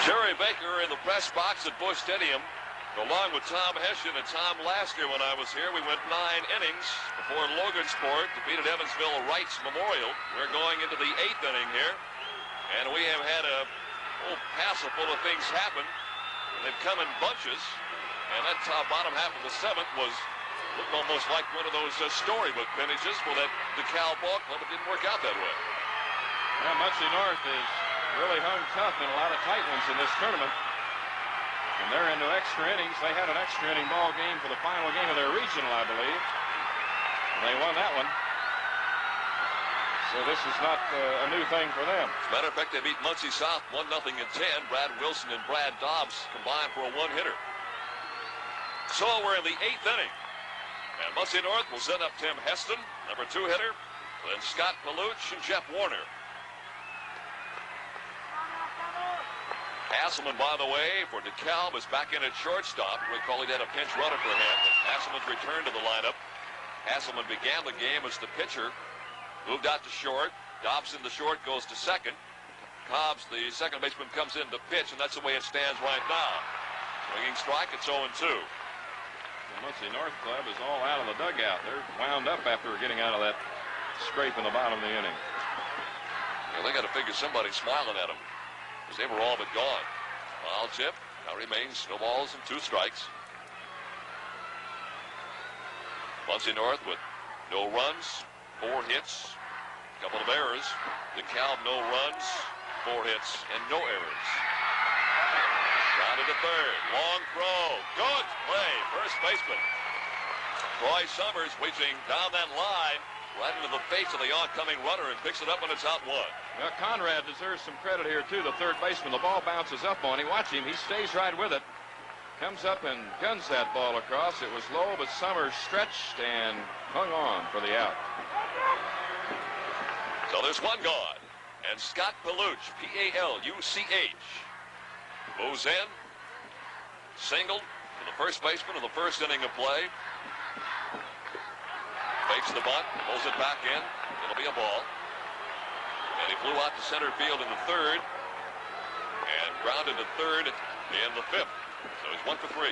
Jerry Baker in the press box at Busch Stadium, along with Tom Hessian. And Tom, last year when I was here, we went 9 innings before Logansport defeated Evansville Wrights Memorial. We're going into the 8th inning here, and we have had a whole passel full of things happen. They've come in bunches, and that bottom half of the 7th looked almost like one of those storybook finishes for that DeKalb ball club. It didn't work out that way. Yeah, Muncie North is really hung tough in a lot of tight ones in this tournament. And they're into extra innings. They had an extra inning ball game for the final game of their regional, I believe. And they won that one. So this is not a new thing for them. As a matter of fact, they beat Muncie South 1-0 in 10. Brad Wilson and Brad Dobbs combined for a 1-hitter. So we're in the 8th inning. And Muncie North will send up Tim Heston, number 2 hitter, then Scott Paluch and Jeff Warner. Hasselman, by the way, for DeKalb is back in at shortstop. Recall he had a pinch runner for him. Hasselman's returned to the lineup. Hasselman began the game as the pitcher. Moved out to short. Dobson, the short, goes to second. Cobbs, the second baseman, comes in to pitch, and that's the way it stands right now. Swinging strike, it's 0-2. The Muncie North Club is all out of the dugout. They're wound up after getting out of that scrape in the bottom of the inning. Well, they got to figure somebody's smiling at them, because they were all but gone. Foul tip. Now remains no balls and 2 strikes. Muncie North with no runs, 4 hits, a couple of errors. DeKalb, no runs, 4 hits, and no errors. Grounded to third. Long throw. Good play. First baseman Troy Summers reaching down that line right into the face of the oncoming runner and picks it up when it's out 1. Well, Conrad deserves some credit here, too, the third baseman. The ball bounces up on him. Watch him. He stays right with it. Comes up and guns that ball across. It was low, but Summers stretched and hung on for the out. So there's 1 gone. And Scott Paluch, P-A-L-U-C-H, moves in. Singled to the first baseman in the first inning of play. Fakes the bunt, pulls it back in. It'll be a ball. And he flew out to center field in the 3rd and grounded to 3rd in the 5th. So he's 1 for 3.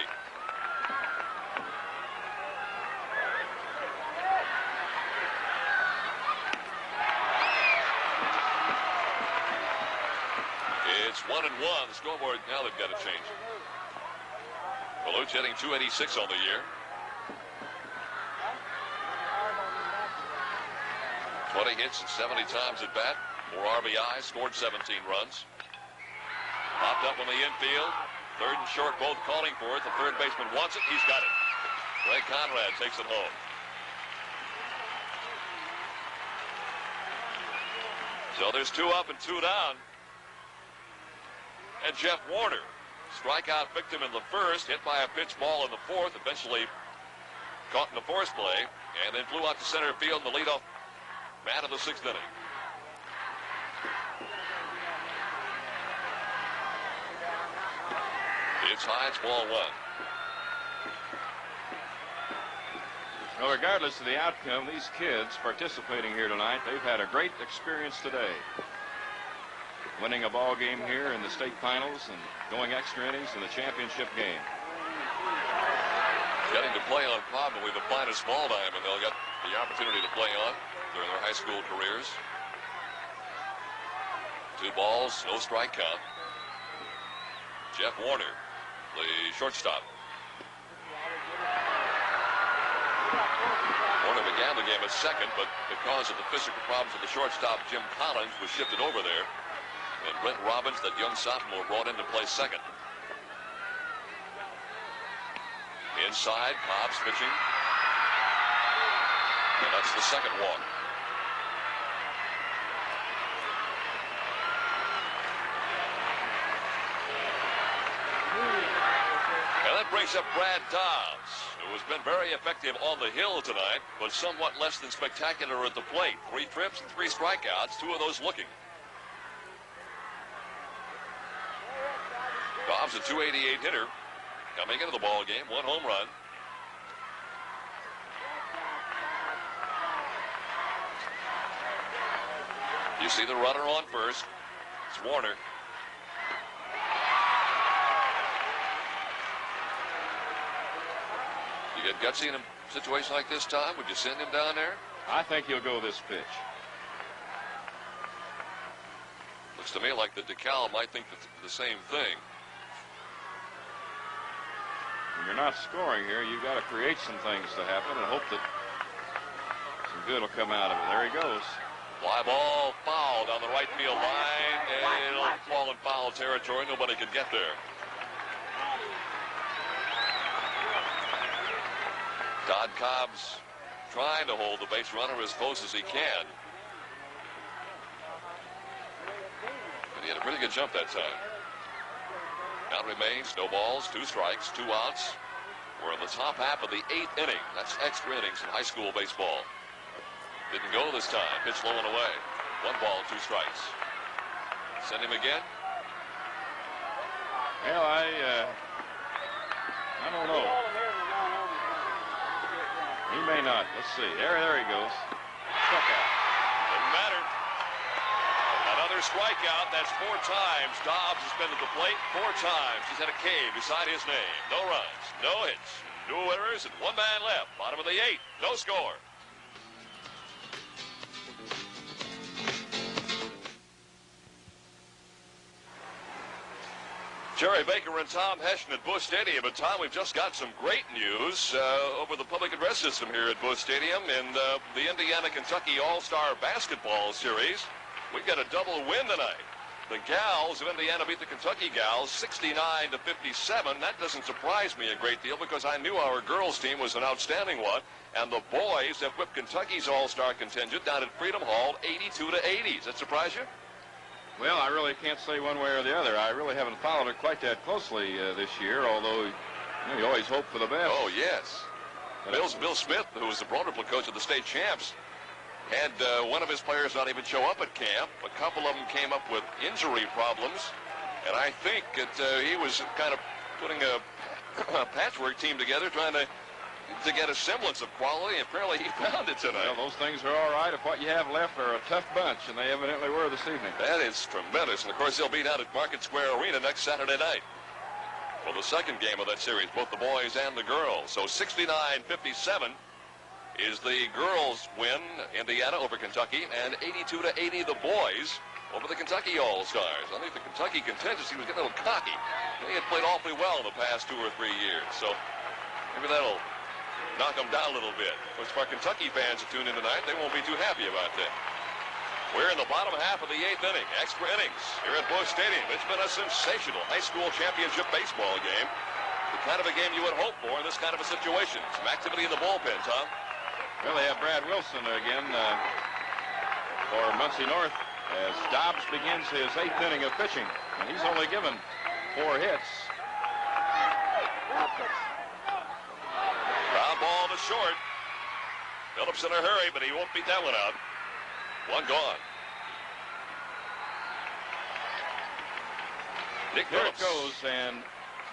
It's 1-1. The scoreboard, now they've got to change it. Paluch hitting .286 on the year. 20 hits and 70 times at bat. 4 RBIs, scored 17 runs. Popped up on the infield. Third and short, both calling for it. The third baseman wants it. He's got it. Greg Conrad takes it home. So there's 2 up and 2 down. And Jeff Warner, strikeout victim in the 1st, hit by a pitch ball in the 4th, eventually caught in the force play, and then flew out to center field in the leadoff man of the 6th inning. It's high, it's ball 1. Well, regardless of the outcome, these kids participating here tonight, they've had a great experience today. Winning a ball game here in the state finals and going extra innings in the championship game. Getting to play on probably the finest ball diamond they'll get the opportunity to play on during their high school careers. 2 balls, no strike count. Jeff Warner, the shortstop. Warner began the game at second, but because of the physical problems of the shortstop, Jim Collins was shifted over there. And Brent Robbins, that young sophomore, brought in to play second. Inside, Cobb's pitching. And that's the second walk. And that brings up Brad Dobbs, who has been very effective on the hill tonight, but somewhat less than spectacular at the plate. 3 trips and 3 strikeouts, 2 of those looking. Dobbs, a .288 hitter, coming into the ball game, 1 home run. You see the runner on first. It's Warner. You get gutsy in a situation like this, Tom? Would you send him down there? I think he'll go this pitch. Looks to me like the DeKalb might think the same thing. When you're not scoring here, you've got to create some things to happen and hope that some good will come out of it. There he goes. Fly ball foul down the right field line, and it'll fall in foul territory. Nobody can get there. Todd Cobb's trying to hold the base runner as close as he can. And he had a pretty good jump that time. Now remains no balls, 2 strikes, 2 outs. We're in the top half of the 8th inning. That's extra innings in high school baseball. Didn't go this time. Pitch low and away. 1 ball, 2 strikes. Send him again. Well, I don't know. He may not. Let's see. There he goes. Struck out. Doesn't matter. Another strikeout. That's 4 times. Dobbs has been at the plate 4 times. He's had a K beside his name. No runs, no hits, no errors, and 1 man left. Bottom of the 8th. No score. Jerry Baker and Tom Hession at Busch Stadium. And Tom, we've just got some great news over the public address system here at Busch Stadium in the Indiana-Kentucky All-Star Basketball Series. We've got a double win tonight. The Gals of Indiana beat the Kentucky Gals 69-57. That doesn't surprise me a great deal because I knew our girls team was an outstanding one. And the boys have whipped Kentucky's All-Star contingent down at Freedom Hall 82-80. Does that surprise you? Well, I really can't say one way or the other. I really haven't followed it quite that closely this year, although you always hope for the best. Oh, yes. Bill Smith, who was the Broderville coach of the state champs, had one of his players not even show up at camp. A couple of them came up with injury problems, and I think that he was kind of putting a patchwork team together, trying to get a semblance of quality, and apparently he found it tonight. Well, those things are all right if what you have left are a tough bunch, and they evidently were this evening. That is tremendous, and of course they'll be down at Market Square Arena next Saturday night for the second game of that series, both the boys and the girls. So 69-57 is the girls' win, Indiana over Kentucky, and 82-80 the boys over the Kentucky All-Stars. I think the Kentucky contingency was getting a little cocky. They had played awfully well in the past 2 or 3 years, so maybe that'll knock them down a little bit. Of course, for our Kentucky fans that tune in tonight, they won't be too happy about that. We're in the bottom half of the 8th inning, extra innings here at Busch Stadium. It's been a sensational high school championship baseball game. The kind of a game you would hope for in this kind of a situation. Some activity in the bullpen, Tom. Well, they have Brad Wilson again for Muncie North as Dobbs begins his 8th inning of pitching, and he's only given 4 hits. Ground ball to short. Phillips in a hurry, but he won't beat that one out. 1 gone. Nick Here Phillips it goes, and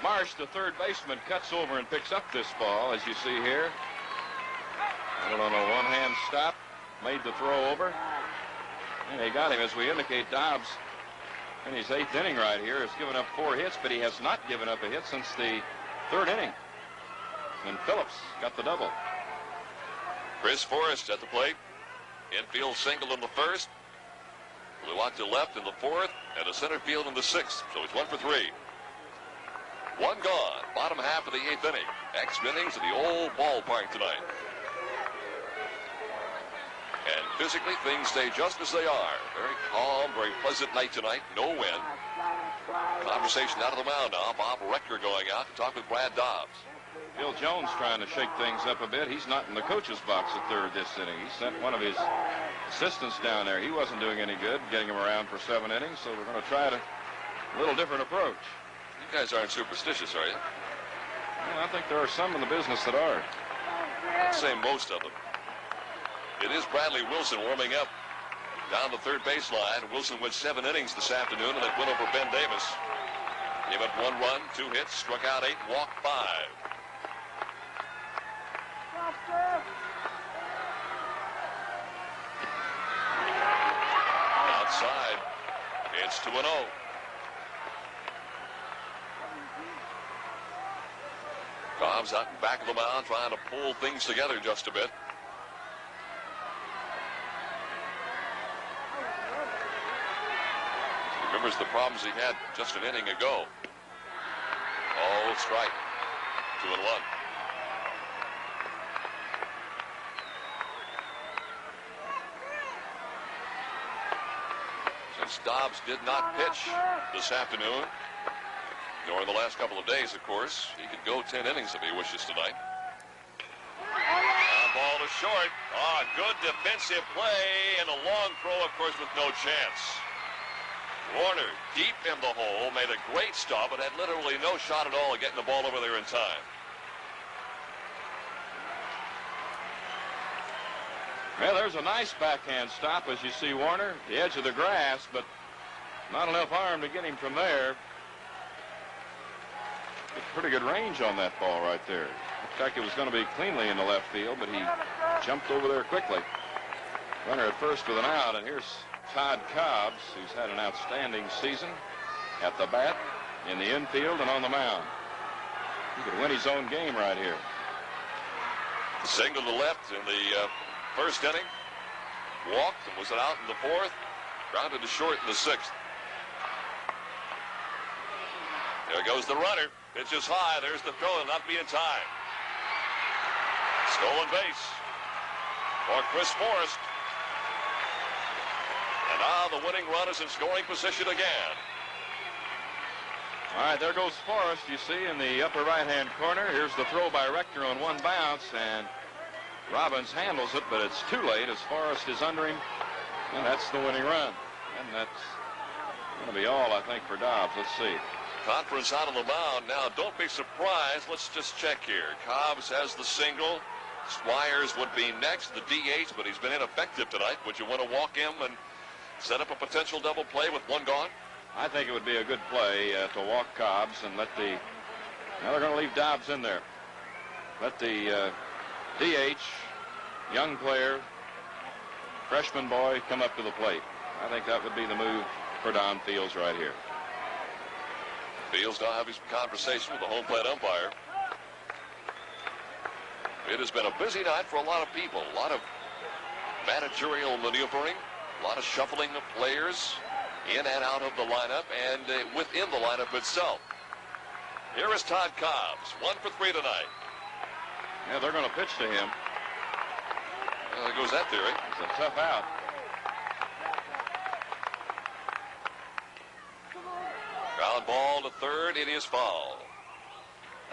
Marsh, the third baseman, cuts over and picks up this ball, as you see here. On a one-hand stop, made the throw over. And they got him, as we indicate. Dobbs, in his 8th inning right here, has given up 4 hits, but he has not given up a hit since the 3rd inning. And Phillips got the double. Chris Forrest at the plate. Infield single in the 1st. Blew out to left in the 4th, and a center field in the 6th. So he's 1 for 3. 1 gone. Bottom half of the 8th inning. Extra innings at the old ballpark tonight. And physically, things stay just as they are. Very calm, very pleasant night tonight. No wind. Conversation out of the mound now. Bob Rector going out to talk with Brad Dobbs. Bill Jones trying to shake things up a bit. He's not in the coach's box at third this inning. He sent one of his assistants down there. He wasn't doing any good getting him around for 7 innings, so we're going to try a little different approach. You guys aren't superstitious, are you? Well, I think there are some in the business that are. I'd say most of them. It is Bradley Wilson warming up down the third baseline. Wilson went 7 innings this afternoon and then went over Ben Davis. Gave up 1 run, 2 hits, struck out 8, walked 5. Outside, it's 2-0. Cobb's out in back of the mound trying to pull things together just a bit. Remembers the problems he had just an inning ago. Oh, strike. 2-1. Since Dobbs did not pitch this afternoon, nor in the last couple of days, of course, he could go 10 innings if he wishes tonight. Ground ball to short. Good defensive play and a long throw, of course, with no chance. Warner, deep in the hole, made a great stop, but had literally no shot at all at getting the ball over there in time. Well, there's a nice backhand stop, as you see Warner, the edge of the grass, but not enough arm to get him from there. Pretty good range on that ball right there. Looked like it was going to be cleanly in the left field, but he jumped over there quickly. Runner at first with an out, and here's Todd Cobbs, who's had an outstanding season at the bat, in the infield, and on the mound. He could win his own game right here. Single to left in the first inning. Walked and was out in the fourth. Grounded to short in the sixth. There goes the runner. Pitches high. There's the throw. Not be in time. Stolen base for Chris Forrest. And now the winning run is in scoring position again. All right, there goes Forrest. You see in the upper right-hand corner. Here's the throw by Rector on one bounce, and Robbins handles it, but it's too late as Forrest is under him, and that's the winning run. And that's going to be all, I think, for Dobbs. Let's see. Conference out on the mound. Now, don't be surprised. Let's just check here. Cobbs has the single. Squires would be next, the DH, but he's been ineffective tonight. Would you want to walk him and set up a potential double play with one gone? I think it would be a good play to walk Cobbs and let the... Now they're going to leave Dobbs in there. Let the DH, young player, freshman boy, come up to the plate. I think that would be the move for Don Fields right here. Fields now having some conversation with the home plate umpire. It has been a busy night for a lot of people. A lot of managerial maneuvering, a lot of shuffling of players in and out of the lineup and within the lineup itself. Here is Todd Cobbs, 1 for 3 tonight. Yeah, they're going to pitch to him. Well, there goes that theory. It's a tough out. Ground ball to third. It is foul.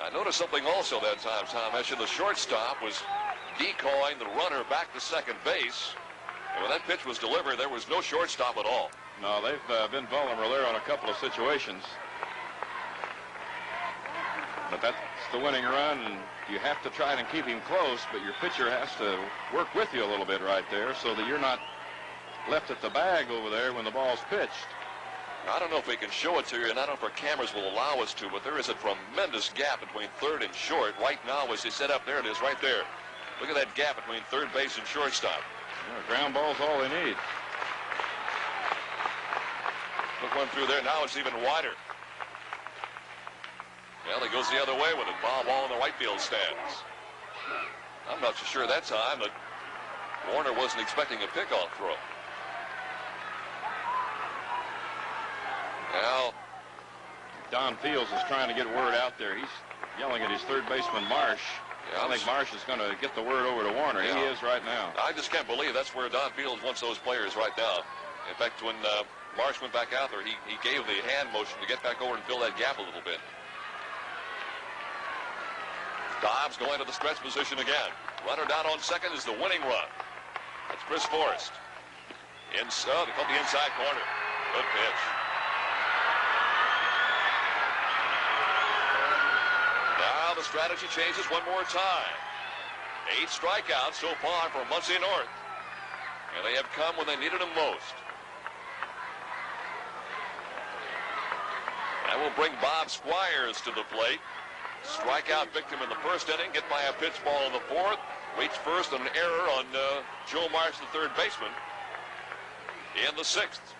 I noticed something also that time, Tom Hession. The shortstop was decoying the runner back to second base. And when that pitch was delivered, there was no shortstop at all. No, they've been vulnerable there on a couple of situations. But that's the winning run, and you have to try and keep him close, but your pitcher has to work with you a little bit right there so that you're not left at the bag over there when the ball's pitched. I don't know if we can show it to you, and I don't know if our cameras will allow us to, but there is a tremendous gap between third and short right now as they set up. There it is right there. Look at that gap between third base and shortstop. Yeah, ground ball's all they need. Took one through there. Now it's even wider. Well, he goes the other way with it. Foul ball in the right field stands. I'm not so sure that time that Warner wasn't expecting a pickoff throw. Now, Don Fields is trying to get word out there. He's yelling at his third baseman, Marsh. I think Marsh is going to get the word over to Warner. Yeah. He is right now. I just can't believe that's where Don Fields wants those players right now. In fact, when Marsh went back out there, he gave the hand motion to get back over and fill that gap a little bit. Dobbs going to the stretch position again. Runner down on second is the winning run. That's Chris Forrest. They call the inside corner. Good pitch. Now the strategy changes one more time. 8 strikeouts so far for Muncie North. And they have come when they needed them most. That will bring Bob Squires to the plate. Strikeout victim in the first inning, get by a pitch ball in the fourth. Reach first on an error on Joe Marsh, the third baseman. In the sixth,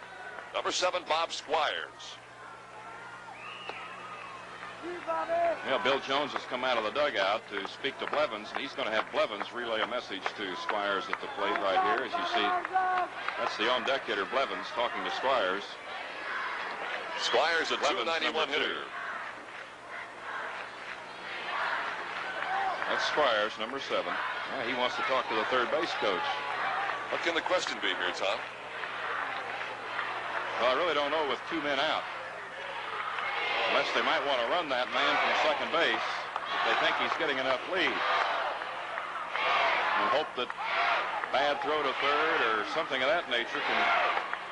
number 7, Bob Squires. Yeah, Bill Jones has come out of the dugout to speak to Blevins, and he's going to have Blevins relay a message to Squires at the plate right here. As you see, that's the on-deck hitter, Blevins, talking to Squires. Squires, a 291 hitter. That's Squires, number 7. He wants to talk to the third base coach. What can the question be here, Tom? Well, I really don't know with 2 men out. Unless they might want to run that man from second base if they think he's getting enough lead. And hope that bad throw to third or something of that nature can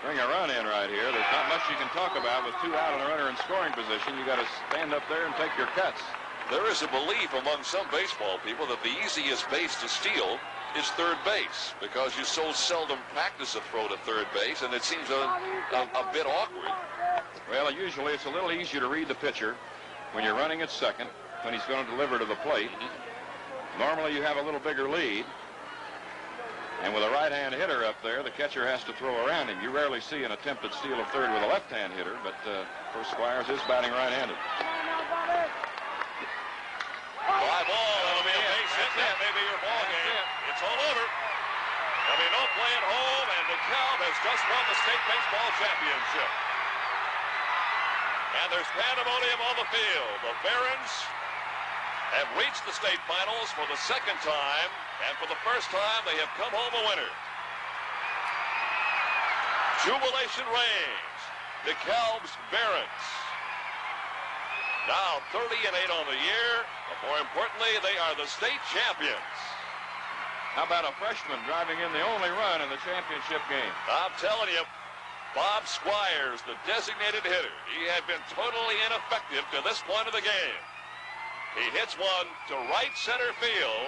bring a run in right here. There's not much you can talk about with 2 out and a runner in scoring position. You got to stand up there and take your cuts. There is a belief among some baseball people that the easiest base to steal is third base because you so seldom practice a throw to third base, and it seems a bit awkward. Well, usually it's a little easier to read the pitcher when you're running at second, when he's going to deliver to the plate. Normally you have a little bigger lead, and with a right-hand hitter up there, the catcher has to throw around him. You rarely see an attempted steal of third with a left-hand hitter, but of course Squires is batting right-handed. Fly ball, that'll be a base hit. That may be your ball game. It's all over. There'll be no play at home, and DeKalb has just won the state baseball championship. And there's pandemonium on the field. The Barons have reached the state finals for the second time, and for the first time they have come home a winner. Jubilation reigns. DeKalb's Barons. Now 30-8 on the year, but more importantly, they are the state champions. How about a freshman driving in the only run in the championship game? I'm telling you, Bob Squires, the designated hitter, he had been totally ineffective to this point of the game. He hits one to right center field,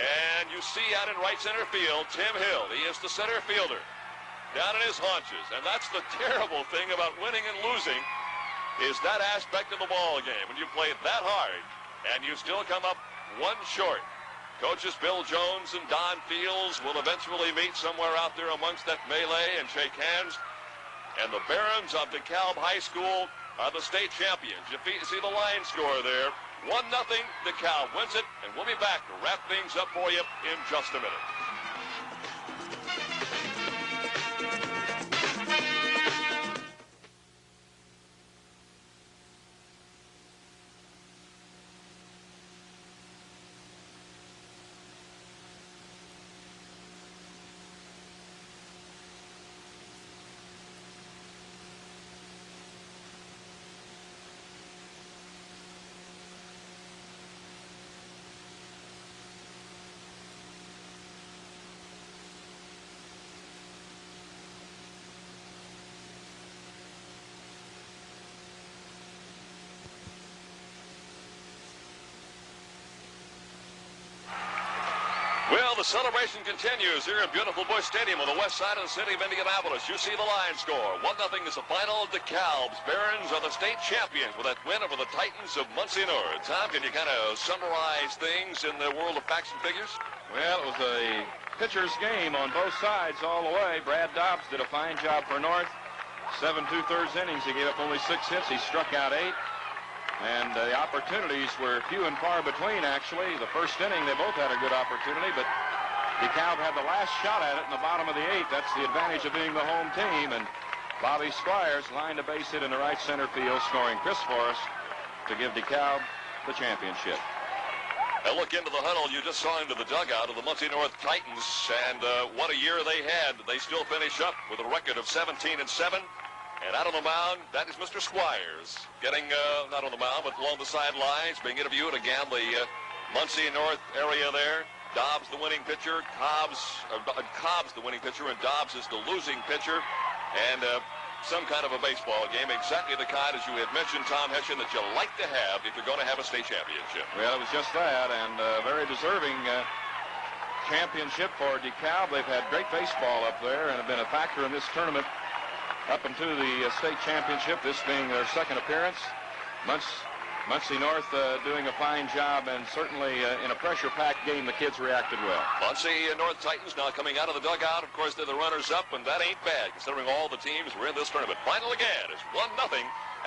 and you see out in right center field, Tim Hill. He is the center fielder, down in his haunches, and that's the terrible thing about winning and losing, is that aspect of the ball game. When you play that hard and you still come up one short. Coaches Bill Jones and Don Fields will eventually meet somewhere out there amongst that melee and shake hands. And the Barons of DeKalb High School are the state champions. You see the line score there. 1-0, DeKalb wins it, and we'll be back to wrap things up for you in just a minute. Well, the celebration continues here at beautiful Busch Stadium on the west side of the city of Indianapolis. You see the line score. 1-0 is the final. DeKalb's Barons are the state champions with that win over the Titans of Muncie North. Tom, can you kind of summarize things in the world of facts and figures? Well, it was a pitcher's game on both sides all the way. Brad Dobbs did a fine job for North. 7 2/3 innings. He gave up only 6 hits. He struck out 8. And the opportunities were few and far between, actually. The first inning, they both had a good opportunity, but DeKalb had the last shot at it in the bottom of the 8th. That's the advantage of being the home team. And Bobby Squires lined a base hit in the right center field, scoring Chris Forrest to give DeKalb the championship. A look into the huddle. You just saw into the dugout of the Muncie North Titans, and what a year they had. They still finish up with a record of 17-7. And out on the mound, that is Mr. Squires, getting, not on the mound, but along the sidelines, being interviewed. Again, the Muncie North area there. Dobbs, the winning pitcher. Cobb's the winning pitcher, and Dobbs is the losing pitcher. And some kind of a baseball game, exactly the kind, as you had mentioned, Tom Hession, that you like to have if you're going to have a state championship. Well, it was just that, and very deserving championship for DeKalb. They've had great baseball up there and have been a factor in this tournament up into the state championship, this being their second appearance. Muncie North doing a fine job, and certainly in a pressure-packed game, the kids reacted well. Muncie North Titans now coming out of the dugout. Of course, they're the runners-up, and that ain't bad, considering all the teams were in this tournament. Final again is 1-0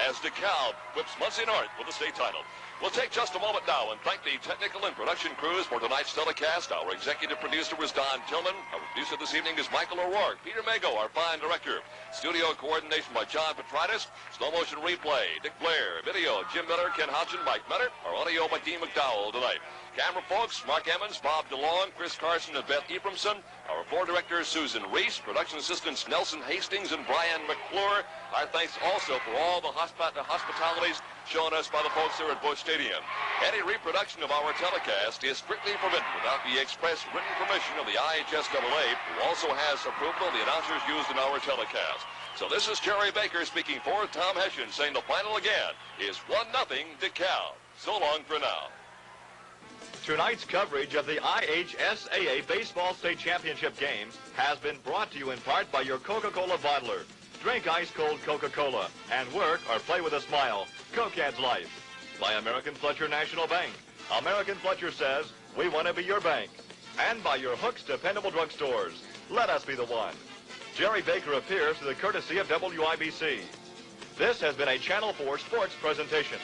as DeKalb whips Muncie North with the state title. We'll take just a moment now and thank the technical and production crews for tonight's telecast. Our executive producer was Don Tillman. Our producer this evening is Michael O'Rourke. Peter Mago, our fine director. Studio coordination by John Petritis. Slow motion replay, Dick Blair. Video, Jim Miller, Ken Hodgson, Mike Metter. Our audio by Dean McDowell tonight. Camera folks, Mark Emmons, Bob DeLong, Chris Carson, and Beth Ephraimson. Our floor directors, Susan Reese. Production assistants, Nelson Hastings and Brian McClure. Our thanks also for all the hospitalities shown us by the folks here at Busch Stadium. Any reproduction of our telecast is strictly forbidden without the express written permission of the IHSAA, who also has approval of the announcers used in our telecast. So this is Jerry Baker speaking for Tom Hession, saying the final again is 1-0 DeKalb. So long for now. Tonight's coverage of the IHSAA Baseball State Championship games has been brought to you in part by your Coca-Cola bottler. Drink ice-cold Coca-Cola and work or play with a smile. Coke adds life. By American Fletcher National Bank. American Fletcher says, we want to be your bank. And by your Hooks Dependable Drugstores. Let us be the one. Jerry Baker appears to the courtesy of WIBC. This has been a Channel 4 Sports presentation.